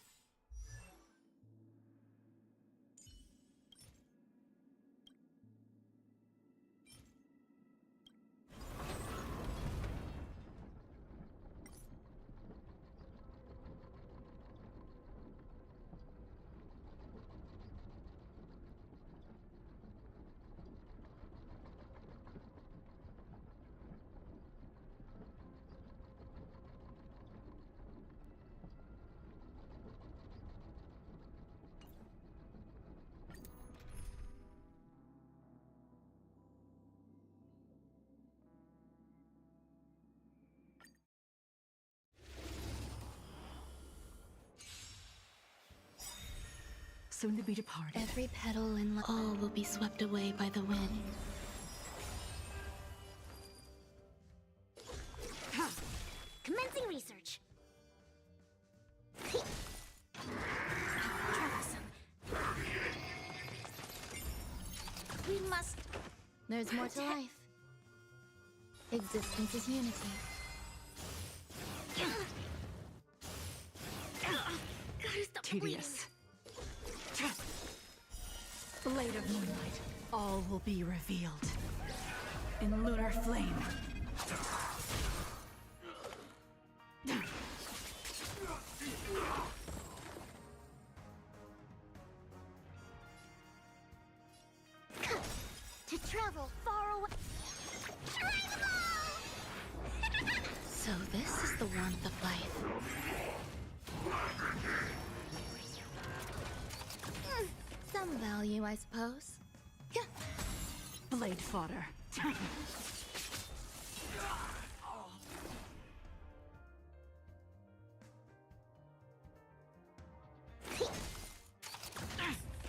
[SPEAKER 19] Soon to be departed.
[SPEAKER 17] Every petal in all will be swept away by the wind.
[SPEAKER 16] Commencing research. Troublesome. We must...
[SPEAKER 17] There's more to life. Existence is unity.
[SPEAKER 16] Gotta stop
[SPEAKER 19] Tedious. Blade of moonlight. All will be revealed. In lunar flame.
[SPEAKER 16] To travel far away.
[SPEAKER 17] So this is the warmth of life. Some value, I suppose.
[SPEAKER 19] Blade fodder.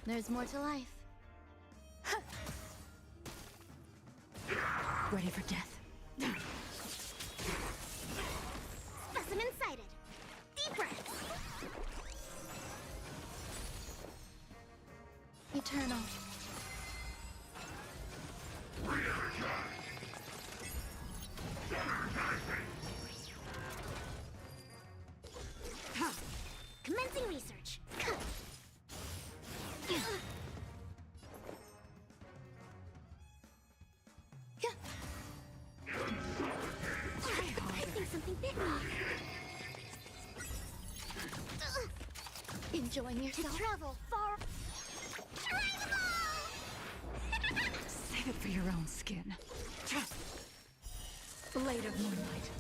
[SPEAKER 17] There's more to life.
[SPEAKER 19] Ready for death.
[SPEAKER 16] Specimen sighted. Deep breaths.
[SPEAKER 17] Eternal.
[SPEAKER 16] Commencing research. I think something bit me.
[SPEAKER 17] Enjoying yourself?
[SPEAKER 16] To travel far.
[SPEAKER 19] Save it for your own skin. Blade of moonlight.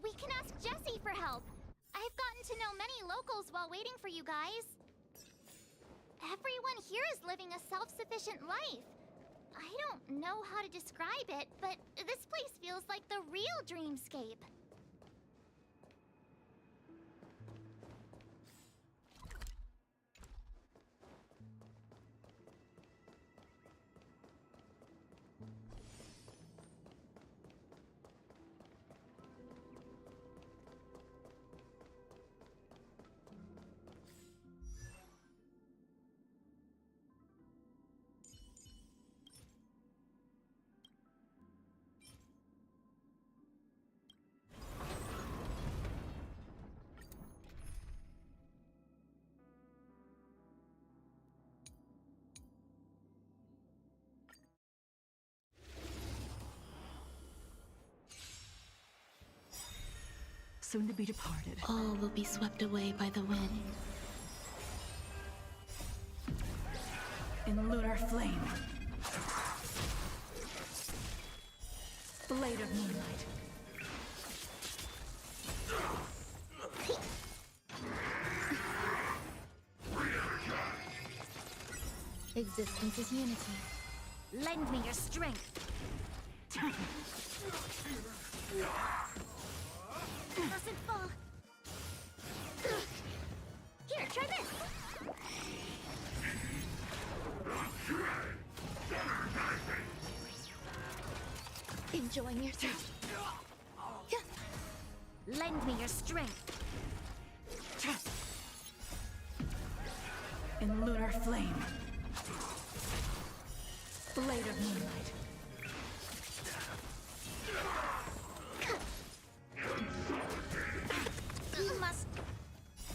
[SPEAKER 1] We can ask Jessie for help. I've gotten to know many locals while waiting for you guys. Everyone here is living a self-sufficient life. I don't know how to describe it, but this place feels like the real dreamscape.
[SPEAKER 19] Soon to be departed.
[SPEAKER 17] All will be swept away by the wind.
[SPEAKER 19] In lunar flame. Blade of moonlight.
[SPEAKER 17] Existence is unity.
[SPEAKER 16] Lend me your strength. Mustn't fall. Here, try this.
[SPEAKER 17] Enjoying yourself?
[SPEAKER 16] Lend me your strength.
[SPEAKER 19] In lunar flame. Blade of moonlight.
[SPEAKER 16] We must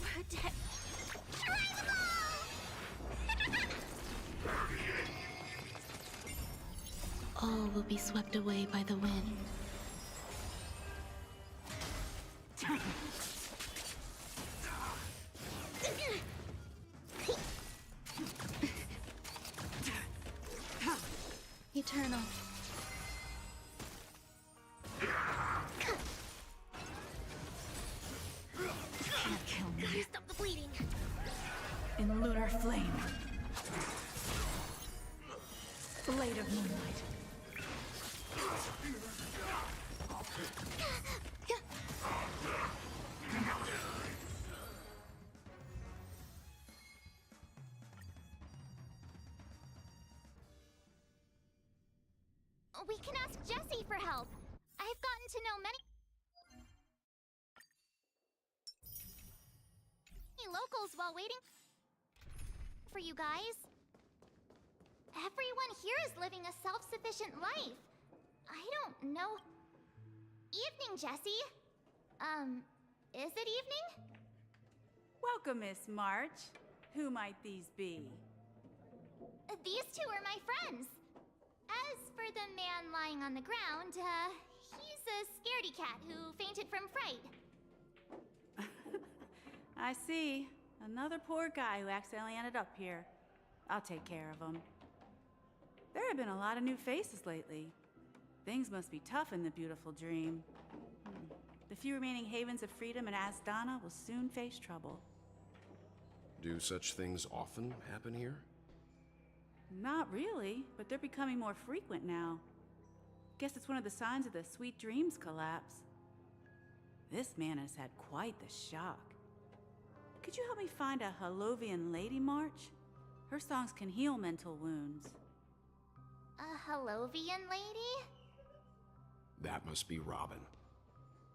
[SPEAKER 16] protect.
[SPEAKER 17] All will be swept away by the wind. Eternal.
[SPEAKER 19] Can't kill me.
[SPEAKER 16] Gotta stop the bleeding.
[SPEAKER 19] In lunar flame. Blade of Moonlight.
[SPEAKER 1] We can ask Jessie for help. I've gotten to know many locals while waiting for you guys. Everyone here is living a self-sufficient life. I don't know. Evening, Jessie. Is it evening?
[SPEAKER 9] Welcome, Miss March. Who might these be?
[SPEAKER 1] These two are my friends. As for the man lying on the ground, he's a scaredy cat who fainted from fright.
[SPEAKER 9] I see. Another poor guy who accidentally ended up here. I'll take care of him. There have been a lot of new faces lately. Things must be tough in the beautiful dream. The few remaining havens of freedom in Asdana will soon face trouble.
[SPEAKER 18] Do such things often happen here?
[SPEAKER 9] Not really, but they're becoming more frequent now. Guess it's one of the signs of the Sweet Dreams collapse. This man has had quite the shock. Could you help me find a Halovian lady, March? Her songs can heal mental wounds.
[SPEAKER 1] A Halovian lady?
[SPEAKER 18] That must be Robin.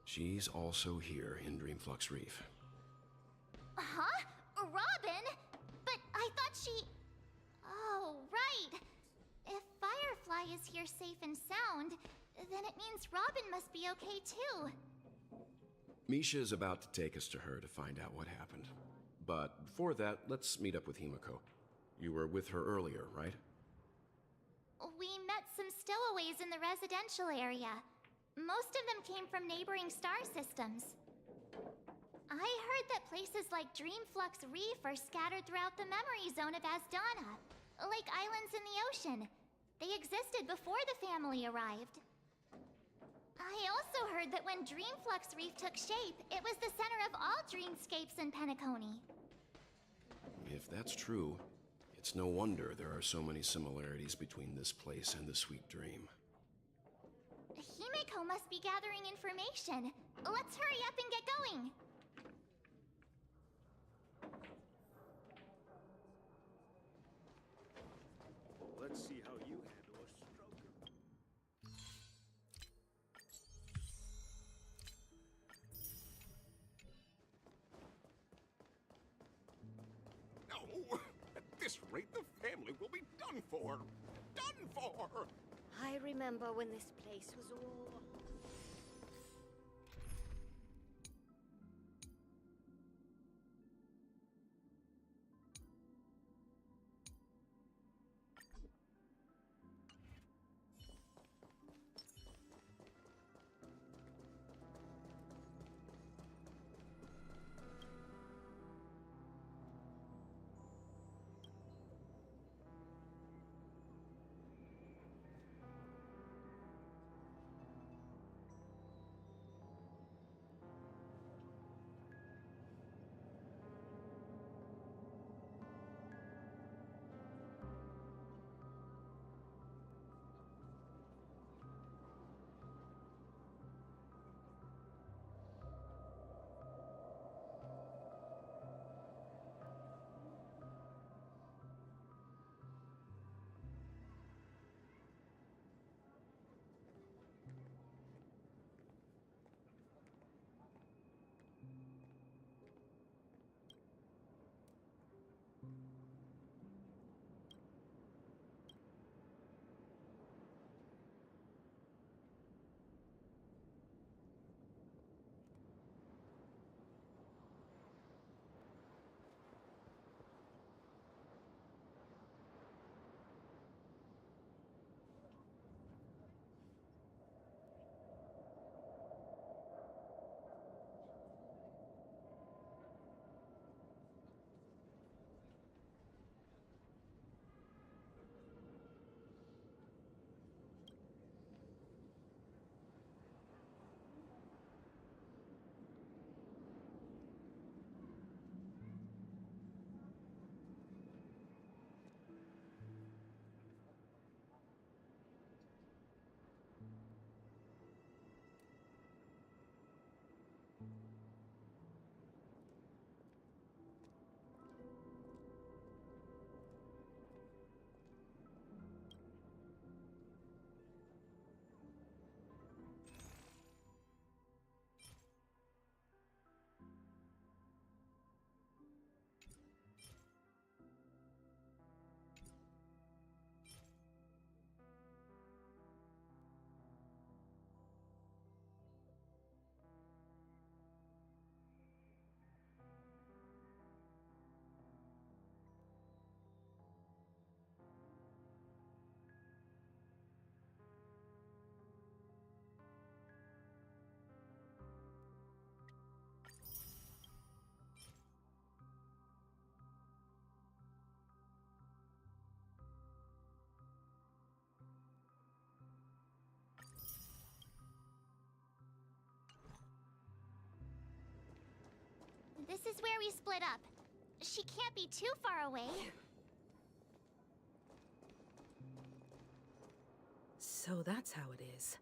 [SPEAKER 18] She's also here in Dreamflux Reef.
[SPEAKER 1] Huh? Robin? But I thought she... Oh, right. If Firefly is here safe and sound, then it means Robin must be okay too.
[SPEAKER 18] Misha is about to take us to her to find out what happened. But before that, let's meet up with Himiko. You were with her earlier, right?
[SPEAKER 1] We met some stowaways in the residential area. Most of them came from neighboring star systems. I heard that places like Dreamflux Reef are scattered throughout the memory zone of Asdana, like islands in the ocean. They existed before the family arrived. I also heard that when Dreamflux Reef took shape, it was the center of all dreamscapes in Penacony.
[SPEAKER 18] If that's true, it's no wonder there are so many similarities between this place and the Sweet Dream.
[SPEAKER 1] Himiko must be gathering information. Let's hurry up and get going.
[SPEAKER 22] Let's see how you handle a stroke of...
[SPEAKER 6] No! At this rate, the family will be done for! Done for!
[SPEAKER 21] I remember when this place was all...
[SPEAKER 1] This is where we split up. She can't be too far away.
[SPEAKER 12] So that's how it is.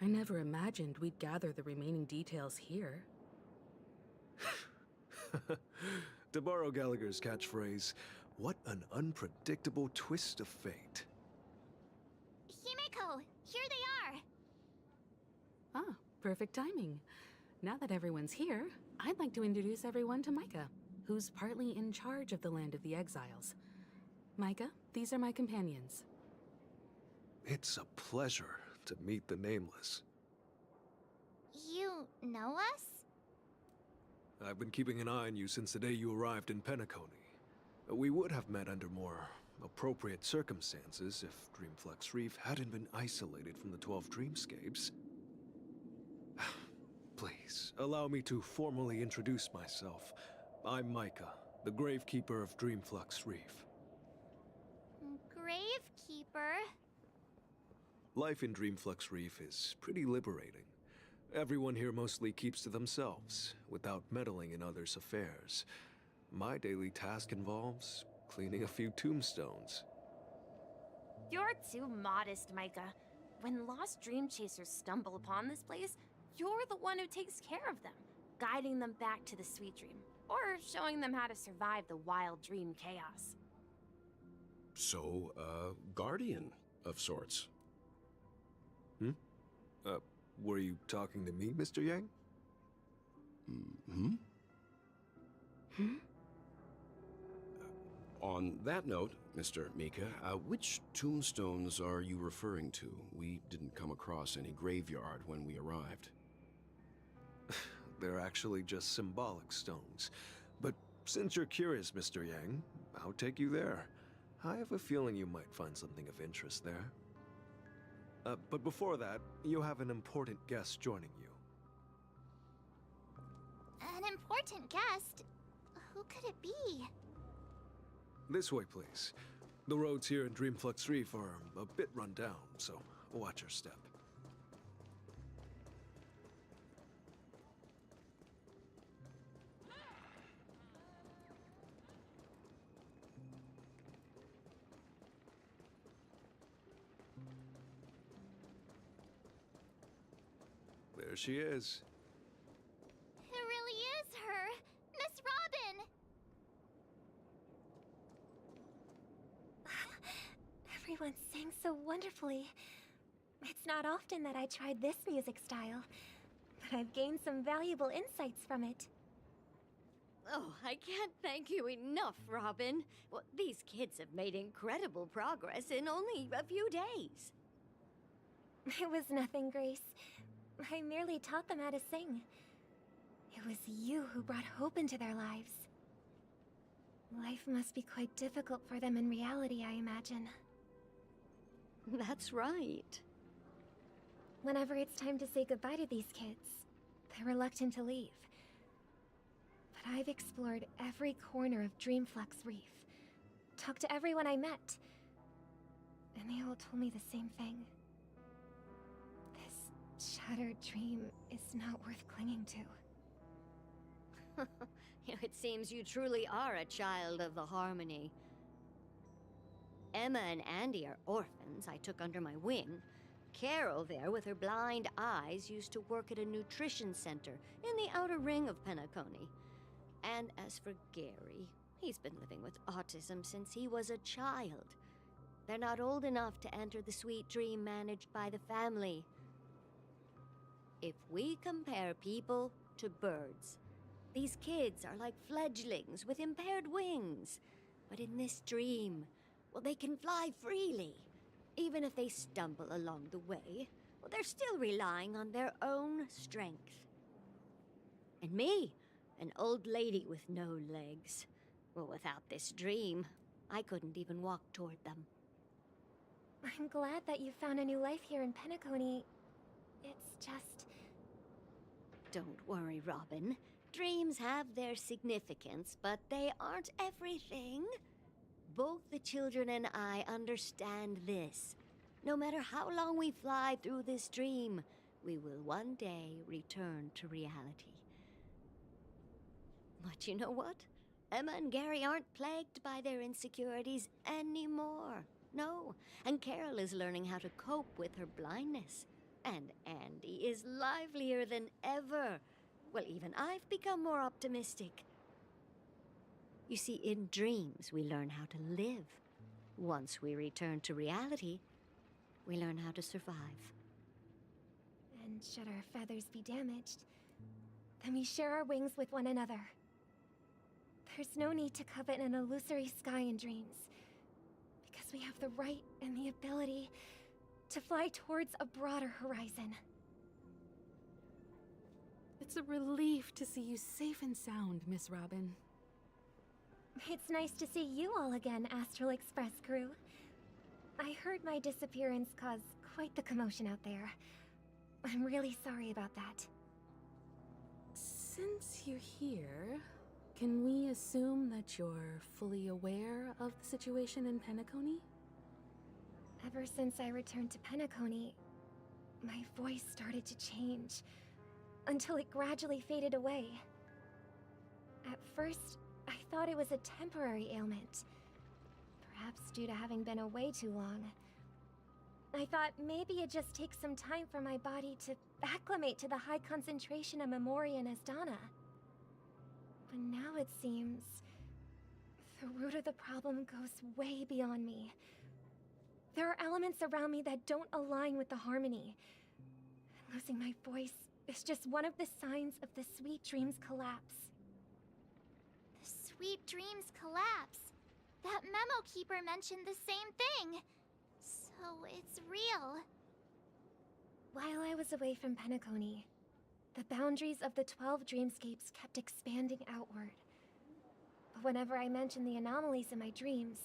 [SPEAKER 12] I never imagined we'd gather the remaining details here.
[SPEAKER 13] To borrow Gallagher's catchphrase, what an unpredictable twist of fate.
[SPEAKER 1] Himeko, here they are.
[SPEAKER 12] Ah, perfect timing. Now that everyone's here, I'd like to introduce everyone to Micah, who's partly in charge of the Land of the Exiles. Micah, these are my companions.
[SPEAKER 13] It's a pleasure to meet the Nameless.
[SPEAKER 1] You know us?
[SPEAKER 13] I've been keeping an eye on you since the day you arrived in Penacony. We would have met under more appropriate circumstances if Dreamflux Reef hadn't been isolated from the 12 Dreamscapes. Please, allow me to formally introduce myself. I'm Micah, the Gravekeeper of Dreamflux Reef.
[SPEAKER 1] Gravekeeper?
[SPEAKER 13] Life in Dreamflux Reef is pretty liberating. Everyone here mostly keeps to themselves, without meddling in others' affairs. My daily task involves cleaning a few tombstones.
[SPEAKER 11] You're too modest, Micah. When lost dream chasers stumble upon this place, you're the one who takes care of them, guiding them back to the sweet dream, or showing them how to survive the wild dream chaos.
[SPEAKER 18] So, guardian of sorts.
[SPEAKER 13] Were you talking to me, Mr. Yang?
[SPEAKER 18] On that note, Mr. Mika, which tombstones are you referring to? We didn't come across any graveyard when we arrived.
[SPEAKER 13] They're actually just symbolic stones. But since you're curious, Mr. Yang, I'll take you there. I have a feeling you might find something of interest there. But before that, you have an important guest joining you.
[SPEAKER 1] An important guest? Who could it be?
[SPEAKER 13] This way, please. The roads here in Dreamflux Reef are a bit run down, so watch your step. There she is.
[SPEAKER 1] It really is her! Miss Robin!
[SPEAKER 5] Everyone sang so wonderfully. It's not often that I tried this music style, but I've gained some valuable insights from it.
[SPEAKER 21] Oh, I can't thank you enough, Robin. Well, these kids have made incredible progress in only a few days.
[SPEAKER 5] It was nothing, Grace. I merely taught them how to sing. It was you who brought hope into their lives. Life must be quite difficult for them in reality, I imagine.
[SPEAKER 21] That's right.
[SPEAKER 5] Whenever it's time to say goodbye to these kids, they're reluctant to leave. But I've explored every corner of Dreamflux Reef, talked to everyone I met, and they all told me the same thing. This shattered dream is not worth clinging to.
[SPEAKER 21] It seems you truly are a child of the Harmony. Emma and Andy are orphans I took under my wing. Carol there, with her blind eyes, used to work at a nutrition center in the outer ring of Penacony. And as for Gary, he's been living with autism since he was a child. They're not old enough to enter the sweet dream managed by the family. If we compare people to birds, these kids are like fledglings with impaired wings. But in this dream, well, they can fly freely. Even if they stumble along the way, well, they're still relying on their own strength. And me, an old lady with no legs. Well, without this dream, I couldn't even walk toward them.
[SPEAKER 5] I'm glad that you found a new life here in Penacony. It's just...
[SPEAKER 21] Don't worry, Robin. Dreams have their significance, but they aren't everything. Both the children and I understand this. No matter how long we fly through this dream, we will one day return to reality. But you know what? Emma and Gary aren't plagued by their insecurities anymore. No, and Carol is learning how to cope with her blindness. And Andy is livelier than ever. Well, even I've become more optimistic. You see, in dreams, we learn how to live. Once we return to reality, we learn how to survive.
[SPEAKER 5] And should our feathers be damaged, then we share our wings with one another. There's no need to covet an illusory sky in dreams, because we have the right and the ability to fly towards a broader horizon.
[SPEAKER 12] It's a relief to see you safe and sound, Miss Robin.
[SPEAKER 5] It's nice to see you all again, Astral Express crew. I heard my disappearance caused quite the commotion out there. I'm really sorry about that.
[SPEAKER 12] Since you're here, can we assume that you're fully aware of the situation in Penacony?
[SPEAKER 5] Ever since I returned to Penacony, my voice started to change, until it gradually faded away. At first, I thought it was a temporary ailment, perhaps due to having been away too long. I thought maybe it just takes some time for my body to acclimate to the high concentration of Memoria and Asdana. But now it seems the root of the problem goes way beyond me. There are elements around me that don't align with the harmony. And losing my voice is just one of the signs of the Sweet Dreams collapse.
[SPEAKER 1] The Sweet Dreams collapse. That memo keeper mentioned the same thing. So it's real.
[SPEAKER 5] While I was away from Penacony, the boundaries of the 12 dreamscapes kept expanding outward. But whenever I mentioned the anomalies in my dreams,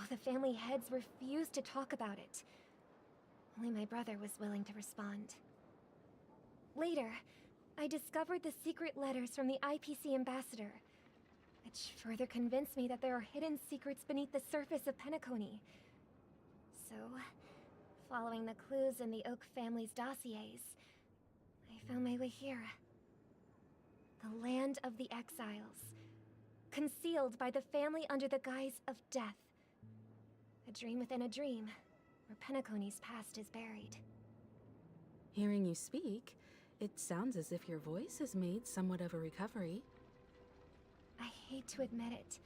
[SPEAKER 5] the family heads refused to talk about it. Only my brother was willing to respond. Later, I discovered the secret letters from the IPC ambassador, which further convinced me that there are hidden secrets beneath the surface of Penacony. So, following the clues in the Oak family's dossiers, I found my way here. The land of the exiles, concealed by the family under the guise of death. A dream within a dream, where Penacony's past is buried.
[SPEAKER 12] Hearing you speak, it sounds as if your voice has made somewhat of a recovery.
[SPEAKER 5] I hate to admit it,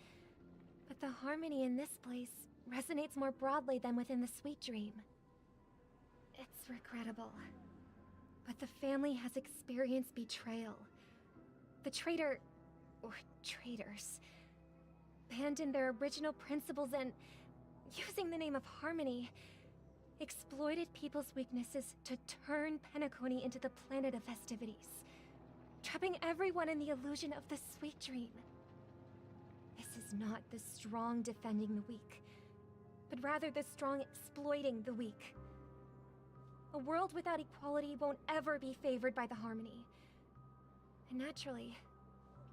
[SPEAKER 5] but the harmony in this place resonates more broadly than within the Sweet Dream. It's regrettable, but the family has experienced betrayal. The traitor, or traitors, abandoned their original principles and, using the name of harmony, exploited people's weaknesses to turn Penacony into the planet of festivities, trapping everyone in the illusion of the Sweet Dream. This is not the strong defending the weak, but rather the strong exploiting the weak. A world without equality won't ever be favored by the harmony. And naturally,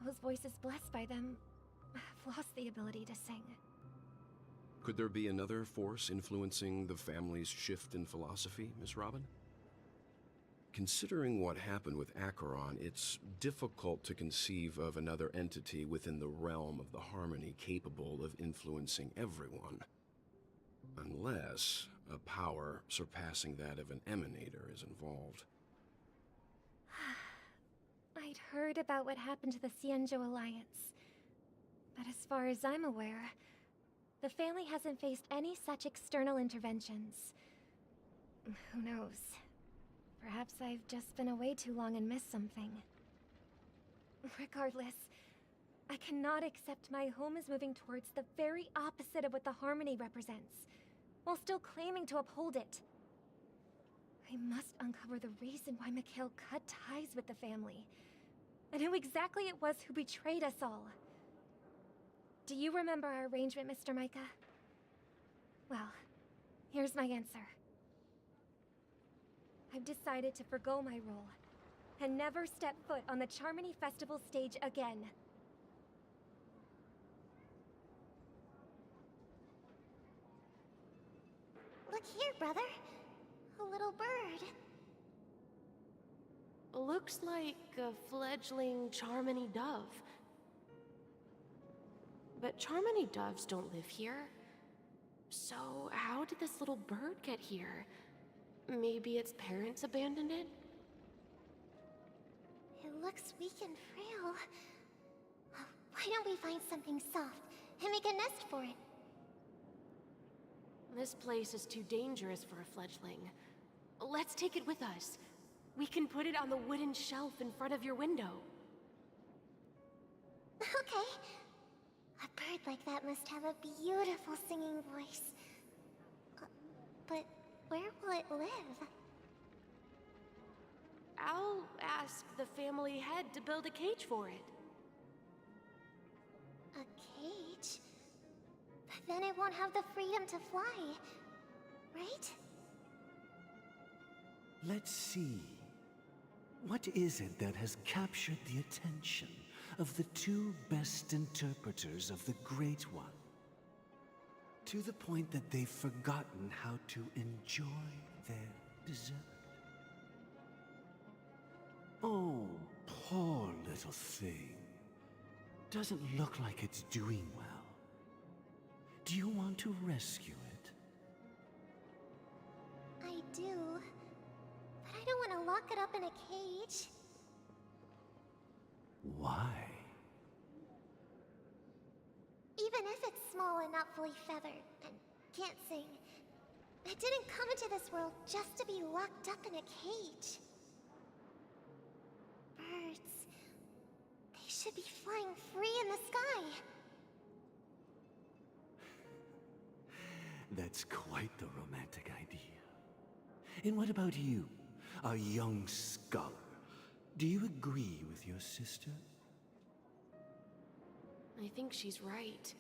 [SPEAKER 5] those voices blessed by them have lost the ability to sing.
[SPEAKER 18] Could there be another force influencing the family's shift in philosophy, Miss Robin? Considering what happened with Acheron, it's difficult to conceive of another entity within the realm of the harmony capable of influencing everyone. Unless a power surpassing that of an emanator is involved.
[SPEAKER 5] I'd heard about what happened to the Xianzhou Alliance, but as far as I'm aware, the family hasn't faced any such external interventions. Who knows? Perhaps I've just been away too long and missed something. Regardless, I cannot accept my home is moving towards the very opposite of what the harmony represents, while still claiming to uphold it. I must uncover the reason why Mikhail cut ties with the family, and who exactly it was who betrayed us all. Do you remember our arrangement, Mr. Micah? Well, here's my answer. I've decided to forgo my role, and never step foot on the Charmony Festival stage again.
[SPEAKER 1] Look here, brother. A little bird.
[SPEAKER 2] Looks like a fledgling Charmony dove. But Charmony doves don't live here. So, how did this little bird get here? Maybe its parents abandoned it?
[SPEAKER 1] It looks weak and frail. Why don't we find something soft and make a nest for it?
[SPEAKER 2] This place is too dangerous for a fledgling. Let's take it with us. We can put it on the wooden shelf in front of your window.
[SPEAKER 1] Okay. A bird like that must have a beautiful singing voice. But where will it live?
[SPEAKER 2] I'll ask the family head to build a cage for it.
[SPEAKER 1] A cage? But then it won't have the freedom to fly, right?
[SPEAKER 7] Let's see. What is it that has captured the attention of the two best interpreters of the Great One? To the point that they've forgotten how to enjoy their dessert. Oh, poor little thing. Doesn't look like it's doing well. Do you want to rescue it?
[SPEAKER 1] I do. But I don't want to lock it up in a cage.
[SPEAKER 7] Why?
[SPEAKER 1] Even if it's small and not fully feathered, and can't sing, it didn't come into this world just to be locked up in a cage. Birds, they should be flying free in the sky.
[SPEAKER 7] That's quite the romantic idea. And what about you, a young scholar? Do you agree with your sister?
[SPEAKER 2] I think she's right.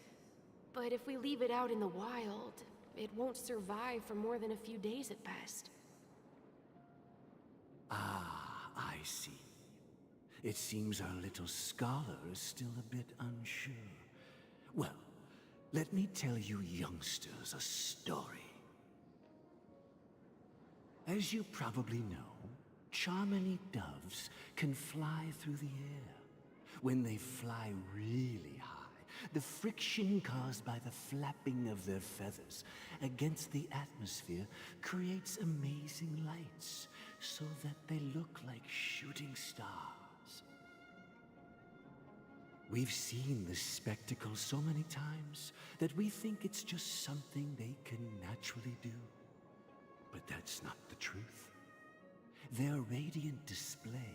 [SPEAKER 2] But if we leave it out in the wild, it won't survive for more than a few days at best.
[SPEAKER 7] Ah, I see. It seems our little scholar is still a bit unsure. Well, let me tell you youngsters a story. As you probably know, Charmony doves can fly through the air. When they fly really high, the friction caused by the flapping of their feathers against the atmosphere creates amazing lights, so that they look like shooting stars. We've seen this spectacle so many times that we think it's just something they can naturally do. But that's not the truth. Their radiant display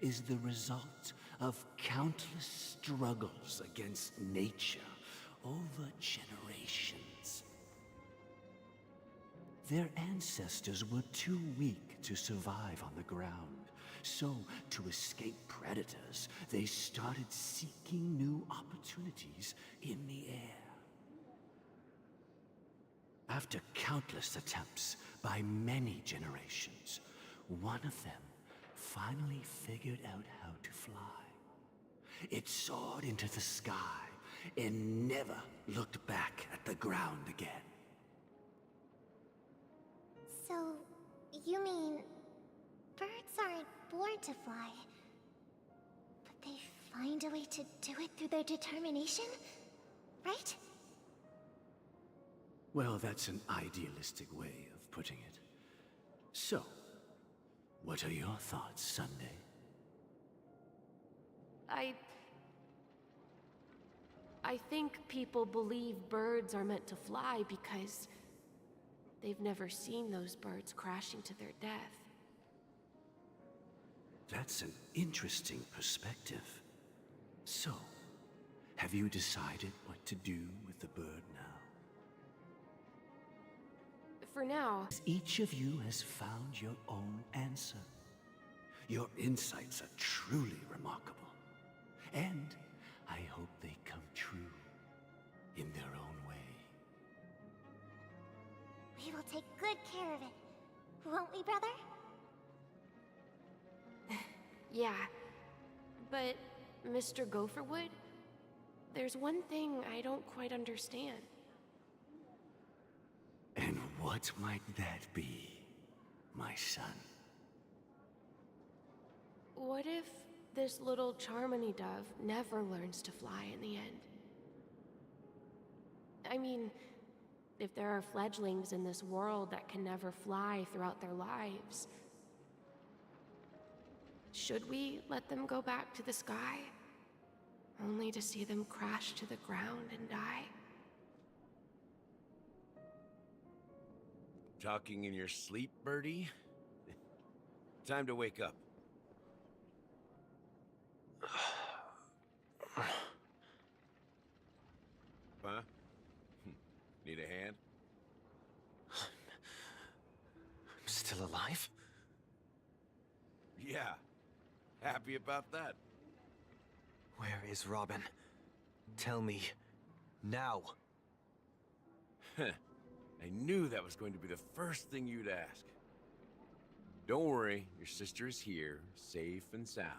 [SPEAKER 7] is the result of countless struggles against nature over generations. Their ancestors were too weak to survive on the ground, so to escape predators, they started seeking new opportunities in the air. After countless attempts by many generations, one of them finally figured out how to fly. It soared into the sky and never looked back at the ground again.
[SPEAKER 1] So, you mean birds aren't born to fly, but they find a way to do it through their determination, right?
[SPEAKER 7] Well, that's an idealistic way of putting it. So, what are your thoughts, Sunday?
[SPEAKER 2] I think people believe birds are meant to fly because they've never seen those birds crashing to their death.
[SPEAKER 7] That's an interesting perspective. So, have you decided what to do with the bird now?
[SPEAKER 2] For now,
[SPEAKER 7] each of you has found your own answer. Your insights are truly remarkable. And I hope they come true in their own way.
[SPEAKER 1] We will take good care of it, won't we, brother?
[SPEAKER 2] yeah. But, Mr. Gopherwood, there's one thing I don't quite understand.
[SPEAKER 7] And what might that be, my son?
[SPEAKER 2] What if this little Charmony dove never learns to fly in the end?
[SPEAKER 8] I mean, if there are fledglings in this world that can never fly throughout their lives, should we let them go back to the sky, only to see them crash to the ground and die?
[SPEAKER 18] Talking in your sleep, Birdie? Time to wake up. Huh? Need a hand?
[SPEAKER 15] I'm still alive?
[SPEAKER 18] Yeah. Happy about that.
[SPEAKER 15] Where is Robin? Tell me. Now.
[SPEAKER 18] I knew that was going to be the first thing you'd ask. Don't worry, your sister is here, safe and sound.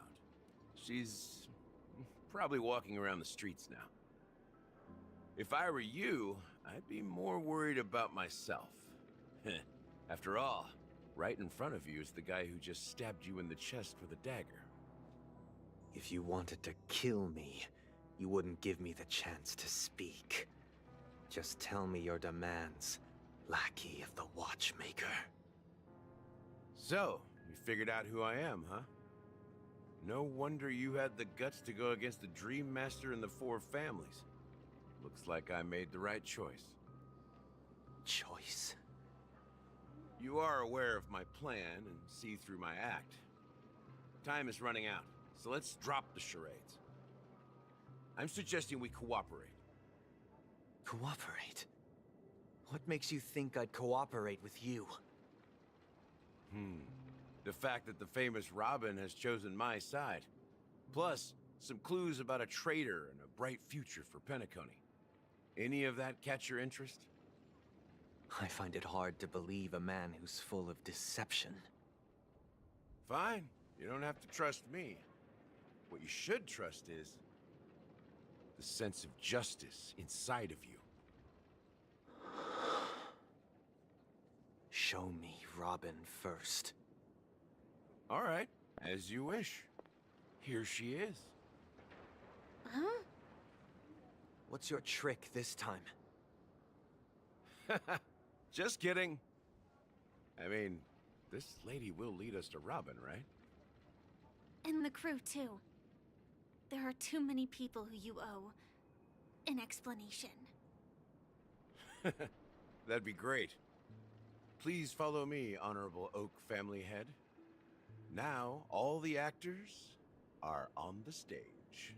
[SPEAKER 18] She's probably walking around the streets now. If I were you, I'd be more worried about myself. After all, right in front of you is the guy who just stabbed you in the chest with a dagger.
[SPEAKER 15] If you wanted to kill me, you wouldn't give me the chance to speak. Just tell me your demands, lackey of the Watchmaker.
[SPEAKER 18] So, you figured out who I am, huh? No wonder you had the guts to go against the Dream Master and the Four Families. Looks like I made the right choice.
[SPEAKER 15] Choice?
[SPEAKER 18] You are aware of my plan and see through my act. Time is running out, so let's drop the charades. I'm suggesting we cooperate.
[SPEAKER 15] Cooperate? What makes you think I'd cooperate with you?
[SPEAKER 18] The fact that the famous Robin has chosen my side. Plus, some clues about a traitor and a bright future for Penacony. Any of that catch your interest?
[SPEAKER 15] I find it hard to believe a man who's full of deception.
[SPEAKER 18] Fine. You don't have to trust me. What you should trust is the sense of justice inside of you.
[SPEAKER 15] Show me Robin first.
[SPEAKER 18] All right, as you wish. Here she is.
[SPEAKER 21] Huh?
[SPEAKER 15] What's your trick this time?
[SPEAKER 18] Just kidding. I mean, this lady will lead us to Robin, right?
[SPEAKER 17] And the crew, too. There are too many people who you owe an explanation.
[SPEAKER 18] That'd be great. Please follow me, Honorable Oak Family Head. Now, all the actors are on the stage.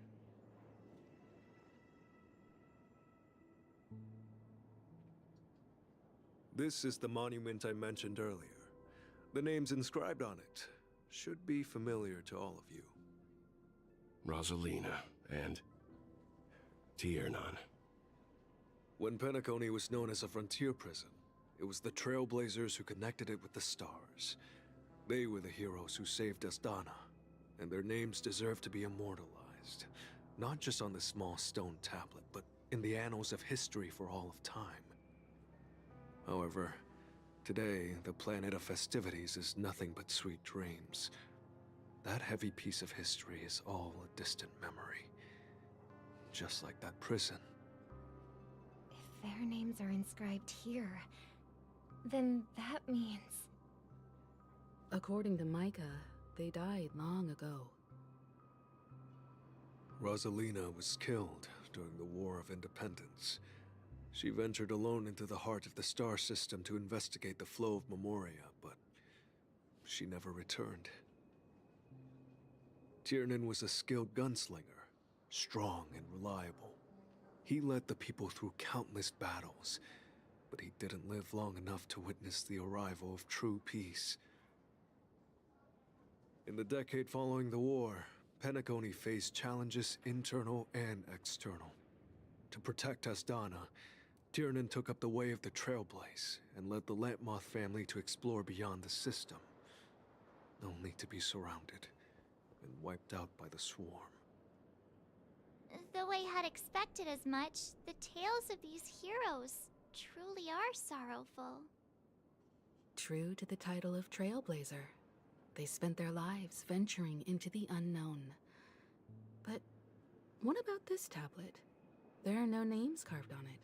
[SPEAKER 13] This is the monument I mentioned earlier. The names inscribed on it should be familiar to all of you.
[SPEAKER 18] Rosalina and Tiernan.
[SPEAKER 13] When Penacony was known as a frontier prison, it was the Trailblazers who connected it with the stars. They were the heroes who saved Astana, and their names deserve to be immortalized. Not just on this small stone tablet, but in the annals of history for all of time. However, today, the planet of festivities is nothing but sweet dreams. That heavy piece of history is all a distant memory. Just like that prison.
[SPEAKER 5] If their names are inscribed here, then that means...
[SPEAKER 12] According to Micah, they died long ago.
[SPEAKER 13] Rosalina was killed during the War of Independence. She ventured alone into the heart of the star system to investigate the flow of Memoria, but she never returned. Tiernan was a skilled gunslinger, strong and reliable. He led the people through countless battles, but he didn't live long enough to witness the arrival of true peace. In the decade following the war, Penacony faced challenges internal and external. To protect Astana, Tiernan took up the way of the Trailblaze and led the Lampmoth family to explore beyond the system, only to be surrounded and wiped out by the Swarm.
[SPEAKER 1] Though I had expected as much, the tales of these heroes truly are sorrowful.
[SPEAKER 12] True to the title of Trailblazer, they spent their lives venturing into the unknown. But what about this tablet? There are no names carved on it.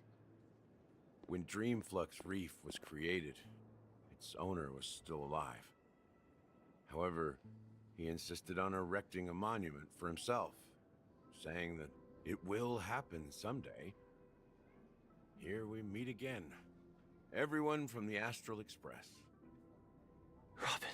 [SPEAKER 18] When Dreamflux Reef was created, its owner was still alive. However, he insisted on erecting a monument for himself, saying that it will happen someday. Here we meet again. Everyone from the Astral Express.
[SPEAKER 15] Robin.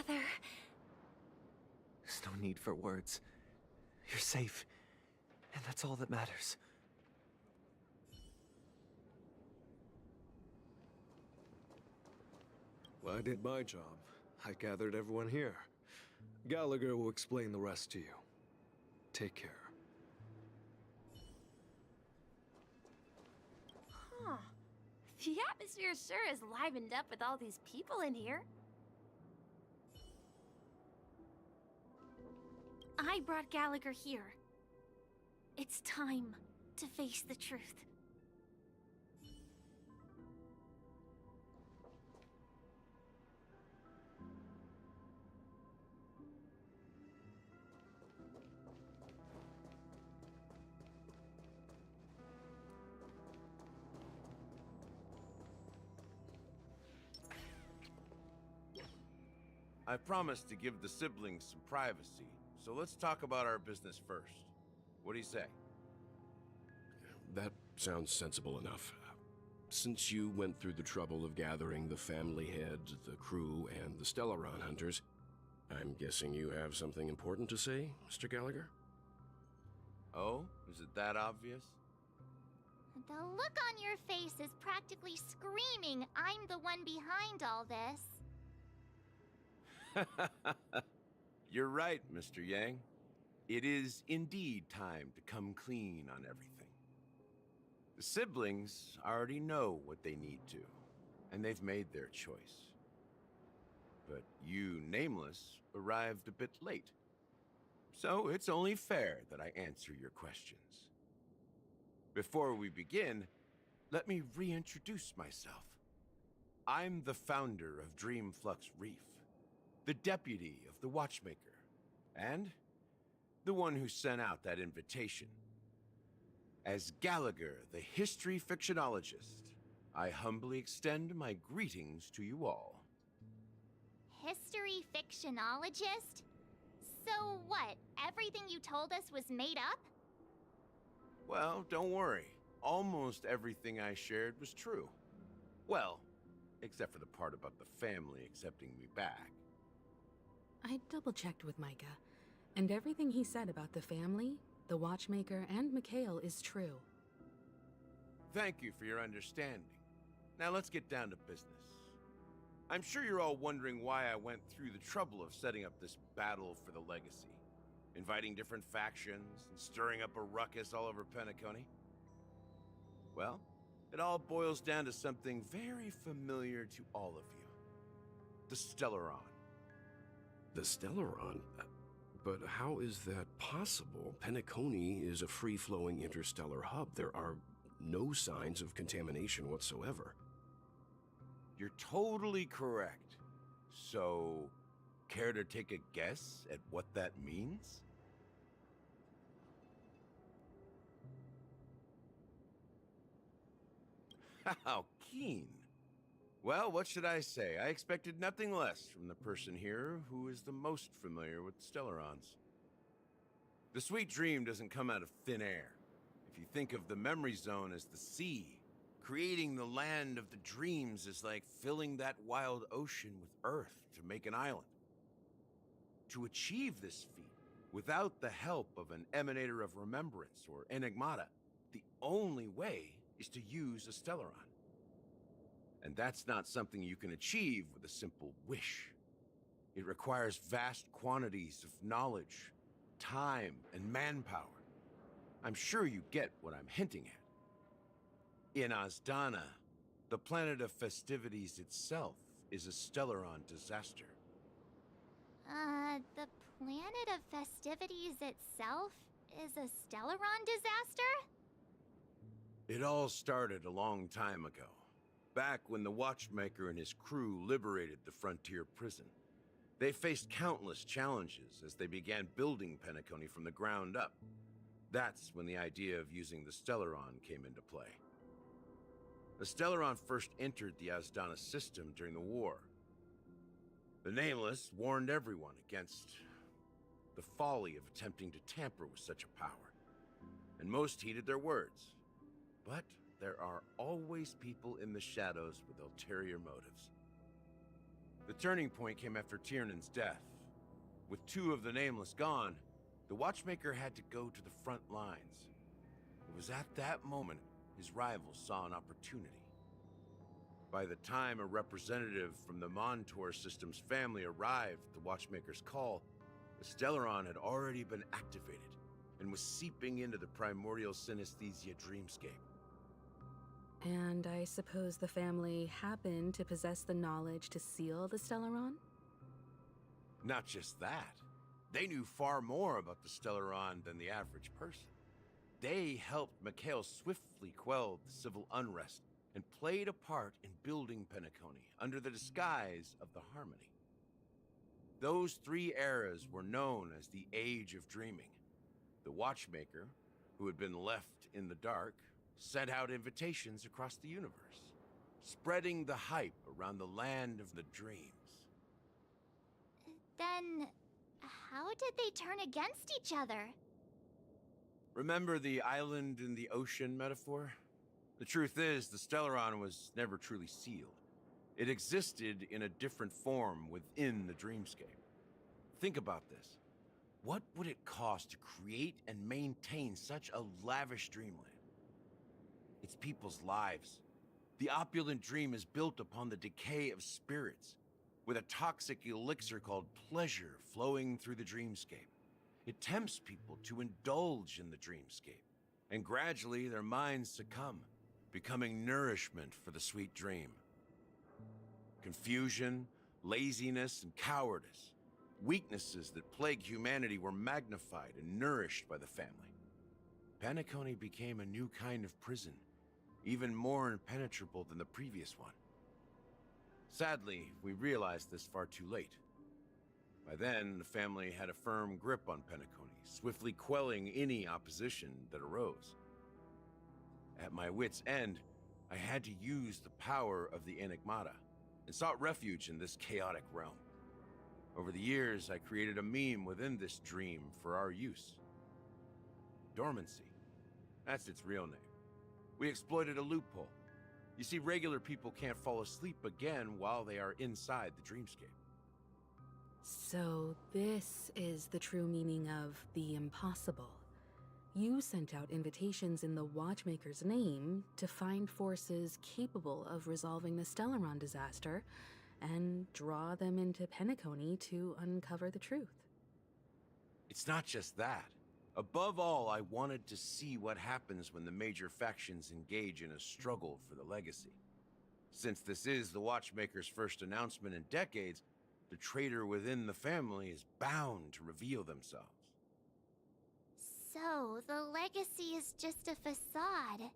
[SPEAKER 5] Brother.
[SPEAKER 15] There's no need for words. You're safe, and that's all that matters.
[SPEAKER 13] Well, I did my job. I gathered everyone here. Gallagher will explain the rest to you. Take care.
[SPEAKER 11] Huh. The atmosphere sure is livened up with all these people in here. I brought Gallagher here. It's time to face the truth.
[SPEAKER 10] I promised to give the siblings some privacy, so let's talk about our business first. What do you say?
[SPEAKER 18] That sounds sensible enough. Since you went through the trouble of gathering the family head, the crew, and the Stellaron hunters, I'm guessing you have something important to say, Mr. Gallagher?
[SPEAKER 10] Oh? Is it that obvious?
[SPEAKER 1] The look on your face is practically screaming, I'm the one behind all this.
[SPEAKER 10] You're right, Mr. Yang. It is indeed time to come clean on everything. The siblings already know what they need to, and they've made their choice. But you, Nameless, arrived a bit late. So it's only fair that I answer your questions. Before we begin, let me reintroduce myself. I'm the founder of Dreamflux Reef, the deputy of the Watchmaker, and the one who sent out that invitation. As Gallagher, the history fictionologist, I humbly extend my greetings to you all.
[SPEAKER 1] History fictionologist? So what, everything you told us was made up?
[SPEAKER 10] Well, don't worry. Almost everything I shared was true. Well, except for the part about the family accepting me back.
[SPEAKER 12] I double-checked with Micah, and everything he said about the family, the Watchmaker, and Mikhail is true.
[SPEAKER 10] Thank you for your understanding. Now let's get down to business. I'm sure you're all wondering why I went through the trouble of setting up this battle for the legacy, inviting different factions and stirring up a ruckus all over Penacony. Well, it all boils down to something very familiar to all of you. The Stellaron.
[SPEAKER 18] The Stellaron? But how is that possible? Penacony is a free-flowing interstellar hub. There are no signs of contamination whatsoever.
[SPEAKER 10] You're totally correct. So, care to take a guess at what that means? How keen. Well, what should I say? I expected nothing less from the person here who is the most familiar with Stellarons. The sweet dream doesn't come out of thin air. If you think of the memory zone as the sea, creating the land of the dreams is like filling that wild ocean with earth to make an island. To achieve this feat, without the help of an emanator of remembrance or enigmata, the only way is to use a Stellaron. And that's not something you can achieve with a simple wish. It requires vast quantities of knowledge, time, and manpower. I'm sure you get what I'm hinting at. In Azdana, the planet of festivities itself is a Stellaron disaster.
[SPEAKER 1] The planet of festivities itself is a Stellaron disaster?
[SPEAKER 10] It all started a long time ago, back when the Watchmaker and his crew liberated the frontier prison. They faced countless challenges as they began building Penacony from the ground up. That's when the idea of using the Stellaron came into play. The Stellaron first entered the Azdana system during the war. The Nameless warned everyone against the folly of attempting to tamper with such a power, and most heeded their words. But there are always people in the shadows with ulterior motives. The turning point came after Tiernan's death. With 2 of the Nameless gone, the Watchmaker had to go to the front lines. It was at that moment his rivals saw an opportunity. By the time a representative from the Montour System's family arrived at the Watchmaker's call, the Stellaron had already been activated and was seeping into the primordial synesthesia dreamscape.
[SPEAKER 12] And I suppose the family happened to possess the knowledge to seal the Stellaron?
[SPEAKER 10] Not just that. They knew far more about the Stellaron than the average person. They helped Mikhail swiftly quell the civil unrest and played a part in building Penacony under the disguise of the Harmony. Those 3 eras were known as the Age of Dreaming. The Watchmaker, who had been left in the dark, sent out invitations across the universe, spreading the hype around the land of the dreams.
[SPEAKER 1] Then, how did they turn against each other?
[SPEAKER 10] Remember the island in the ocean metaphor? The truth is, the Stellaron was never truly sealed. It existed in a different form within the dreamscape. Think about this. What would it cost to create and maintain such a lavish dreamland? It's people's lives. The opulent dream is built upon the decay of spirits, with a toxic elixir called pleasure flowing through the dreamscape. It tempts people to indulge in the dreamscape, and gradually their minds succumb, becoming nourishment for the sweet dream. Confusion, laziness, and cowardice, weaknesses that plague humanity, were magnified and nourished by the family. Penacony became a new kind of prison, even more impenetrable than the previous one. Sadly, we realized this far too late. By then, the family had a firm grip on Penacony, swiftly quelling any opposition that arose. At my wit's end, I had to use the power of the Enigmata, and sought refuge in this chaotic realm. Over the years, I created a meme within this dream for our use. Dormancy. That's its real name. We exploited a loophole. You see, regular people can't fall asleep again while they are inside the dreamscape.
[SPEAKER 12] So this is the true meaning of the impossible. You sent out invitations in the Watchmaker's name to find forces capable of resolving the Stellaron disaster and draw them into Penacony to uncover the truth.
[SPEAKER 10] It's not just that. Above all, I wanted to see what happens when the major factions engage in a struggle for the legacy. Since this is the Watchmaker's first announcement in decades, the traitor within the family is bound to reveal themselves.
[SPEAKER 1] So, the legacy is just a facade.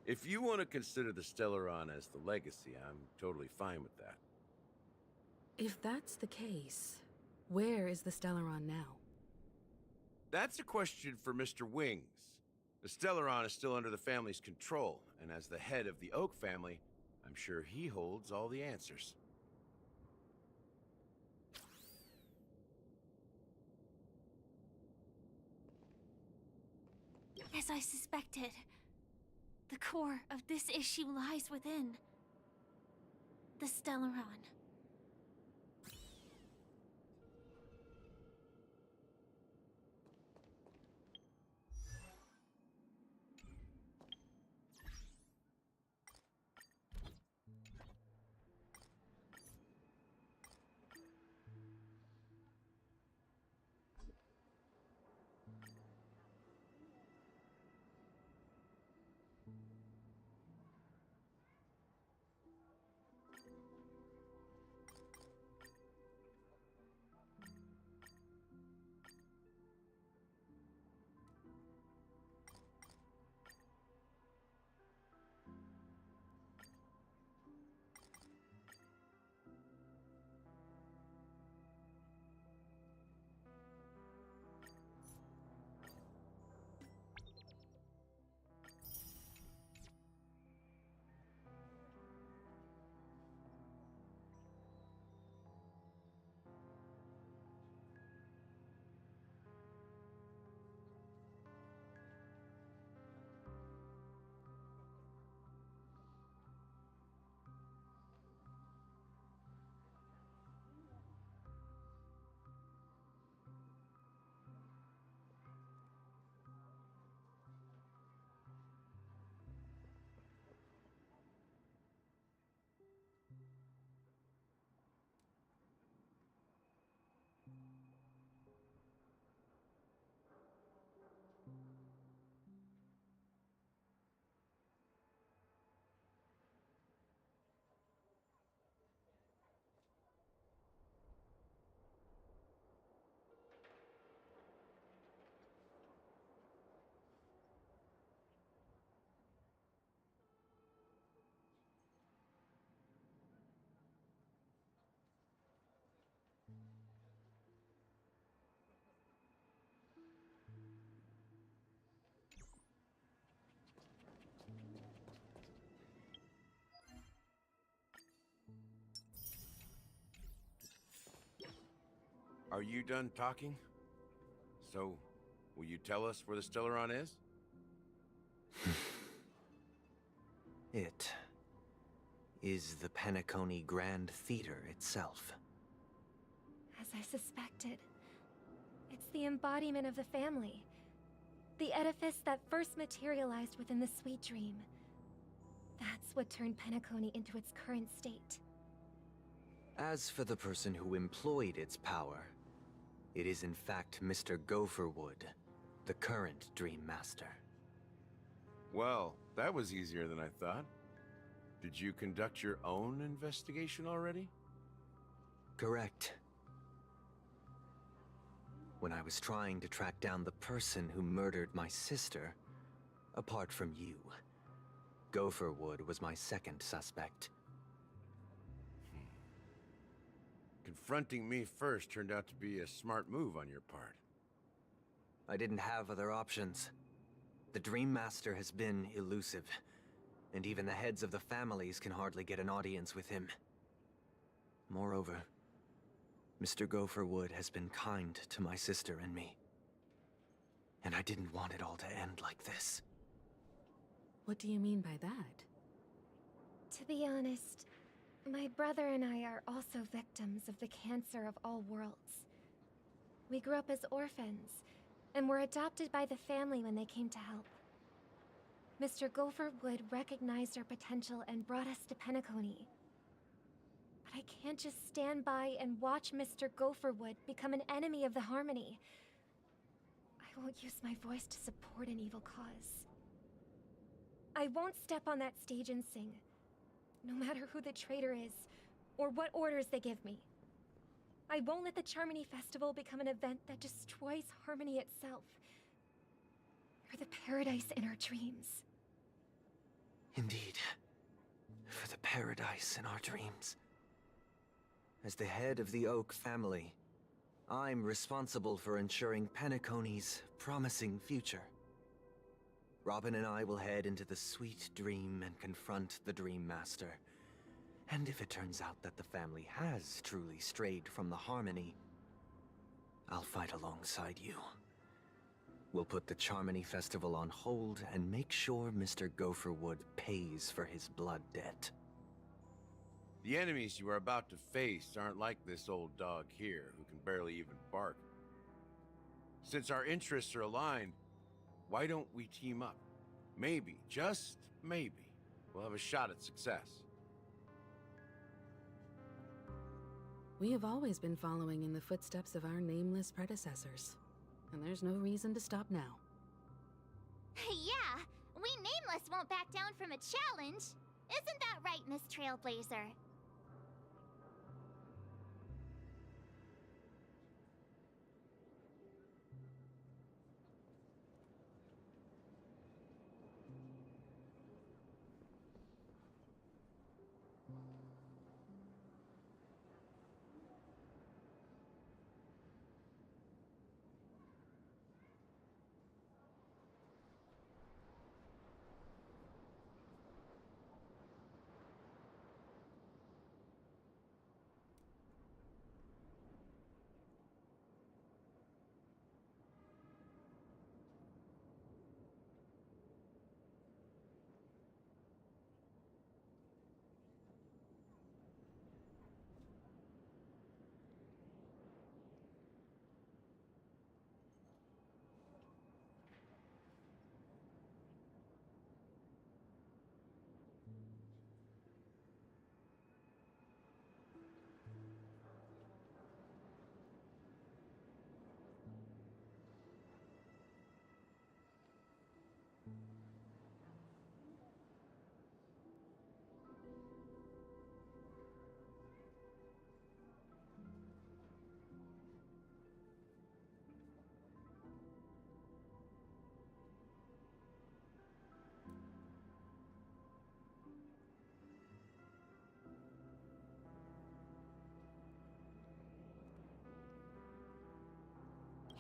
[SPEAKER 10] If you want to consider the Stellaron as the legacy, I'm totally fine with that.
[SPEAKER 12] If that's the case, where is the Stellaron now?
[SPEAKER 10] That's a question for Mr. Wings. The Stellaron is still under the family's control, and as the head of the Oak family, I'm sure he holds all the answers.
[SPEAKER 17] As I suspected, the core of this issue lies within the Stellaron.
[SPEAKER 10] Are you done talking? So, will you tell us where the Stellaron is?
[SPEAKER 15] It is the Penacony Grand Theater itself.
[SPEAKER 5] As I suspected, it's the embodiment of the family. The edifice that first materialized within the Sweet Dream. That's what turned Penacony into its current state.
[SPEAKER 15] As for the person who employed its power, it is in fact Mr. Gopherwood, the current Dream Master.
[SPEAKER 10] Well, that was easier than I thought. Did you conduct your own investigation already?
[SPEAKER 15] Correct. When I was trying to track down the person who murdered my sister, apart from you, Gopherwood was my second suspect.
[SPEAKER 10] Confronting me first turned out to be a smart move on your part.
[SPEAKER 15] I didn't have other options. The Dream Master has been elusive, and even the heads of the families can hardly get an audience with him. Moreover, Mr. Gopherwood has been kind to my sister and me. And I didn't want it all to end like this.
[SPEAKER 12] What do you mean by that?
[SPEAKER 5] To be honest, my brother and I are also victims of the cancer of all worlds. We grew up as orphans, and were adopted by the family when they came to help. Mr. Gopherwood recognized our potential and brought us to Penacony. But I can't just stand by and watch Mr. Gopherwood become an enemy of the Harmony. I won't use my voice to support an evil cause. I won't step on that stage and sing, no matter who the traitor is, or what orders they give me. I won't let the Charmony Festival become an event that destroys Harmony itself. You're the paradise in our dreams.
[SPEAKER 15] Indeed. For the paradise in our dreams. As the head of the Oak family, I'm responsible for ensuring Penacony's promising future. Robin and I will head into the Sweet Dream and confront the Dream Master. And if it turns out that the family has truly strayed from the Harmony, I'll fight alongside you. We'll put the Charmony Festival on hold and make sure Mr. Gopherwood pays for his blood debt.
[SPEAKER 10] The enemies you are about to face aren't like this old dog here, who can barely even bark. Since our interests are aligned, why don't we team up? Maybe, just maybe, we'll have a shot at success.
[SPEAKER 12] We have always been following in the footsteps of our nameless predecessors, and there's no reason to stop now.
[SPEAKER 1] Yeah, we Nameless won't back down from a challenge. Isn't that right, Miss Trailblazer?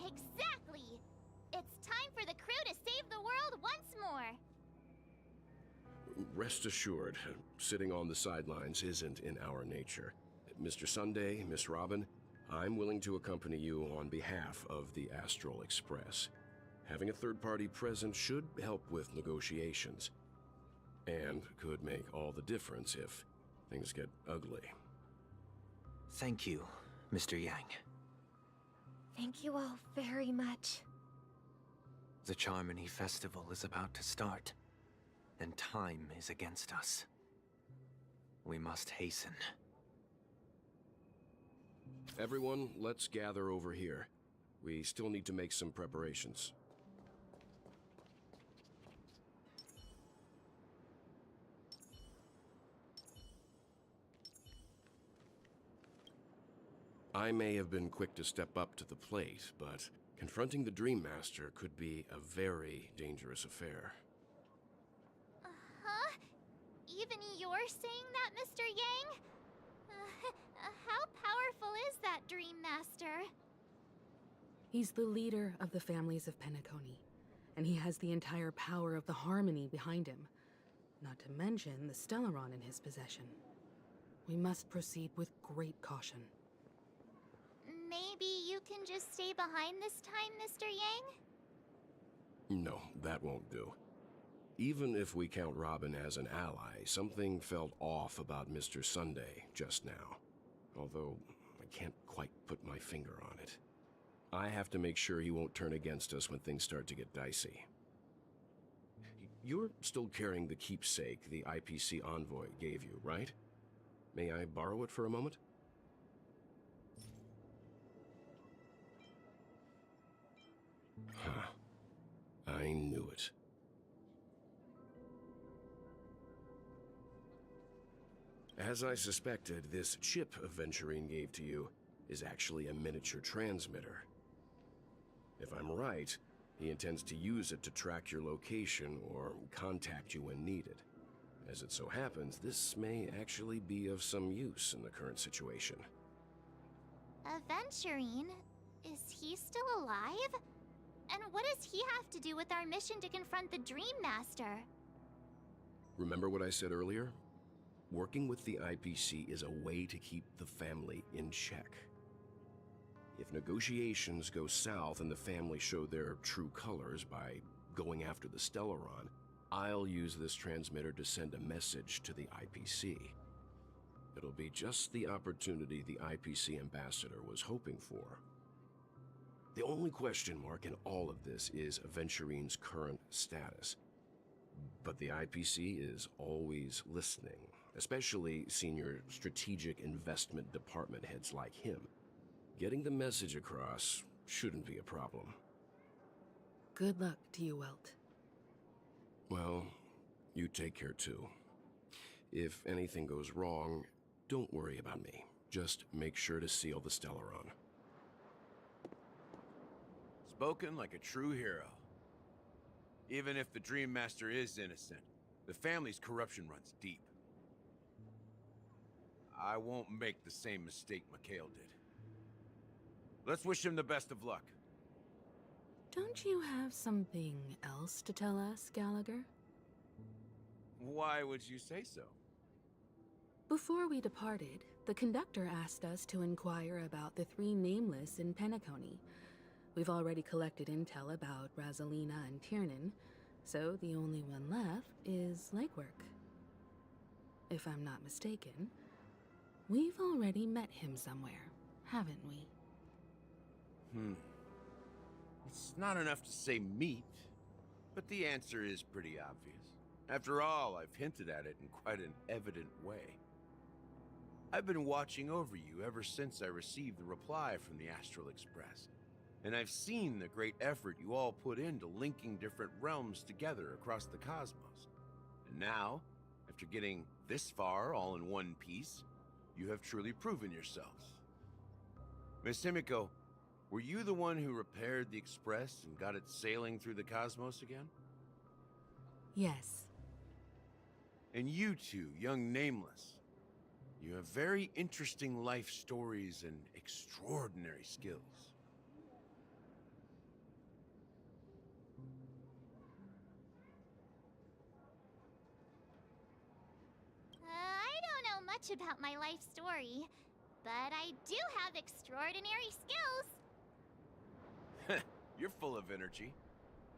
[SPEAKER 1] Exactly! It's time for the crew to save the world once more!
[SPEAKER 18] Rest assured, sitting on the sidelines isn't in our nature. Mr. Sunday, Miss Robin, I'm willing to accompany you on behalf of the Astral Express. Having a third party present should help with negotiations, and could make all the difference if things get ugly.
[SPEAKER 15] Thank you, Mr. Yang.
[SPEAKER 5] Thank you all very much.
[SPEAKER 15] The Charmony Festival is about to start, and time is against us. We must hasten.
[SPEAKER 18] Everyone, let's gather over here. We still need to make some preparations. I may have been quick to step up to the plate, but confronting the Dream Master could be a very dangerous affair.
[SPEAKER 1] Huh? Even you're saying that, Mr. Yang? How powerful is that Dream Master?
[SPEAKER 12] He's the leader of the families of Penacony, and he has the entire power of the Harmony behind him, not to mention the Stellaron in his possession. We must proceed with great caution.
[SPEAKER 1] Maybe you can just stay behind this time, Mr. Yang?
[SPEAKER 18] No, that won't do. Even if we count Robin as an ally, something felt off about Mr. Sunday just now. Although, I can't quite put my finger on it. I have to make sure he won't turn against us when things start to get dicey. You're still carrying the keepsake the IPC envoy gave you, right? May I borrow it for a moment? Huh. I knew it. As I suspected, this chip Aventurine gave to you is actually a miniature transmitter. If I'm right, he intends to use it to track your location or contact you when needed. As it so happens, this may actually be of some use in the current situation.
[SPEAKER 1] Aventurine? Is he still alive? And what does he have to do with our mission to confront the Dream Master?
[SPEAKER 18] Remember what I said earlier? Working with the IPC is a way to keep the family in check. If negotiations go south and the family show their true colors by going after the Stellaron, I'll use this transmitter to send a message to the IPC. It'll be just the opportunity the IPC ambassador was hoping for. The only question mark in all of this is Aventurine's current status. But the IPC is always listening, especially senior strategic investment department heads like him. Getting the message across shouldn't be a problem.
[SPEAKER 12] Good luck to you, Welt.
[SPEAKER 18] Well, you take care too. If anything goes wrong, don't worry about me. Just make sure to seal the Stellaron.
[SPEAKER 6] Spoken like a true hero. Even if the Dream Master is innocent, the family's corruption runs deep. I won't make the same mistake Mikhail did. Let's wish him the best of luck.
[SPEAKER 12] Don't you have something else to tell us, Gallagher?
[SPEAKER 6] Why would you say so?
[SPEAKER 12] Before we departed, the conductor asked us to inquire about the 3 nameless in Penacony. We've already collected intel about Rosalina and Tiernan, so the only one left is legwork. If I'm not mistaken, we've already met him somewhere, haven't we?
[SPEAKER 6] It's not enough to say meet, but the answer is pretty obvious. After all, I've hinted at it in quite an evident way. I've been watching over you ever since I received the reply from the Astral Express, and I've seen the great effort you all put into linking different realms together across the cosmos. And now, after getting this far all in one piece, you have truly proven yourselves. Miss Himiko, were you the one who repaired the Express and got it sailing through the cosmos again?
[SPEAKER 12] Yes.
[SPEAKER 6] And you two, young Nameless, you have very interesting life stories and extraordinary skills.
[SPEAKER 1] I don't know much about my life story, but I do have extraordinary skills.
[SPEAKER 10] You're full of energy.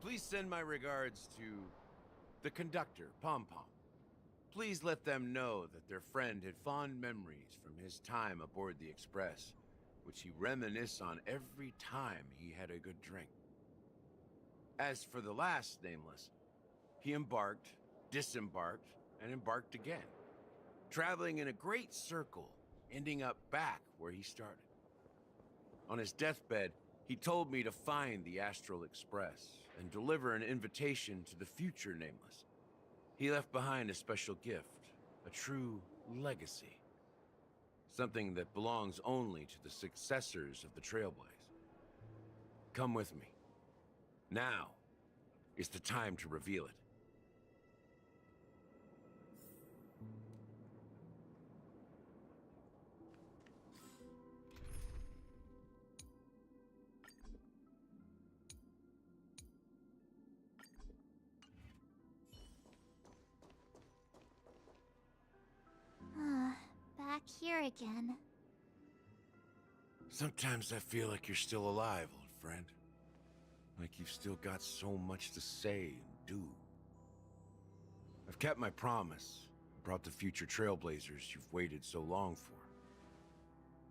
[SPEAKER 10] Please send my regards to the conductor, Pom Pom. Please let them know that their friend had fond memories from his time aboard the Express, which he reminisced on every time he had a good drink. As for the last nameless, he embarked, disembarked, and embarked again, traveling in a great circle, ending up back where he started. On his deathbed, he told me to find the Astral Express and deliver an invitation to the future nameless. He left behind a special gift, a true legacy. Something that belongs only to the successors of the Trailblaze. Come with me. Now is the time to reveal it.
[SPEAKER 1] Back here again.
[SPEAKER 10] Sometimes I feel like you're still alive, old friend. Like you've still got so much to say and do. I've kept my promise, brought the future Trailblazers you've waited so long for.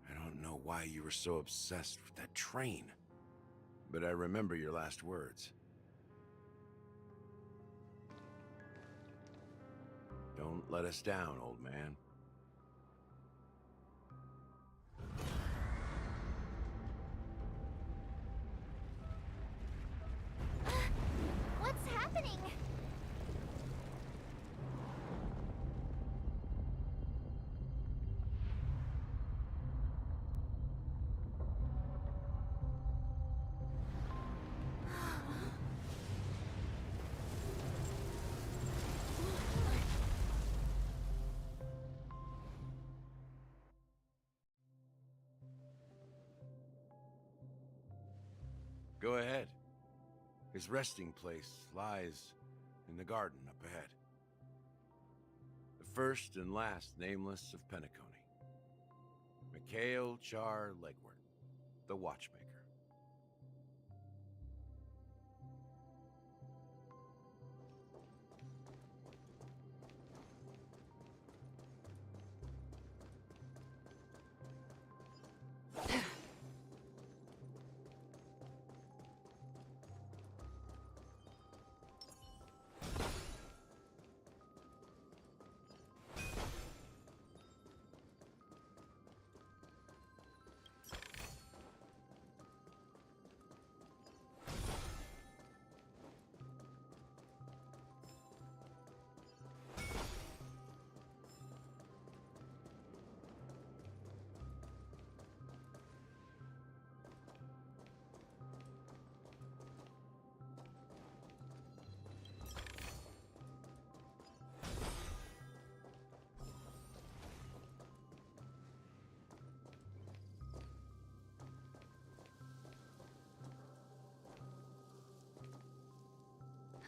[SPEAKER 10] I don't know why you were so obsessed with that train, but I remember your last words. Don't let us down, old man.
[SPEAKER 1] What's happening?
[SPEAKER 10] Go ahead. His resting place lies in the garden up ahead. The first and last nameless of Penacony. Mikhail Char Legward, the Watchmaker.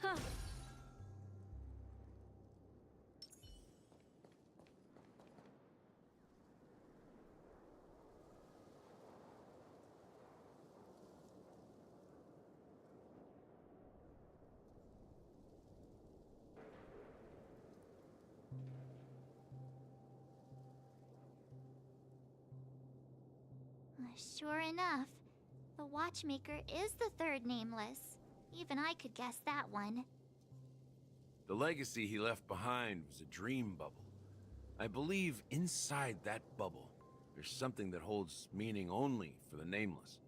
[SPEAKER 1] Huh. Sure enough, the Watchmaker is the third nameless. Even I could guess that one.
[SPEAKER 10] The legacy he left behind was a dream bubble. I believe inside that bubble, there's something that holds meaning only for the nameless.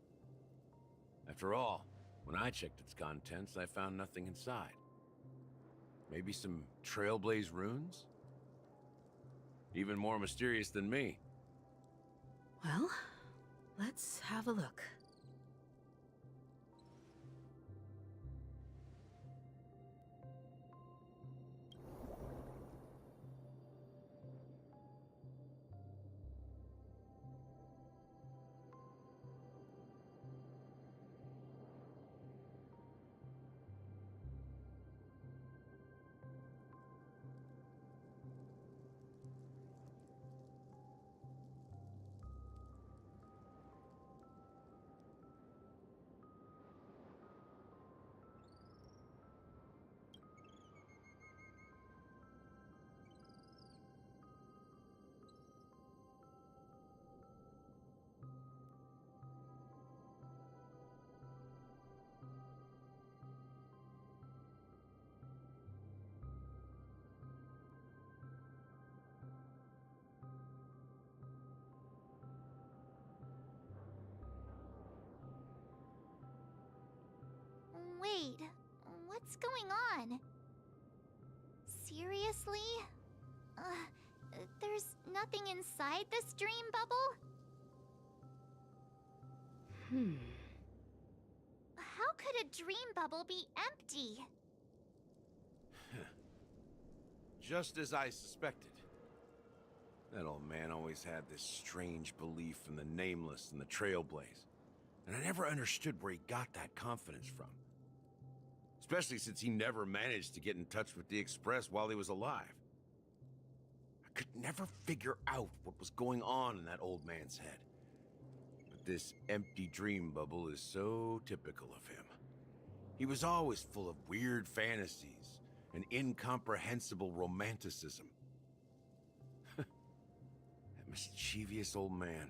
[SPEAKER 10] After all, when I checked its contents, I found nothing inside. Maybe some Trailblaze runes? Even more mysterious than me.
[SPEAKER 12] Well, let's have a look.
[SPEAKER 1] Wait, what's going on? Seriously? There's nothing inside this dream bubble? How could a dream bubble be empty?
[SPEAKER 10] Just as I suspected. That old man always had this strange belief in the nameless and the trailblaze. And I never understood where he got that confidence from. Especially since he never managed to get in touch with the Express while he was alive. I could never figure out what was going on in that old man's head. But this empty dream bubble is so typical of him. He was always full of weird fantasies and incomprehensible romanticism. That mischievous old man.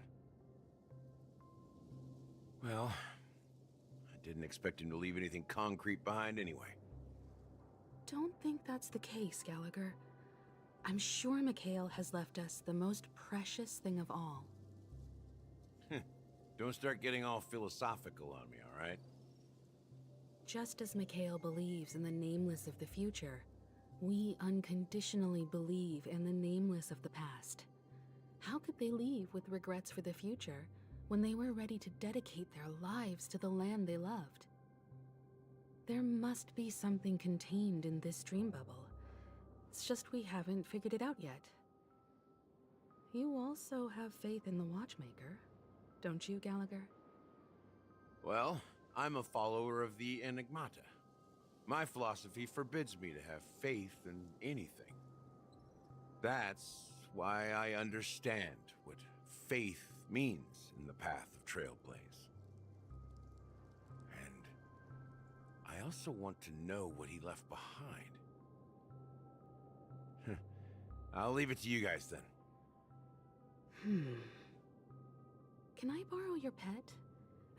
[SPEAKER 10] Well, I didn't expect him to leave anything concrete behind anyway.
[SPEAKER 12] Don't think that's the case, Gallagher. I'm sure Mikhail has left us the most precious thing of all.
[SPEAKER 10] Don't start getting all philosophical on me, all right?
[SPEAKER 12] Just as Mikhail believes in the nameless of the future, we unconditionally believe in the nameless of the past. How could they leave with regrets for the future when they were ready to dedicate their lives to the land they loved? There must be something contained in this dream bubble. It's just we haven't figured it out yet. You also have faith in the Watchmaker, don't you, Gallagher?
[SPEAKER 10] Well, I'm a follower of the Enigmata. My philosophy forbids me to have faith in anything. That's why I understand what faith means in the path of Trailblaze. And I also want to know what he left behind. I'll leave it to you guys then.
[SPEAKER 12] Can I borrow your pet?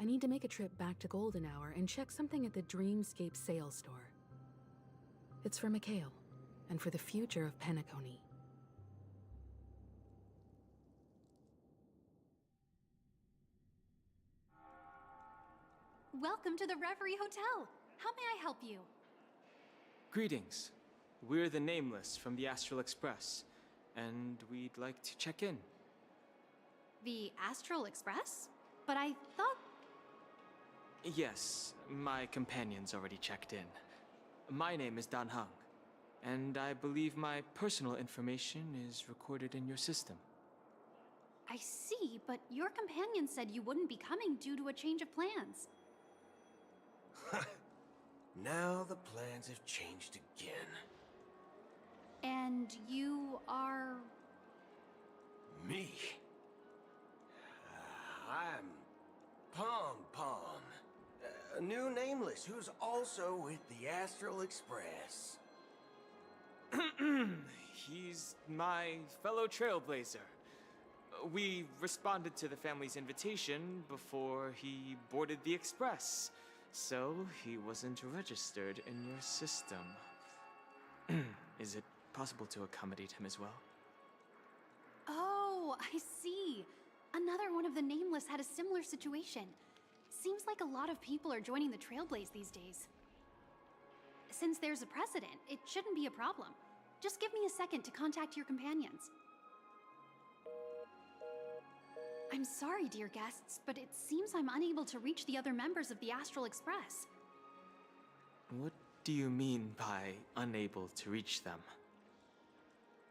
[SPEAKER 12] I need to make a trip back to Golden Hour and check something at the Dreamscape sales store. It's for Mikhail, and for the future of Penacony.
[SPEAKER 14] Welcome to the Reverie Hotel. How may I help you?
[SPEAKER 20] Greetings. We're the Nameless from the Astral Express, and we'd like to check in.
[SPEAKER 14] The Astral Express? But I thought...
[SPEAKER 20] Yes, my companion's already checked in. My name is Dan Hung, and I believe my personal information is recorded in your system.
[SPEAKER 14] I see, but your companion said you wouldn't be coming due to a change of plans.
[SPEAKER 23] Now the plans have changed again.
[SPEAKER 14] And you are...
[SPEAKER 23] Me? I'm Pom Pom, a new Nameless who's also with the Astral Express.
[SPEAKER 20] He's my fellow trailblazer. We responded to the family's invitation before he boarded the Express, so he wasn't registered in your system. Is it possible to accommodate him as well?
[SPEAKER 14] Oh, I see. Another one of the Nameless had a similar situation. Seems like a lot of people are joining the Trailblaze these days. Since there's a precedent, it shouldn't be a problem. Just give me a second to contact your companions. I'm sorry, dear guests, but it seems I'm unable to reach the other members of the Astral Express.
[SPEAKER 20] What do you mean by unable to reach them?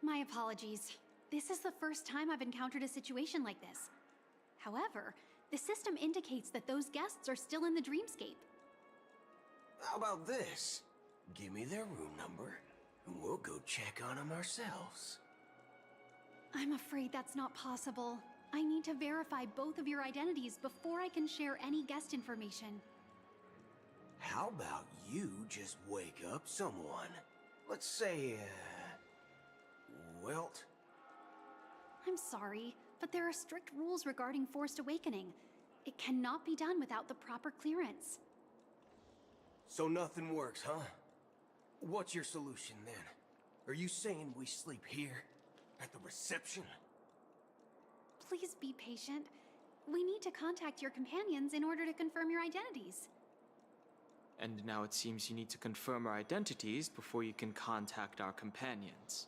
[SPEAKER 14] My apologies. This is the first time I've encountered a situation like this. However, the system indicates that those guests are still in the dreamscape.
[SPEAKER 23] How about this? Give me their room number, and we'll go check on them ourselves.
[SPEAKER 14] I'm afraid that's not possible. I need to verify both of your identities before I can share any guest information.
[SPEAKER 23] How about you just wake up someone? Let's say, Welt?
[SPEAKER 14] I'm sorry, but there are strict rules regarding forced awakening. It cannot be done without the proper clearance.
[SPEAKER 23] So nothing works, huh? What's your solution then? Are you saying we sleep here? At the reception?
[SPEAKER 14] Please be patient. We need to contact your companions in order to confirm your identities.
[SPEAKER 20] And now it seems you need to confirm our identities before you can contact our companions.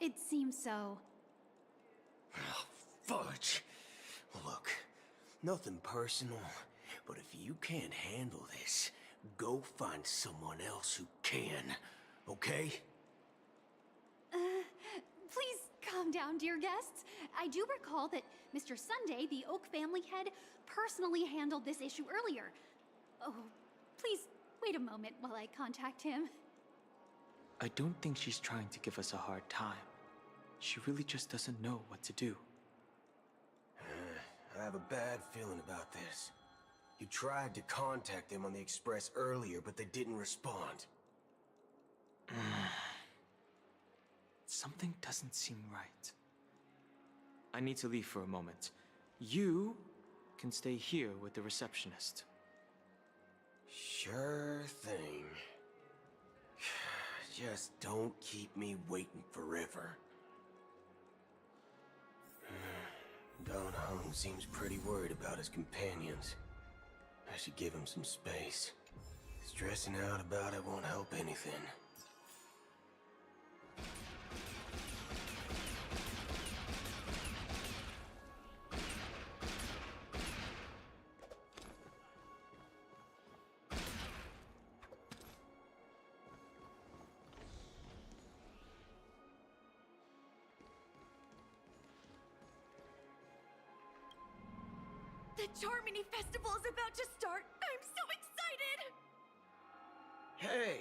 [SPEAKER 14] It seems so.
[SPEAKER 23] Fudge! Look, nothing personal, but if you can't handle this, go find someone else who can, okay?
[SPEAKER 14] Please calm down, dear guests. I do recall that Mr. Sunday, the Oak family head, personally handled this issue earlier. Oh, please wait a moment while I contact him.
[SPEAKER 20] I don't think she's trying to give us a hard time. She really just doesn't know what to do.
[SPEAKER 23] I have a bad feeling about this. You tried to contact them on the Express earlier, but they didn't respond.
[SPEAKER 20] Something doesn't seem right. I need to leave for a moment. You can stay here with the receptionist.
[SPEAKER 23] Sure thing. Just don't keep me waiting forever. Don Hung seems pretty worried about his companions. I should give him some space. Stressing out about it won't help anything.
[SPEAKER 2] The Charmony Festival is about to start! I'm so excited!
[SPEAKER 23] Hey!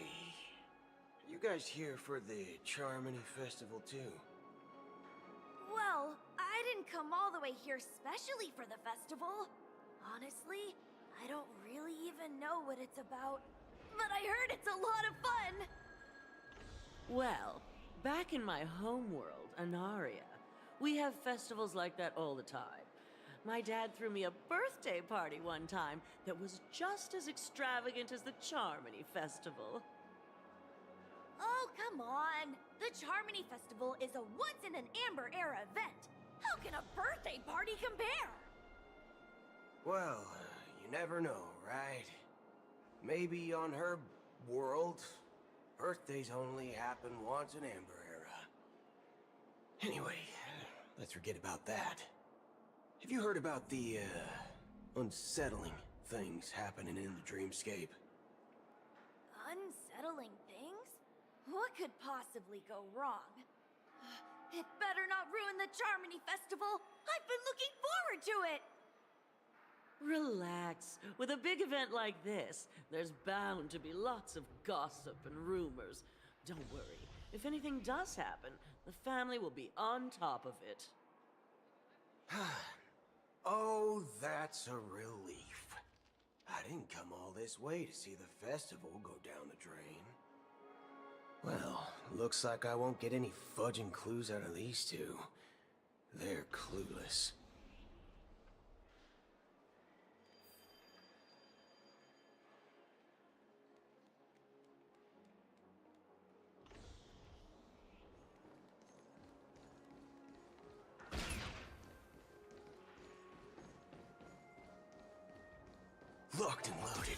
[SPEAKER 23] You guys here for the Charmony Festival too?
[SPEAKER 17] Well, I didn't come all the way here specially for the festival. Honestly, I don't really even know what it's about. But I heard it's a lot of fun!
[SPEAKER 3] Well, back in my homeworld, Anaria, we have festivals like that all the time. My dad threw me a birthday party one time that was just as extravagant as the Charmony Festival.
[SPEAKER 17] Oh, come on! The Charmony Festival is a once-in-an-Amber Era event. How can a birthday party compare?
[SPEAKER 23] Well, you never know, right? Maybe on her world, birthdays only happen once in Amber Era. Anyway, let's forget about that. Have you heard about the, unsettling things happening in the dreamscape?
[SPEAKER 17] Unsettling things? What could possibly go wrong? It better not ruin the Charmony Festival! I've been looking forward to it!
[SPEAKER 3] Relax. With a big event like this, there's bound to be lots of gossip and rumors. Don't worry. If anything does happen, the family will be on top of it.
[SPEAKER 23] Oh, that's a relief. I didn't come all this way to see the festival go down the drain. Well, looks like I won't get any fudging clues out of these two. They're clueless. Locked and loaded.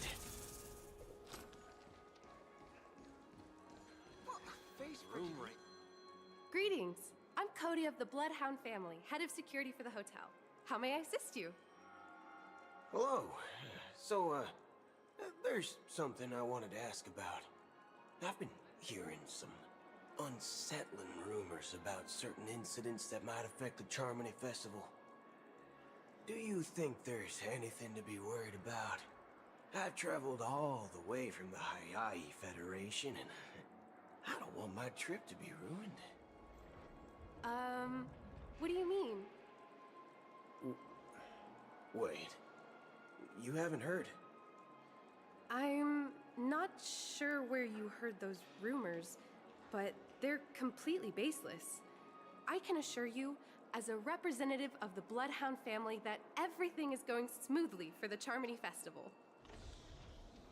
[SPEAKER 4] Room right.
[SPEAKER 16] Greetings. I'm Cody of the Bloodhound family, head of security for the hotel. How may I assist you?
[SPEAKER 23] Hello. So, there's something I wanted to ask about. I've been hearing some unsettling rumors about certain incidents that might affect the Charmony Festival. Do you think there's anything to be worried about? I've traveled all the way from the Hayai Federation, and I don't want my trip to be ruined.
[SPEAKER 16] What do you mean?
[SPEAKER 23] Wait. You haven't heard?
[SPEAKER 16] I'm not sure where you heard those rumors, but they're completely baseless. I can assure you, as a representative of the Bloodhound family, that everything is going smoothly for the Charmony Festival.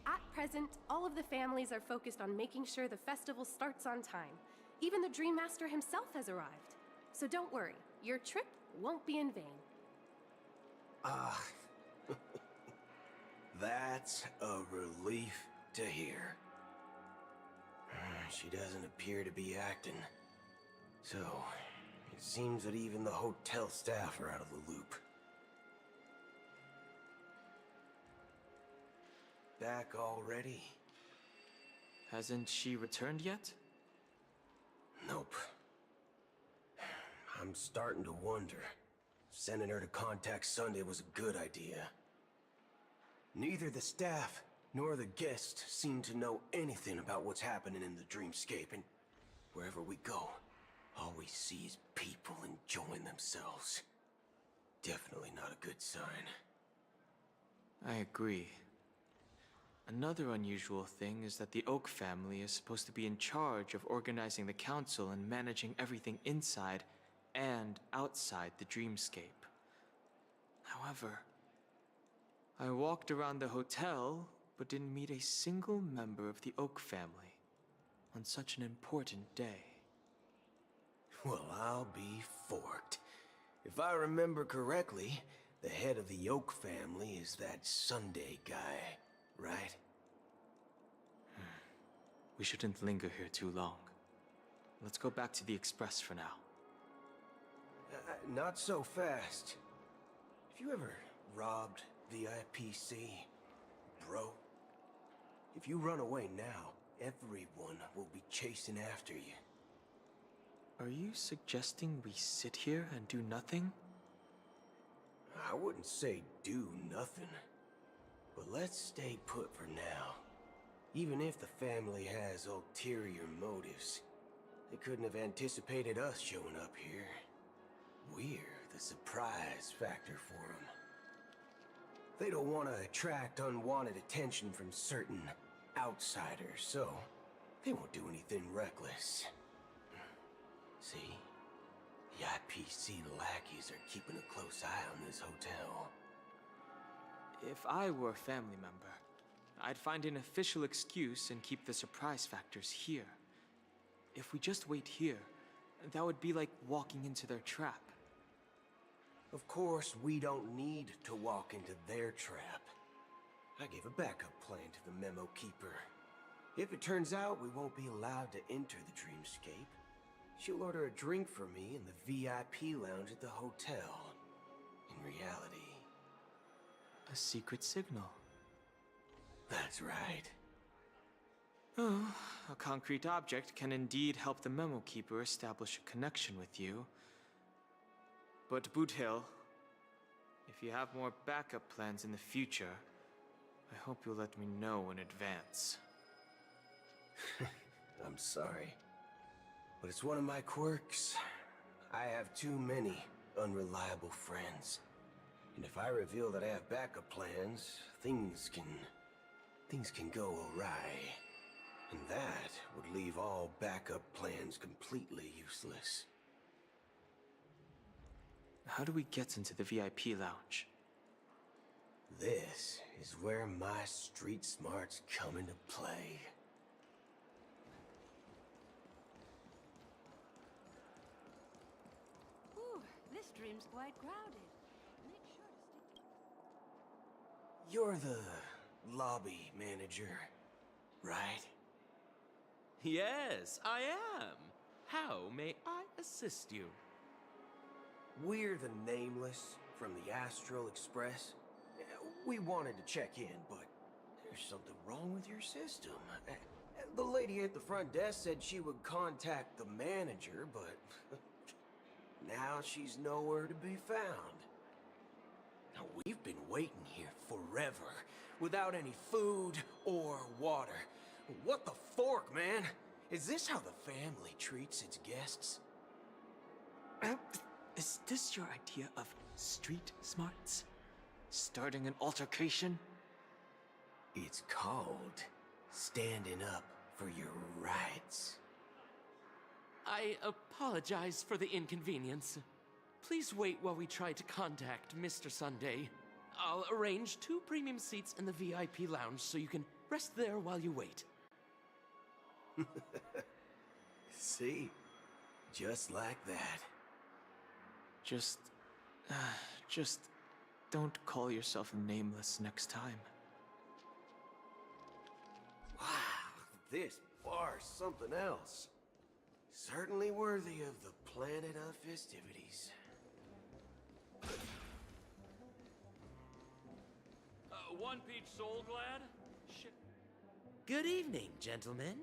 [SPEAKER 16] At present, all of the families are focused on making sure the festival starts on time. Even the Dream Master himself has arrived. So don't worry, your trip won't be in vain.
[SPEAKER 23] That's a relief to hear. She doesn't appear to be acting. So, it seems that even the hotel staff are out of the loop. Back already?
[SPEAKER 20] Hasn't she returned yet?
[SPEAKER 23] Nope. I'm starting to wonder. Sending her to contact Sunday was a good idea. Neither the staff nor the guests seem to know anything about what's happening in the dreamscape, and wherever we go, all we see is people enjoying themselves. Definitely not a good sign.
[SPEAKER 20] I agree. Another unusual thing is that the Oak family is supposed to be in charge of organizing the council and managing everything inside and outside the dreamscape. However, I walked around the hotel, but didn't meet a single member of the Oak family on such an important day.
[SPEAKER 23] Well, I'll be forked. If I remember correctly, the head of the Oak family is that Sunday guy, right?
[SPEAKER 20] We shouldn't linger here too long. Let's go back to the Express for now.
[SPEAKER 23] Not so fast. Have you ever robbed VIPC, bro? If you run away now, everyone will be chasing after you.
[SPEAKER 20] Are you suggesting we sit here and do nothing?
[SPEAKER 23] I wouldn't say do nothing, but let's stay put for now. Even if the family has ulterior motives, they couldn't have anticipated us showing up here. We're the surprise factor for them. They don't want to attract unwanted attention from certain outsiders, so they won't do anything reckless. See? The IPC lackeys are keeping a close eye on this hotel.
[SPEAKER 20] If I were a family member, I'd find an official excuse and keep the surprise factors here. If we just wait here, that would be like walking into their trap.
[SPEAKER 23] Of course, we don't need to walk into their trap. I gave a backup plan to the memo keeper. If it turns out we won't be allowed to enter the dreamscape, she'll order a drink for me in the VIP lounge at the hotel. In reality,
[SPEAKER 20] a secret signal.
[SPEAKER 23] That's right.
[SPEAKER 20] Oh, a concrete object can indeed help the memo keeper establish a connection with you. But Boot Hill, if you have more backup plans in the future, I hope you'll let me know in advance.
[SPEAKER 23] I'm sorry, but it's one of my quirks. I have too many unreliable friends. And if I reveal that I have backup plans, things can go awry. And that would leave all backup plans completely useless.
[SPEAKER 20] How do we get into the VIP lounge?
[SPEAKER 23] This is where my street smarts come into play.
[SPEAKER 9] Ooh, this dream's quite crowded. Make sure to stick.
[SPEAKER 23] You're the lobby manager, right?
[SPEAKER 19] Yes, I am. How may I assist you?
[SPEAKER 23] We're the Nameless from the Astral Express. We wanted to check in, but there's something wrong with your system. The lady at the front desk said she would contact the manager, but now she's nowhere to be found. Now, we've been waiting here forever, without any food or water. What the fork, man? Is this how the family treats its guests?
[SPEAKER 20] Is this your idea of street smarts? Starting an altercation?
[SPEAKER 23] It's called standing up for your rights.
[SPEAKER 19] I apologize for the inconvenience. Please wait while we try to contact Mr. Sunday. I'll arrange 2 premium seats in the VIP lounge so you can rest there while you wait.
[SPEAKER 23] See? Just like that.
[SPEAKER 20] Just don't call yourself Nameless next time.
[SPEAKER 23] this bar's something else. Certainly worthy of the planet of festivities.
[SPEAKER 19] One Peach Soul Glad? Shit.
[SPEAKER 7] Good evening, gentlemen.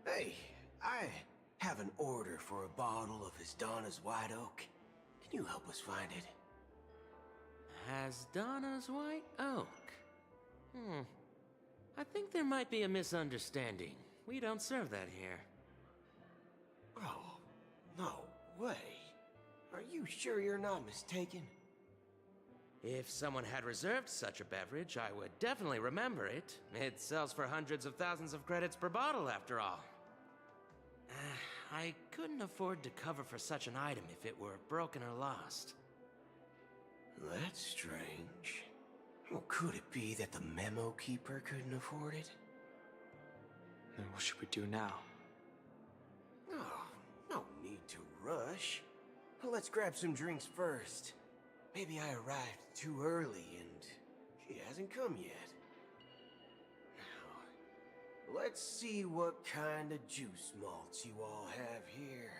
[SPEAKER 23] Hey, I have an order for a bottle of Donna's White Oak. Can you help us find it?
[SPEAKER 7] Donna's White Oak. I think there might be a misunderstanding. We don't serve that here.
[SPEAKER 23] Oh, no way. Are you sure you're not mistaken?
[SPEAKER 7] If someone had reserved such a beverage, I would definitely remember it. It sells for hundreds of thousands of credits per bottle, after all. I couldn't afford to cover for such an item if it were broken or lost.
[SPEAKER 23] That's strange. Well, could it be that the memo keeper couldn't afford it?
[SPEAKER 20] Then what should we do now?
[SPEAKER 23] Oh, no need to rush. Let's grab some drinks first. Maybe I arrived too early and she hasn't come yet. Now, let's see what kind of juice malts you all have here.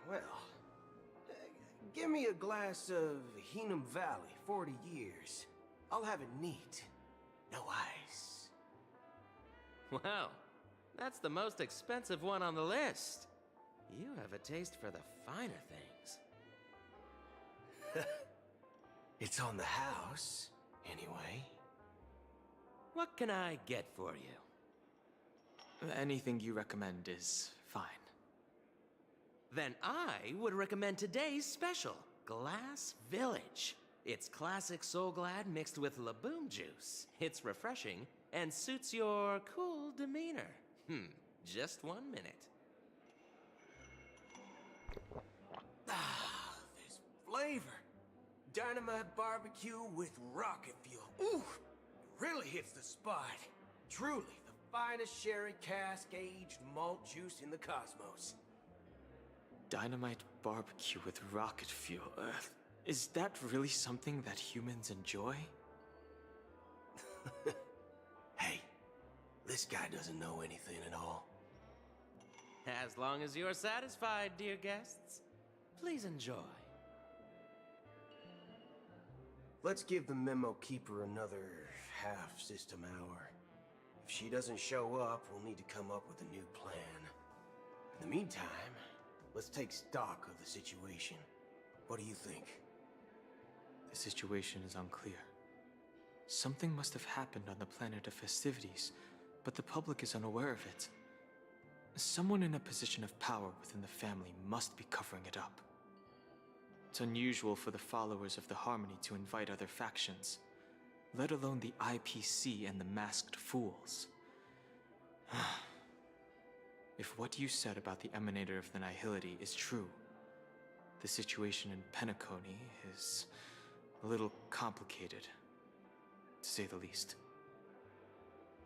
[SPEAKER 23] Well, give me a glass of Heenum Valley, 40 years. I'll have it neat. No ice.
[SPEAKER 7] Wow, that's the most expensive one on the list. You have a taste for the finer things.
[SPEAKER 23] It's on the house, anyway.
[SPEAKER 7] What can I get for you?
[SPEAKER 20] Anything you recommend is fine.
[SPEAKER 7] Then I would recommend today's special, Glass Village. It's classic Soul Glad mixed with Laboom juice. It's refreshing and suits your cool demeanor. Just 1 minute.
[SPEAKER 23] Ah, this flavor. Dynamite barbecue with rocket fuel. Ooh, it really hits the spot. Truly the finest sherry cask-aged malt juice in the cosmos.
[SPEAKER 20] Dynamite barbecue with rocket fuel. Is that really something that humans enjoy?
[SPEAKER 23] Hey, this guy doesn't know anything at all.
[SPEAKER 7] As long as you're satisfied, dear guests, please enjoy.
[SPEAKER 23] Let's give the memo keeper another half-system hour. If she doesn't show up, we'll need to come up with a new plan. In the meantime, let's take stock of the situation. What do you think?
[SPEAKER 20] The situation is unclear. Something must have happened on the planet of festivities, but the public is unaware of it. Someone in a position of power within the family must be covering it up. It's unusual for the followers of the Harmony to invite other factions, let alone the IPC and the Masked Fools. If what you said about the Emanator of the Nihility is true, the situation in Penacony is a little complicated, to say the least.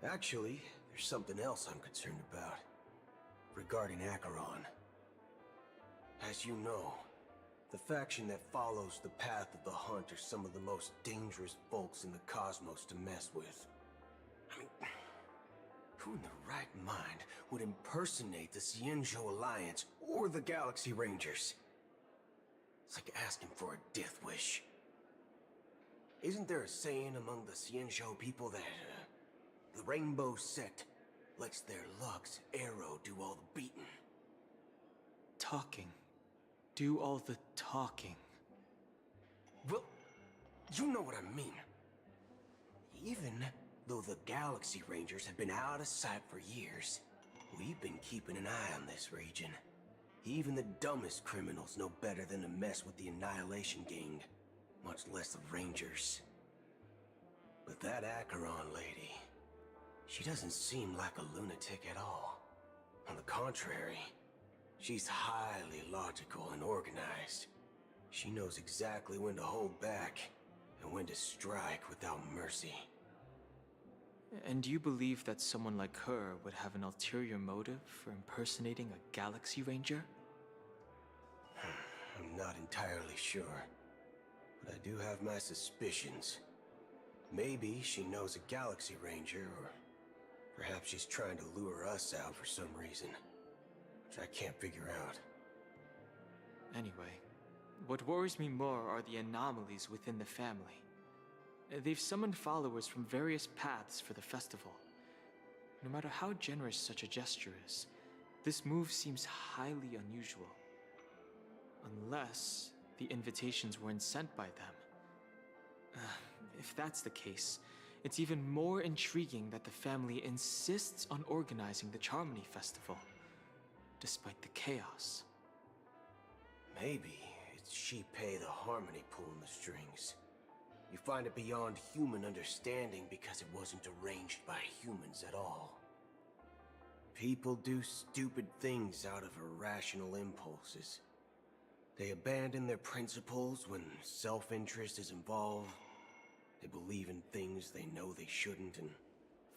[SPEAKER 23] Actually, there's something else I'm concerned about. Regarding Acheron. As you know, the faction that follows the path of the Hunt are some of the most dangerous folks in the cosmos to mess with. I mean, who in the right mind would impersonate the Cienjo Alliance or the Galaxy Rangers? It's like asking for a death wish. Isn't there a saying among the Cienjo people that the Rainbow Sect lets their Lux Arrow do all the beating?
[SPEAKER 20] Talking. Do all the talking.
[SPEAKER 23] Well, you know what I mean. Even though the Galaxy Rangers have been out of sight for years, we've been keeping an eye on this region. Even the dumbest criminals know better than to mess with the Annihilation Gang, much less the Rangers. But that Acheron lady, she doesn't seem like a lunatic at all. On the contrary, she's highly logical and organized. She knows exactly when to hold back and when to strike without mercy.
[SPEAKER 20] And you believe that someone like her would have an ulterior motive for impersonating a Galaxy Ranger?
[SPEAKER 23] I'm not entirely sure, but I do have my suspicions. Maybe she knows a Galaxy Ranger, or perhaps she's trying to lure us out for some reason, which I can't figure out.
[SPEAKER 20] Anyway, what worries me more are the anomalies within the family. They've summoned followers from various paths for the festival. No matter how generous such a gesture is, this move seems highly unusual. Unless the invitations weren't sent by them. If that's the case, it's even more intriguing that the family insists on organizing the Charmony Festival, despite the chaos.
[SPEAKER 23] Maybe it's Shipei the Harmony pulling the strings. You find it beyond human understanding because it wasn't arranged by humans at all. People do stupid things out of irrational impulses. They abandon their principles when self-interest is involved. They believe in things they know they shouldn't, and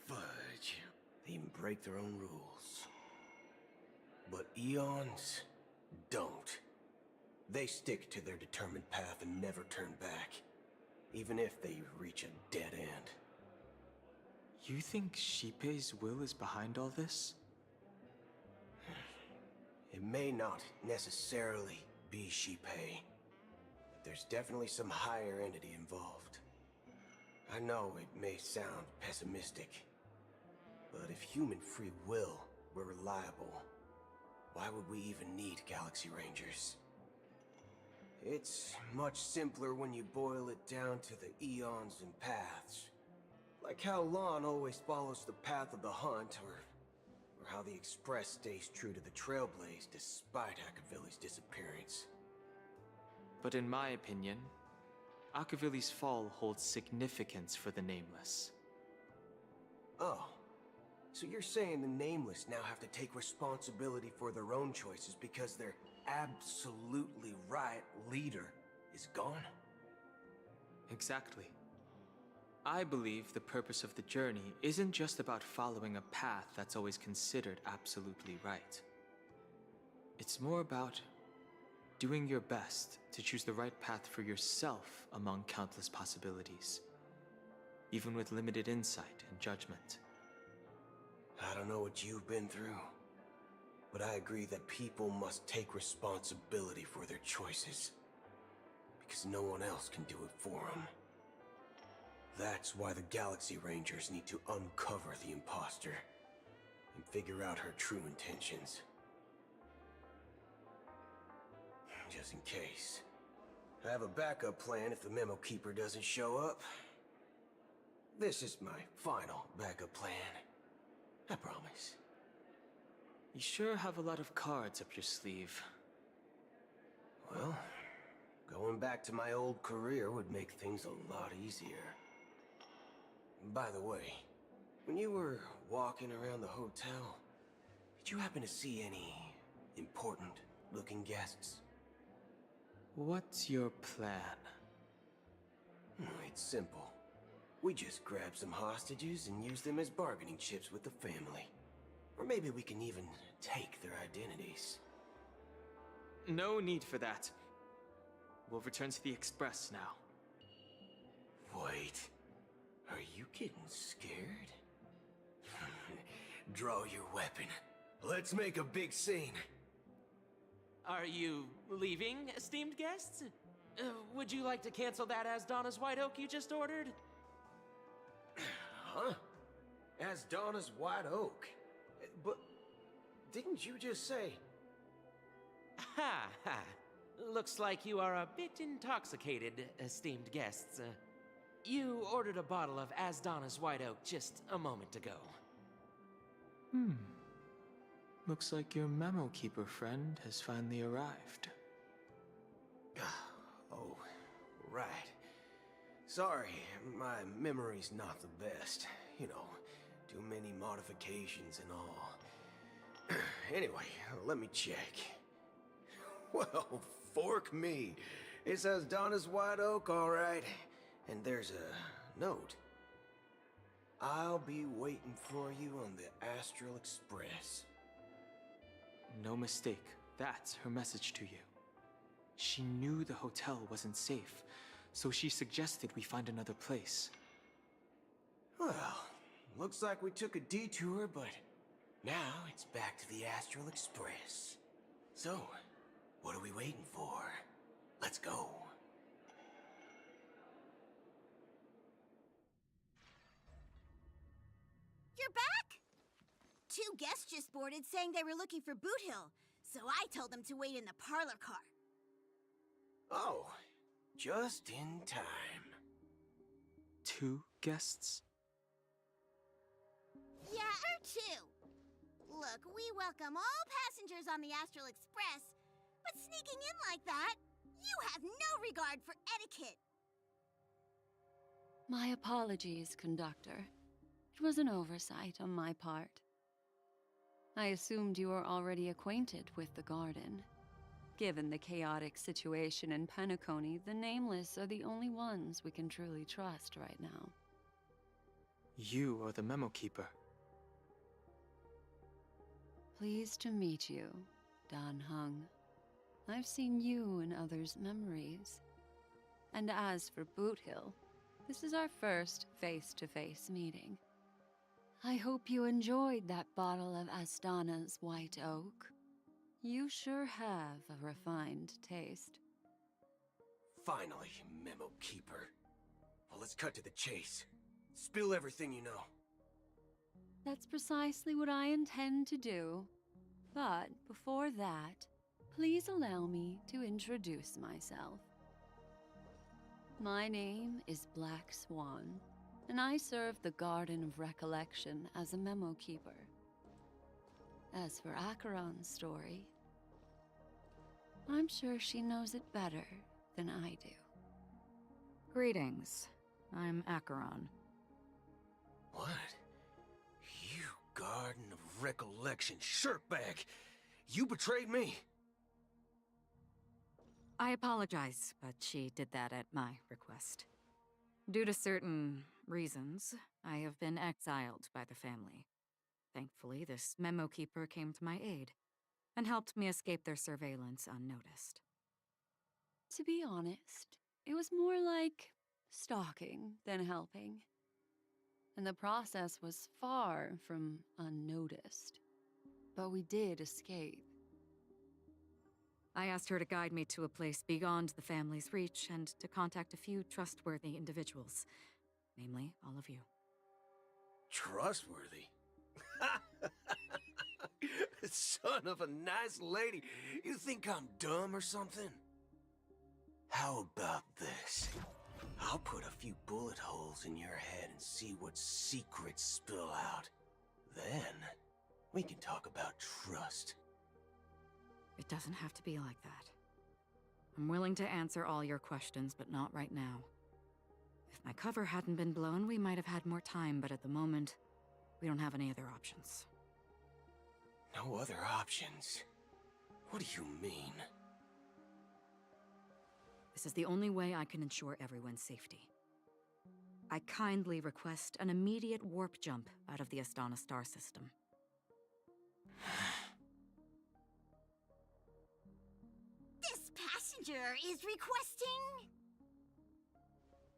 [SPEAKER 23] fudge, they even break their own rules. But Eons don't. They stick to their determined path and never turn back, even if they reach a dead end.
[SPEAKER 20] You think Shipei's will is behind all this?
[SPEAKER 23] It may not necessarily be Shipei, but there's definitely some higher entity involved. I know it may sound pessimistic, but if human free will were reliable, why would we even need Galaxy Rangers? It's much simpler when you boil it down to the eons and paths. Like how Lon always follows the path of the hunt, or how the Express stays true to the Trailblaze despite Akavilli's disappearance.
[SPEAKER 20] But in my opinion, Akavilli's fall holds significance for the Nameless.
[SPEAKER 23] Oh, so you're saying the Nameless now have to take responsibility for their own choices because their absolutely right leader is gone?
[SPEAKER 20] Exactly. I believe the purpose of the journey isn't just about following a path that's always considered absolutely right. It's more about doing your best to choose the right path for yourself among countless possibilities, even with limited insight and judgment.
[SPEAKER 23] I don't know what you've been through, but I agree that people must take responsibility for their choices, because no one else can do it for them. That's why the Galaxy Rangers need to uncover the imposter and figure out her true intentions. Just in case. I have a backup plan if the Memo Keeper doesn't show up. This is my final backup plan. I promise.
[SPEAKER 20] You sure have a lot of cards up your sleeve.
[SPEAKER 23] Well, going back to my old career would make things a lot easier. By the way, when you were walking around the hotel, did you happen to see any important-looking guests?
[SPEAKER 20] What's your plan?
[SPEAKER 23] It's simple. We just grab some hostages and use them as bargaining chips with the family. Or maybe we can even take their identities.
[SPEAKER 20] No need for that. We'll return to the Express now.
[SPEAKER 23] Wait. Are you getting scared? Draw your weapon. Let's make a big scene.
[SPEAKER 19] Are you leaving, esteemed guests? Would you like to cancel that as Donna's White Oak you just ordered?
[SPEAKER 23] Huh? As Donna's White Oak? But didn't you just say...
[SPEAKER 19] Ha ha. Looks like you are a bit intoxicated, esteemed guests. You ordered a bottle of As Donna's White Oak just a moment ago.
[SPEAKER 20] Looks like your Memo Keeper friend has finally arrived.
[SPEAKER 23] Oh, right. Sorry, my memory's not the best. You know, too many modifications and all. Anyway, let me check. Well, fork me. It says Donna's White Oak, all right. And there's a note. I'll be waiting for you on the Astral Express.
[SPEAKER 20] No mistake. That's her message to you. She knew the hotel wasn't safe, so she suggested we find another place.
[SPEAKER 23] Well, looks like we took a detour, but now it's back to the Astral Express. So, what are we waiting for? Let's go.
[SPEAKER 8] You're back? 2 guests just boarded saying they were looking for Boot Hill, so I told them to wait in the parlor car.
[SPEAKER 23] Oh, just in time.
[SPEAKER 20] 2 guests?
[SPEAKER 8] Yeah, or 2. Look, we welcome all passengers on the Astral Express, but sneaking in like that, you have no regard for etiquette.
[SPEAKER 9] My apologies, conductor. It was an oversight on my part. I assumed you were already acquainted with the garden. Given the chaotic situation in Penacony, the Nameless are the only ones we can truly trust right now.
[SPEAKER 20] You are the memo keeper.
[SPEAKER 9] Pleased to meet you, Dan Hung. I've seen you in others' memories. And as for Boot Hill, this is our first face-to-face meeting. I hope you enjoyed that bottle of Astana's White Oak. You sure have a refined taste.
[SPEAKER 23] Finally, Memo Keeper. Well, let's cut to the chase. Spill everything you know.
[SPEAKER 9] That's precisely what I intend to do. But before that, please allow me to introduce myself. My name is Black Swan, and I serve the Garden of Recollection as a memo keeper. As for Acheron's story, I'm sure she knows it better than I do.
[SPEAKER 12] Greetings. I'm Acheron.
[SPEAKER 23] What? You Garden of Recollection shirtbag! You betrayed me!
[SPEAKER 12] I apologize, but she did that at my request. Due to certain reasons, I have been exiled by the family. Thankfully, this memo keeper came to my aid and helped me escape their surveillance unnoticed.
[SPEAKER 9] To be honest, it was more like stalking than helping. And the process was far from unnoticed. But we did escape.
[SPEAKER 12] I asked her to guide me to a place beyond the family's reach and to contact a few trustworthy individuals. Namely, all of you.
[SPEAKER 23] Trustworthy? Son of a nice lady. You think I'm dumb or something? How about this? I'll put a few bullet holes in your head and see what secrets spill out. Then, we can talk about trust.
[SPEAKER 12] It doesn't have to be like that. I'm willing to answer all your questions, but not right now. If my cover hadn't been blown, we might have had more time, but at the moment, we don't have any other options.
[SPEAKER 23] No other options? What do you mean?
[SPEAKER 12] This is the only way I can ensure everyone's safety. I kindly request an immediate warp jump out of the Astana star system.
[SPEAKER 8] This passenger is requesting...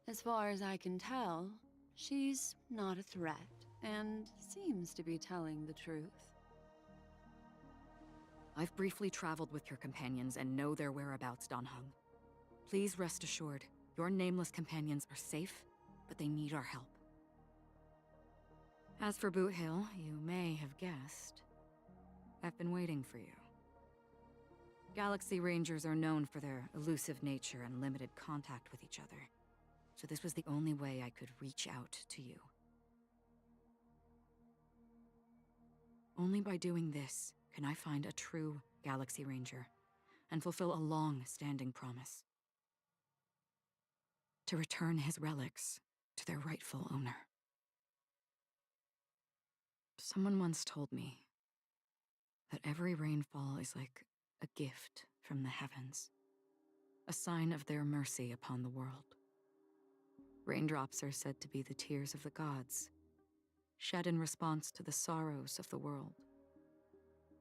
[SPEAKER 9] As far as I can tell, she's not a threat and seems to be telling the truth.
[SPEAKER 12] I've briefly traveled with your companions and know their whereabouts, Dan Hung. Please rest assured, your nameless companions are safe, but they need our help. As for Boot Hill, you may have guessed. I've been waiting for you. Galaxy Rangers are known for their elusive nature and limited contact with each other, so this was the only way I could reach out to you. Only by doing this can I find a true Galaxy Ranger and fulfill a long-standing promise. To return his relics to their rightful owner. Someone once told me that every rainfall is like a gift from the heavens, a sign of their mercy upon the world. Raindrops are said to be the tears of the gods, shed in response to the sorrows of the world.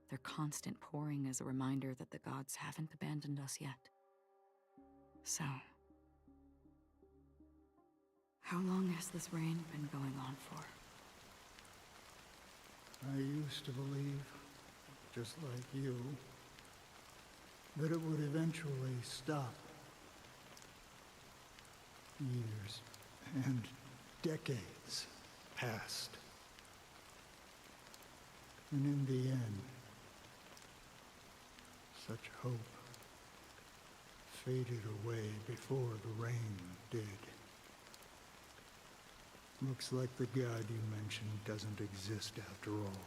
[SPEAKER 12] Their constant pouring is a reminder that the gods haven't abandoned us yet. So, How long has this reign been going on for?
[SPEAKER 13] I used to believe, just like you, that it would eventually stop. Years and decades passed. And in the end, such hope faded away before the rain did. Looks like the god you mentioned doesn't exist after all.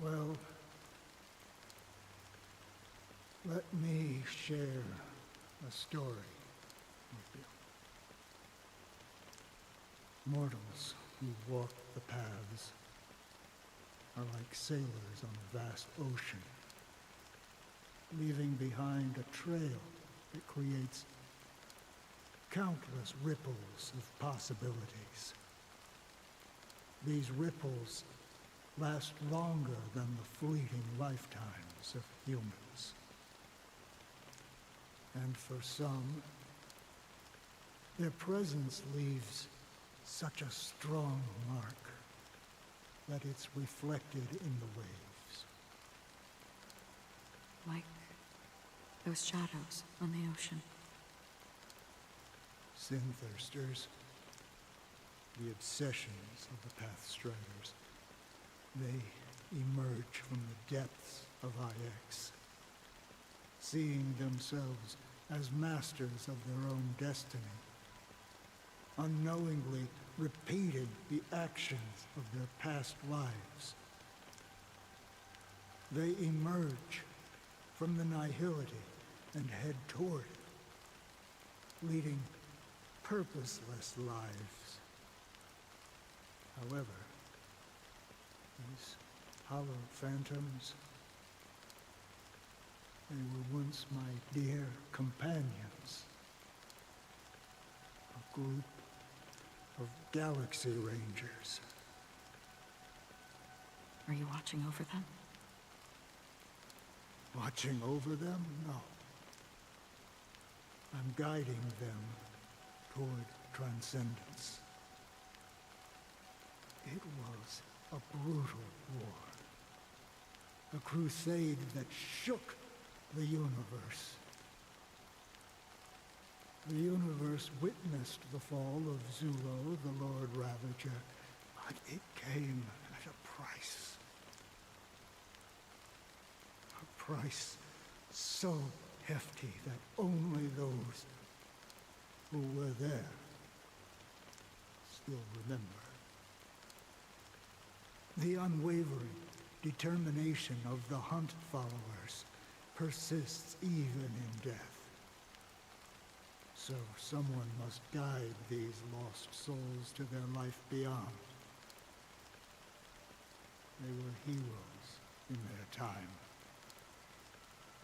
[SPEAKER 13] Well, let me share a story with you. Mortals who walk the paths are like sailors on a vast ocean, leaving behind a trail that creates countless ripples of possibilities. These ripples last longer than the fleeting lifetimes of humans. And for some, their presence leaves such a strong mark that it's reflected in the waves.
[SPEAKER 12] Like those shadows on the ocean.
[SPEAKER 13] Sin-thirsters, the obsessions of the Pathstriders, they emerge from the depths of IX, seeing themselves as masters of their own destiny, unknowingly repeating the actions of their past lives. They emerge from the nihility and head toward it, leading purposeless lives. However, these hollow phantoms, they were once my dear companions. A group of Galaxy Rangers.
[SPEAKER 12] Are you watching over them?
[SPEAKER 13] Watching over them? No. I'm guiding them toward transcendence. It was a brutal war. A crusade that shook the universe. The universe witnessed the fall of Zulo, the Lord Ravager, but it came at a price. A price so hefty that only those who were there still remember. The unwavering determination of the Hunt followers persists even in death. So someone must guide these lost souls to their life beyond. They were heroes in their time,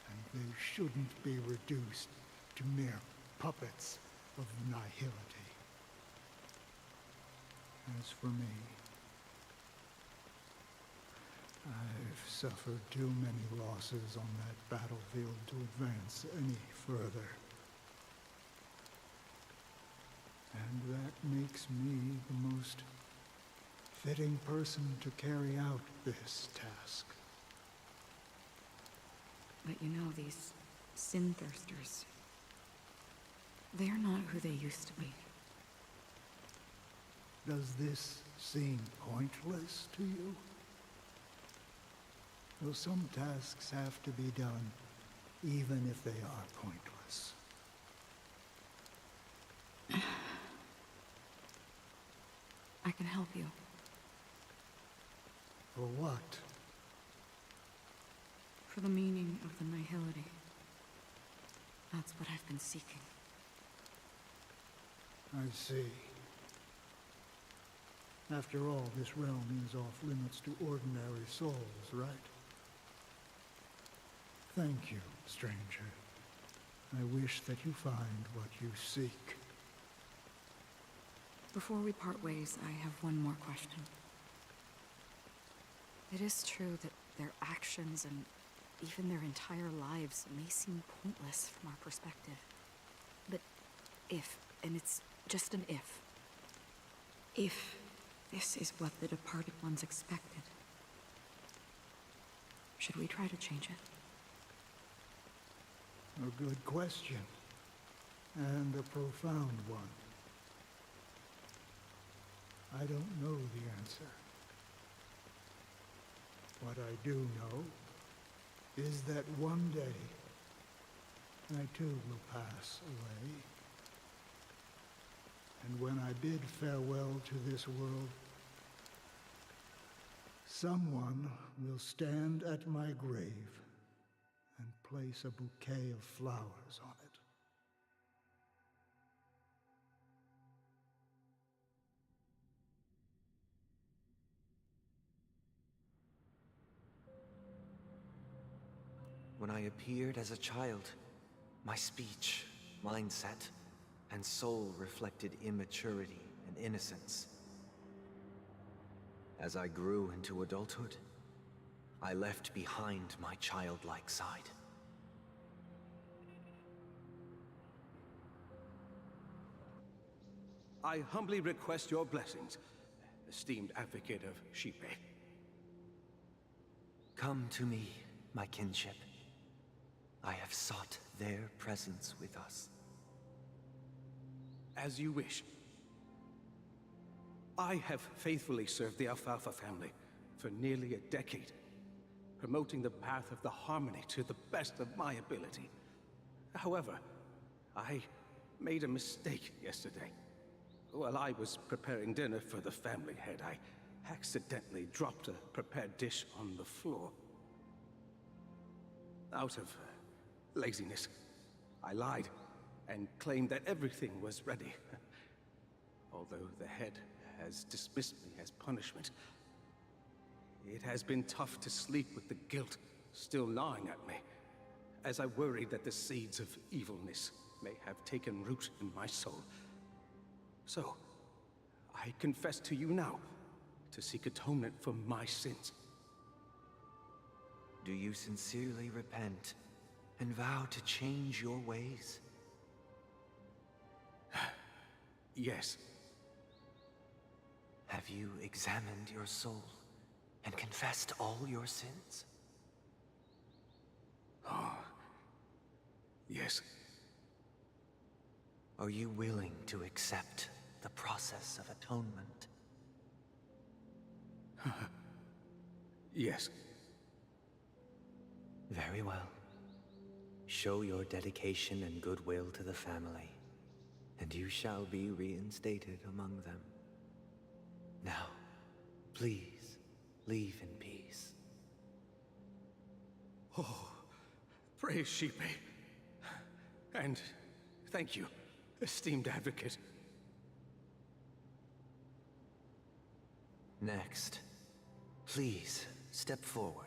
[SPEAKER 13] and they shouldn't be reduced to mere puppets of nihility. As for me, I've suffered too many losses on that battlefield to advance any further. And that makes me the most fitting person to carry out this task.
[SPEAKER 12] But you know, these sin-thirsters, they're not who they used to be.
[SPEAKER 13] Does this seem pointless to you? Well, some tasks have to be done, even if they are pointless.
[SPEAKER 12] I can help you.
[SPEAKER 13] For what?
[SPEAKER 12] For the meaning of the nihility. That's what I've been seeking.
[SPEAKER 13] I see. After all, this realm is off limits to ordinary souls, right? Thank you, stranger. I wish that you find what you seek.
[SPEAKER 12] Before we part ways, I have one more question.
[SPEAKER 11] It is true that their actions and even their entire lives may seem pointless from our perspective. But if, and it's just an if this is what the departed ones expected, should we try to change it?
[SPEAKER 13] A good question. And a profound one. I don't know the answer. What I do know is that one day, I too will pass away. And when I bid farewell to this world, someone will stand at my grave and place a bouquet of flowers on it.
[SPEAKER 15] When I appeared as a child, my speech, mindset, and soul reflected immaturity and innocence. As I grew into adulthood, I left behind my childlike side.
[SPEAKER 21] I humbly request your blessings, esteemed advocate of Shipe.
[SPEAKER 15] Come to me, my kinship. I have sought their presence with us.
[SPEAKER 21] As you wish. I have faithfully served the Alfalfa family for nearly a decade, promoting the path of the harmony to the best of my ability. However, I made a mistake yesterday. While I was preparing dinner for the family head, I accidentally dropped a prepared dish on the floor. Out of laziness, I lied and claimed that everything was ready. Although the head has dismissed me as punishment, it has been tough to sleep with the guilt still gnawing at me, as I worried that the seeds of evilness may have taken root in my soul. So, I confess to you now to seek atonement for my sins.
[SPEAKER 15] Do you sincerely repent and vow to change your ways?
[SPEAKER 21] Yes.
[SPEAKER 15] Have you examined your soul and confessed all your sins?
[SPEAKER 21] Oh, yes.
[SPEAKER 15] Are you willing to accept the process of atonement?
[SPEAKER 21] Yes.
[SPEAKER 15] Very well. Show your dedication and goodwill to the family, and you shall be reinstated among them. Now, please, leave in peace.
[SPEAKER 21] Oh, praise Shipe. And thank you, esteemed advocate.
[SPEAKER 15] Next, please step forward.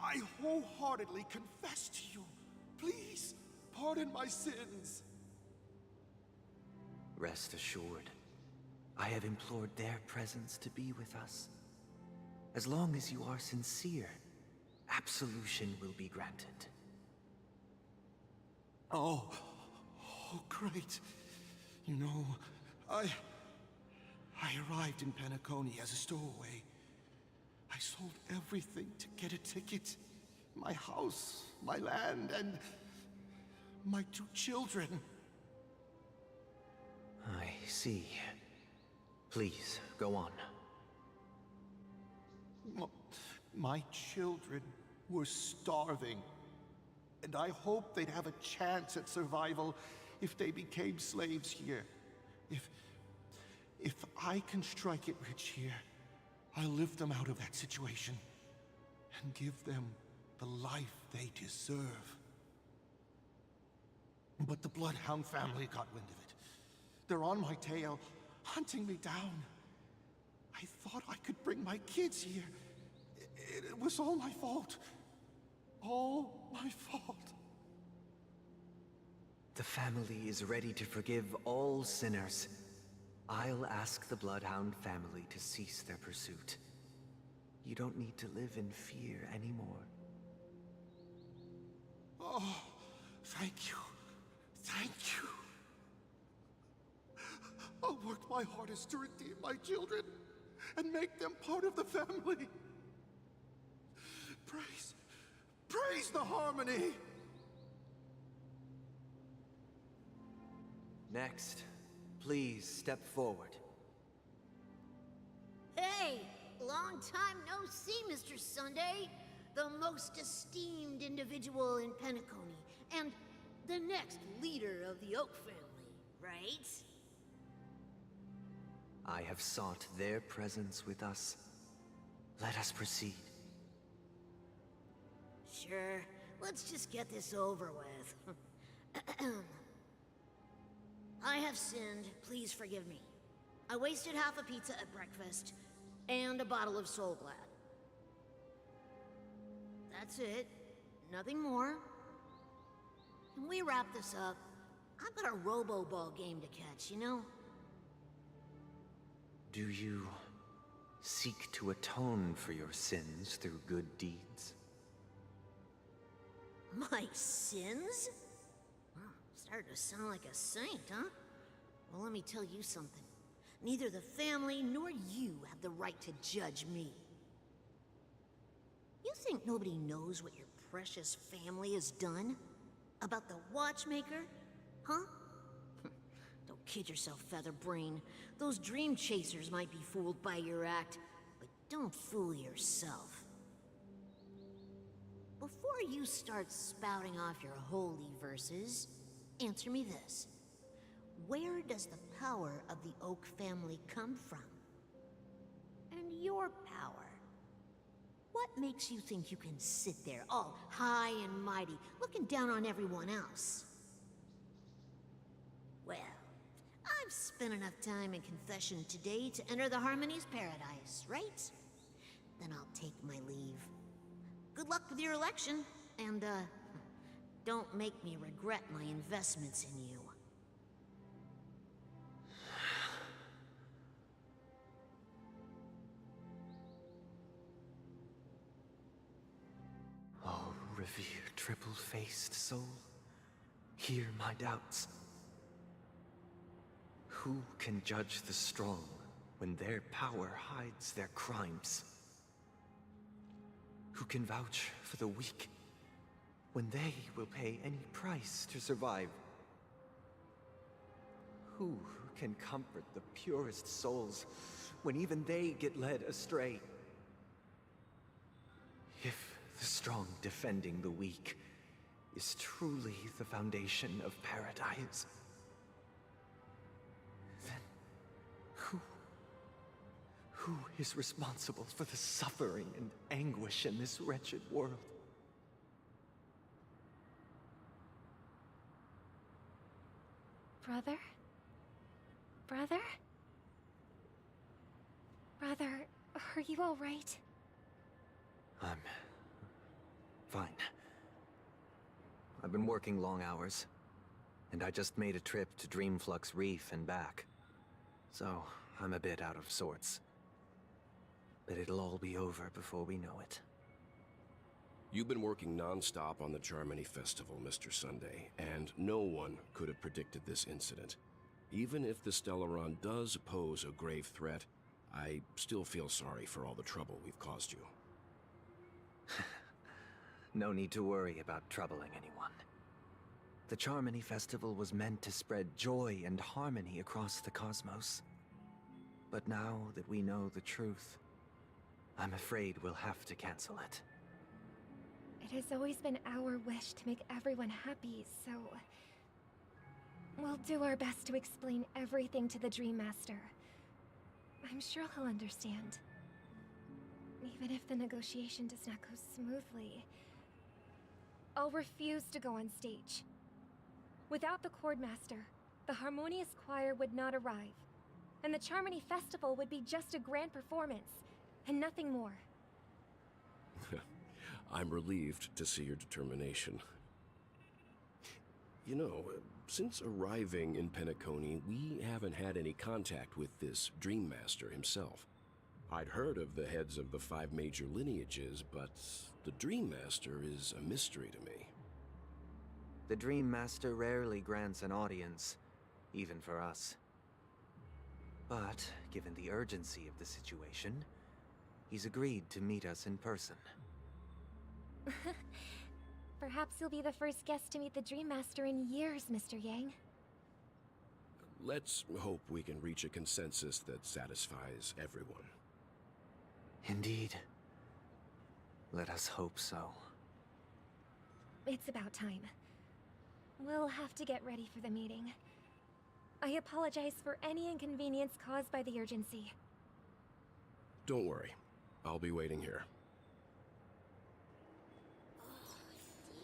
[SPEAKER 22] I wholeheartedly confess to you. Please, pardon my sins.
[SPEAKER 15] Rest assured, I have implored their presence to be with us. As long as you are sincere, absolution will be granted.
[SPEAKER 22] Oh, great. You know, I arrived in Penacony as a stowaway. I sold everything to get a ticket. My house, my land, and my 2 children.
[SPEAKER 15] I see. Please, go on.
[SPEAKER 22] My children were starving, and I hoped they'd have a chance at survival if they became slaves here. If I can strike it rich here, I'll lift them out of that situation and give them the life they deserve. But the Bloodhound family got wind of it. They're on my tail, hunting me down. I thought I could bring my kids here. It was all my fault. All my fault.
[SPEAKER 15] The family is ready to forgive all sinners. I'll ask the Bloodhound family to cease their pursuit. You don't need to live in fear anymore.
[SPEAKER 22] Oh, thank you. Thank you. I'll work my hardest to redeem my children and make them part of the family. Praise the harmony!
[SPEAKER 15] Next, please step forward.
[SPEAKER 5] Hey! Long time no see, Mr. Sunday. The most esteemed individual in Penacony, and the next leader of the Oak family, right?
[SPEAKER 15] I have sought their presence with us. Let us proceed.
[SPEAKER 5] Sure. Let's just get this over with. I have sinned. Please forgive me. I wasted half a pizza at breakfast, and a bottle of Soul Glad. That's it. Nothing more. Can we wrap this up? I've got a robo-ball game to catch, you know?
[SPEAKER 15] Do you seek to atone for your sins through good deeds?
[SPEAKER 5] My sins? Well, started to sound like a saint, huh? Well, let me tell you something. Neither the family nor you have the right to judge me. You think nobody knows what your precious family has done? About the watchmaker? Huh? Don't kid yourself, Featherbrain. Those dream chasers might be fooled by your act, but don't fool yourself. Before you start spouting off your holy verses, answer me this. Where does the power of the Oak family come from? And your power? What makes you think you can sit there, all high and mighty, looking down on everyone else? Well, I've spent enough time in confession today to enter the Harmony's paradise, right? Then I'll take my leave. Good luck with your election, and, don't make me regret my investments in you.
[SPEAKER 15] Oh, revered triple-faced soul, hear my doubts. Who can judge the strong when their power hides their crimes? Who can vouch for the weak when they will pay any price to survive? Who can comfort the purest souls when even they get led astray? If the strong defending the weak is truly the foundation of paradise, then who is responsible for the suffering and anguish in this wretched world?
[SPEAKER 14] Brother? Brother? Brother, are you all right?
[SPEAKER 15] I'm fine. I've been working long hours, and I just made a trip to Dreamflux Reef and back. So, I'm a bit out of sorts. But it'll all be over before we know it.
[SPEAKER 6] You've been working non-stop on the Charmony Festival, Mr. Sunday, and no one could have predicted this incident. Even if the Stellaron does pose a grave threat, I still feel sorry for all the trouble we've caused you.
[SPEAKER 15] No need to worry about troubling anyone. The Charmony Festival was meant to spread joy and harmony across the cosmos. But now that we know the truth, I'm afraid we'll have to cancel it.
[SPEAKER 14] It has always been our wish to make everyone happy, so... we'll do our best to explain everything to the Dream Master. I'm sure he'll understand. Even if the negotiation does not go smoothly, I'll refuse to go on stage. Without the Chord Master, the Harmonious Choir would not arrive, and the Charmony Festival would be just a grand performance, and nothing more.
[SPEAKER 6] I'm relieved to see your determination. You know, since arriving in Penacony, we haven't had any contact with this Dream Master himself. I'd heard of the heads of the 5 major lineages, but the Dream Master is a mystery to me.
[SPEAKER 15] The Dream Master rarely grants an audience, even for us. But, given the urgency of the situation, he's agreed to meet us in person.
[SPEAKER 1] Perhaps you'll be the first guest to meet the Dream Master in years, Mr. Yang.
[SPEAKER 6] Let's hope we can reach a consensus that satisfies everyone.
[SPEAKER 15] Indeed. Let us hope so.
[SPEAKER 1] It's about time. We'll have to get ready for the meeting. I apologize for any inconvenience caused by the urgency.
[SPEAKER 6] Don't worry. I'll be waiting here.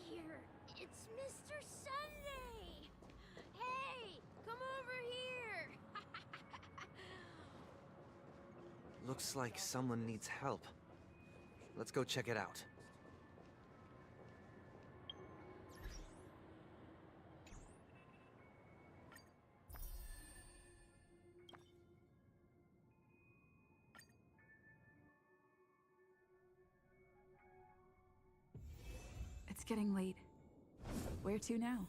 [SPEAKER 8] Dear, it's Mr. Sunday! Hey, come over here!
[SPEAKER 15] Looks like someone needs help. Let's go check it out.
[SPEAKER 11] It's getting late. Where to now?